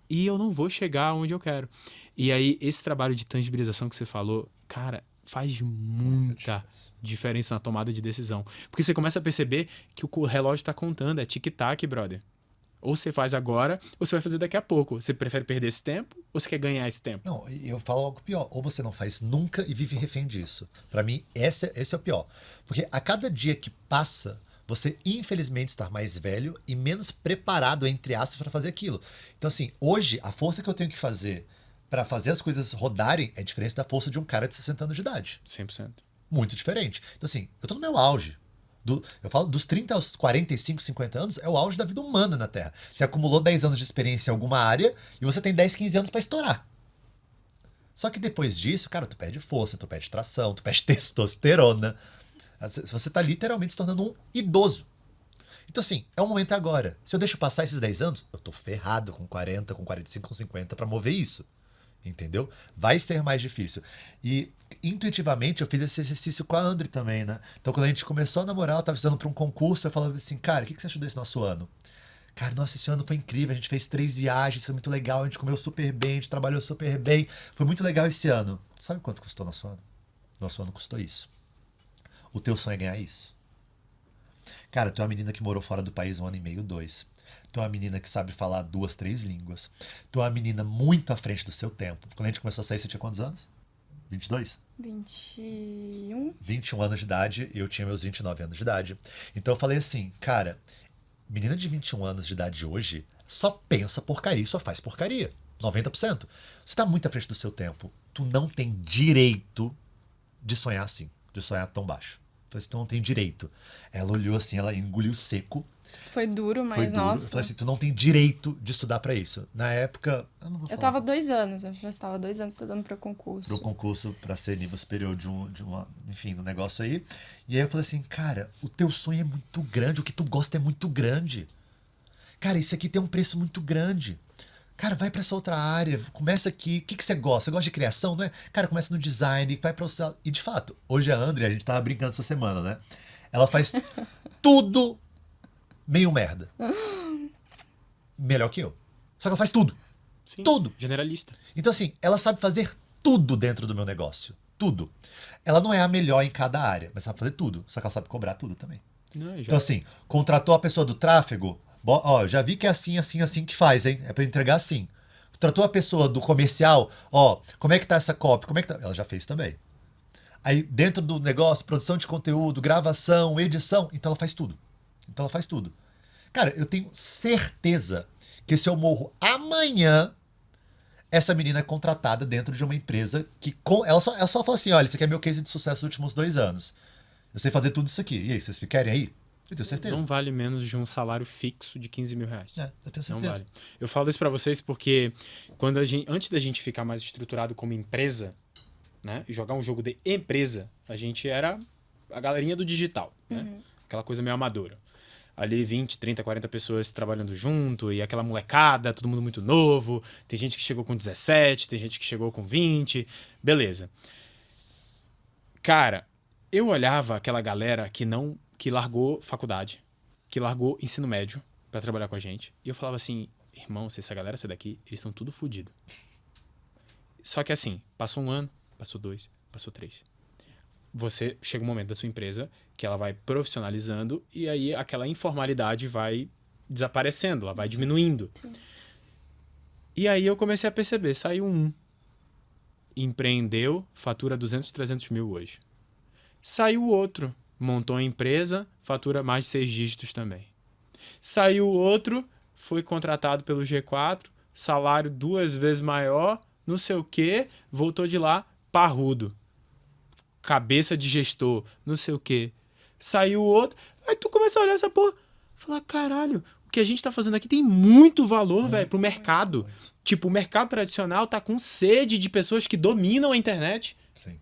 E eu não vou chegar onde eu quero. E aí, esse trabalho de tangibilização que você falou, cara, faz muita diferença na tomada de decisão. Porque você começa a perceber que o relógio tá contando, é tic-tac, brother. Ou você faz agora, ou você vai fazer daqui a pouco. Você prefere perder esse tempo, ou você quer ganhar esse tempo? Não, eu falo algo pior. Ou você não faz nunca e vive refém disso. Pra mim, esse é o pior. Porque a cada dia que passa, você infelizmente está mais velho e menos preparado, entre aspas, para fazer aquilo. Então assim, hoje, a força que eu tenho que fazer para fazer as coisas rodarem é diferente da força de um cara de 60 anos de idade. 100%. Muito diferente. Então assim, eu tô no meu auge. Eu falo dos 30 aos 45, 50 anos, é o auge da vida humana na Terra. Você acumulou 10 anos de experiência em alguma área e você tem 10, 15 anos para estourar. Só que depois disso, cara, tu perde força, tu perde tração, tu perde testosterona. Você tá literalmente se tornando um idoso. Então assim, é o momento agora. Se eu deixo passar esses 10 anos, eu tô ferrado com 40, com 45, com 50 para mover isso. Entendeu? Vai ser mais difícil. E intuitivamente eu fiz esse exercício com a André também, né? Então quando a gente começou a namorar, ela tava estudando para um concurso, eu falava assim, cara, o que você achou desse nosso ano? Cara, nossa, esse ano foi incrível, a gente fez 3 viagens, foi muito legal, a gente comeu super bem, a gente trabalhou super bem, foi muito legal esse ano. Sabe quanto custou nosso ano? Nosso ano custou isso. O teu sonho é ganhar isso? Cara, tu é uma menina que morou fora do país 1 ano e meio, 2. Tu é uma menina que sabe falar 2, 3 línguas. Tu é uma menina muito à frente do seu tempo. Quando a gente começou a sair, você tinha quantos anos? 22? 21. 21 anos de idade e eu tinha meus 29 anos de idade. Então eu falei assim, cara, menina de 21 anos de idade hoje só pensa porcaria e só faz porcaria. 90%. Você tá muito à frente do seu tempo. Tu não tem direito de sonhar assim, de sonhar tão baixo. Eu falei assim, tu não tem direito. Ela olhou assim, ela engoliu seco. Foi duro, mas Foi duro. nossa. Eu falei assim, tu não tem direito de estudar pra isso. Na época, eu não vou Eu falar. tava 2 anos, eu já estava 2 anos estudando pra concurso. Pro concurso pra ser nível superior enfim, no negócio aí. E aí eu falei assim, cara, o teu sonho é muito grande, o que tu gosta é muito grande. Cara, isso aqui tem um preço muito grande. Cara, vai pra essa outra área, começa aqui. O que você gosta? Você gosta de criação, não é? Cara, começa no design, vai pra outra... E de fato, hoje a André, a gente tava brincando essa semana, né? Ela faz tudo meio merda. Melhor que eu. Só que ela faz tudo. Sim. Tudo. Generalista. Então, assim, ela sabe fazer tudo dentro do meu negócio. Tudo. Ela não é a melhor em cada área, mas sabe fazer tudo. Só que ela sabe cobrar tudo também. Não, já... Então, assim, contratou a pessoa do tráfego. Ó, já vi que é assim, assim, assim que faz, hein? É pra entregar assim. Contratou a pessoa do comercial. Ó, como é que tá essa copy? Como é que tá? Ela já fez também. Aí, dentro do negócio, produção de conteúdo, gravação, edição. Então, ela faz tudo. Cara, eu tenho certeza que se eu morro amanhã, essa menina é contratada dentro de uma empresa que... Ela só fala assim, olha, isso aqui é meu case de sucesso dos últimos 2 anos. Eu sei fazer tudo isso aqui. E aí, vocês me querem aí? Eu tenho certeza. Não vale menos de um salário fixo de 15 mil reais. Eu tenho certeza. Não vale. Eu falo isso pra vocês porque antes da gente ficar mais estruturado como empresa, né, e jogar um jogo de empresa, a gente era a galerinha do digital, né? Aquela coisa meio amadora. Ali 20, 30, 40 pessoas trabalhando junto e aquela molecada, todo mundo muito novo. Tem gente que chegou com 17, tem gente que chegou com 20. Beleza. Cara, eu olhava aquela galera que largou faculdade, que largou ensino médio pra trabalhar com a gente. E eu falava assim, irmão, se essa galera sair daqui, eles estão tudo fodidos. Só que assim, passou 1 ano, passou 2, passou 3. Você chega um momento da sua empresa que ela vai profissionalizando e aí aquela informalidade vai desaparecendo, ela vai diminuindo. Sim. E aí eu comecei a perceber, saiu um, empreendeu, fatura 200, 300 mil hoje. Saiu outro, montou a empresa, fatura mais de 6 dígitos também. Saiu outro, foi contratado pelo G4, salário 2 vezes maior, não sei o quê, voltou de lá, parrudo. Cabeça de gestor, não sei o quê. Saiu outro, aí tu começa a olhar essa porra, falar, caralho, o que a gente tá fazendo aqui tem muito valor, velho, pro mercado. Tipo, o mercado tradicional tá com sede de pessoas que dominam a internet. Sim.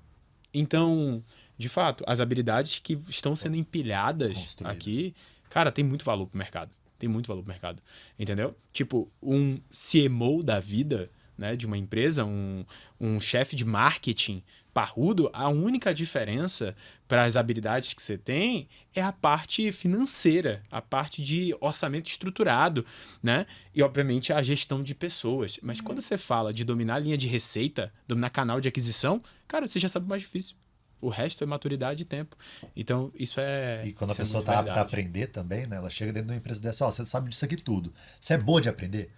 Então, de fato, as habilidades que estão sendo empilhadas Construídas. aqui, cara, tem muito valor pro mercado. Tem muito valor pro mercado. Entendeu? Tipo, um CMO da vida, né, de uma empresa, um chefe de marketing parrudo, a única diferença para as habilidades que você tem é a parte financeira, a parte de orçamento estruturado, né? E, obviamente, a gestão de pessoas. Mas quando você fala de dominar a linha de receita, dominar canal de aquisição, cara, você já sabe o mais difícil. O resto é maturidade e tempo. Então, isso é... E quando a isso é pessoa muito tá apta a verdade. aprender também, né? Ela chega dentro de uma empresa dessa, ó, você sabe disso aqui tudo. Você é boa de aprender?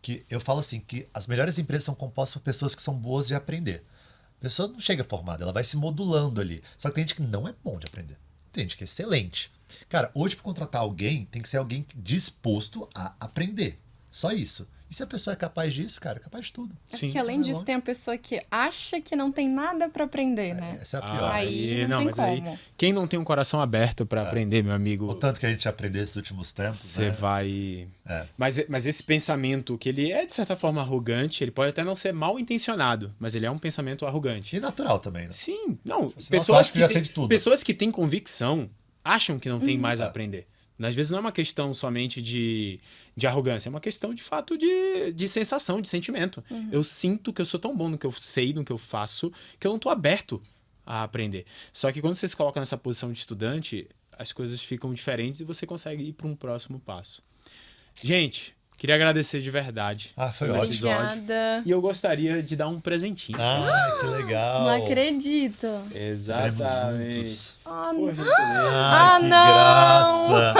Que eu falo assim, que as melhores empresas são compostas por pessoas que são boas de aprender. A pessoa não chega formada, ela vai se modulando ali. Só que tem gente que não é bom de aprender. Tem gente que é excelente. Cara, hoje para contratar alguém, tem que ser alguém disposto a aprender. Só isso. E se a pessoa é capaz disso, cara, é capaz de tudo. É Sim. porque além disso tem a pessoa que acha que não tem nada pra aprender, né? Essa é a pior. Aí não tem mas como. aí, quem não tem um coração aberto para aprender, meu amigo, O tanto que a gente aprendeu esses últimos tempos, você né? vai... É. Mas esse pensamento, que ele é, de certa forma, arrogante, ele pode até não ser mal intencionado, mas ele é um pensamento arrogante. E natural também, né? Sim, não. Senão tu acha que já sei de tudo. Pessoas que têm convicção acham que não tem mais a aprender. Às vezes não é uma questão somente de arrogância, é uma questão de fato de sensação, de sentimento. Eu sinto que eu sou tão bom no que eu sei, no que eu faço, que eu não tô aberto a aprender. Só que quando você se coloca nessa posição de estudante, as coisas ficam diferentes e você consegue ir para um próximo passo. Gente, queria agradecer de verdade. Ah, foi pelo ótimo. episódio. Obrigada. E eu gostaria de dar um presentinho. Ah, que legal. Não acredito. Exatamente. Juntos. Ah, Pô, não. gentileza. Que graça.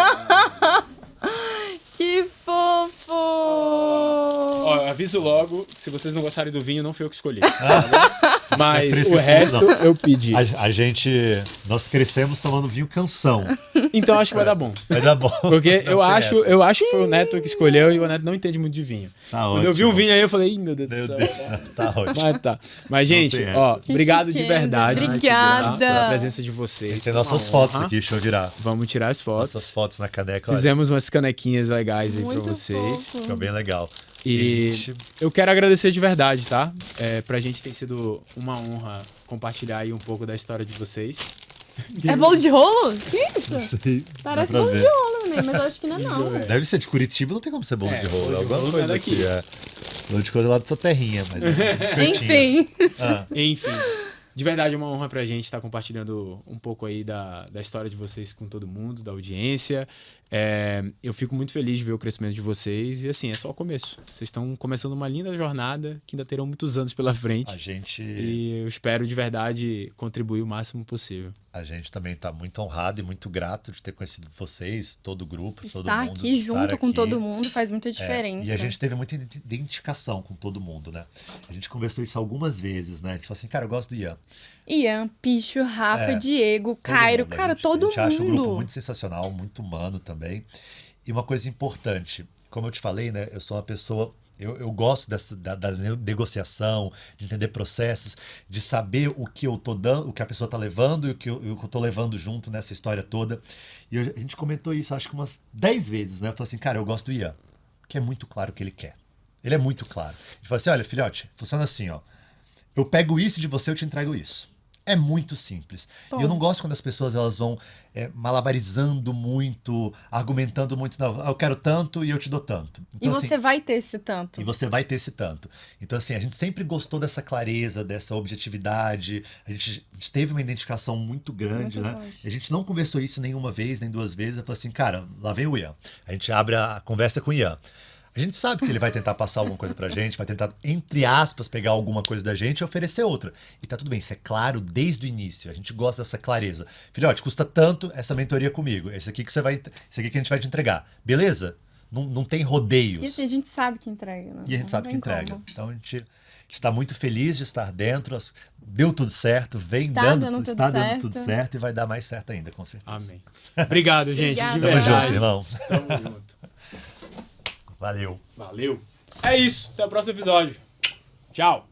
Que fofo! Ó, aviso logo, se vocês não gostarem do vinho, não foi eu que escolhi. Tá bom? Mas fresco o e resto exclusão. eu pedi. Nós crescemos tomando vinho canção. Então acho que vai dar bom. Vai dar bom. Porque Não eu tem acho, essa. eu acho que foi o Neto que escolheu e o Neto não entende muito de vinho. Tá Quando eu vi um ótimo. vinho aí, eu falei, ih, meu Deus do Meu céu. Deus, tá ótimo. Mas tá. Mas, gente, tem ó, essa. Que obrigado de chiqueza. verdade. Obrigada. Pela presença de vocês. Tem Foi uma nossas fotos honra. aqui, deixa eu virar. Vamos tirar as fotos. Nossas fotos na caneca, olha. Fizemos umas canequinhas legais aí pra Muito vocês. fofo. Ficou bem legal. E Gente, eu quero agradecer de verdade, tá? Pra gente tem sido uma honra compartilhar aí um pouco da história de vocês. É bolo de rolo? Que isso? não sei, Parece dá pra bolo ver. de rolo, né? Mas eu acho que não é não. Deve ser de Curitiba, não tem como ser bolo É, de rolo. bolo de Alguma rolo coisa não é aqui. daqui. É. Bolo de coisa lá da sua terrinha, mas é biscoitinho. Enfim. Ah, Enfim, De verdade, é uma honra pra gente estar compartilhando um pouco aí da história de vocês com todo mundo, da audiência. Eu fico muito feliz de ver o crescimento de vocês e assim, é só o começo. Vocês estão começando uma linda jornada que ainda terão muitos anos pela frente. E eu espero de verdade contribuir o máximo possível. A gente também está muito honrado e muito grato de ter conhecido vocês, todo o grupo, todo mundo. Estar aqui junto com todo mundo faz muita diferença. E a gente teve muita identificação com todo mundo, né? A gente conversou isso algumas vezes, né? A gente falou assim, cara, eu gosto do Ian. Ian, Picho, Rafa, Diego, Cairo, mundo, cara, todo mundo. A gente acha o grupo muito sensacional, muito humano também. E uma coisa importante, como eu te falei, né? Eu sou uma pessoa... Eu gosto da negociação, de entender processos, de saber o que eu tô dando, o que a pessoa tá levando e o que eu tô levando junto nessa história toda. E a gente comentou isso, acho que umas 10 vezes, né? Eu falei assim, cara, eu gosto do Ian, que é muito claro o que ele quer. Ele é muito claro. Ele falou assim, olha, filhote, funciona assim, ó. Eu pego isso de você, eu te entrego isso. É muito simples. Bom. E eu não gosto quando as pessoas elas vão malabarizando muito, argumentando muito. Não, eu quero tanto e eu te dou tanto. Então, e você assim, vai ter esse tanto. E você vai ter esse tanto. Então, assim, a gente sempre gostou dessa clareza, dessa objetividade. A gente teve uma identificação muito grande, Muito né? forte. A gente não conversou isso nenhuma vez, nem duas vezes. Eu falei assim, cara, lá vem o Ian. A gente abre a conversa com o Ian. A gente sabe que ele vai tentar passar alguma coisa pra gente, vai tentar, entre aspas, pegar alguma coisa da gente e oferecer outra. E tá tudo bem, isso é claro desde o início. A gente gosta dessa clareza. Filhote, custa tanto essa mentoria comigo. Esse aqui que a gente vai te entregar. Beleza? Não tem rodeios. E assim, a gente sabe que entrega, né? E a gente Não sabe que tem entrega. como. Então a gente está muito feliz de estar dentro. Deu tudo certo, vem Está dando dando tudo está dando certo. tudo certo e vai dar mais certo ainda, com certeza. Amém. Obrigado, gente, Obrigada. de Tamo verdade. junto, irmão. Tamo junto. Valeu. Valeu. É isso. Até o próximo episódio. Tchau.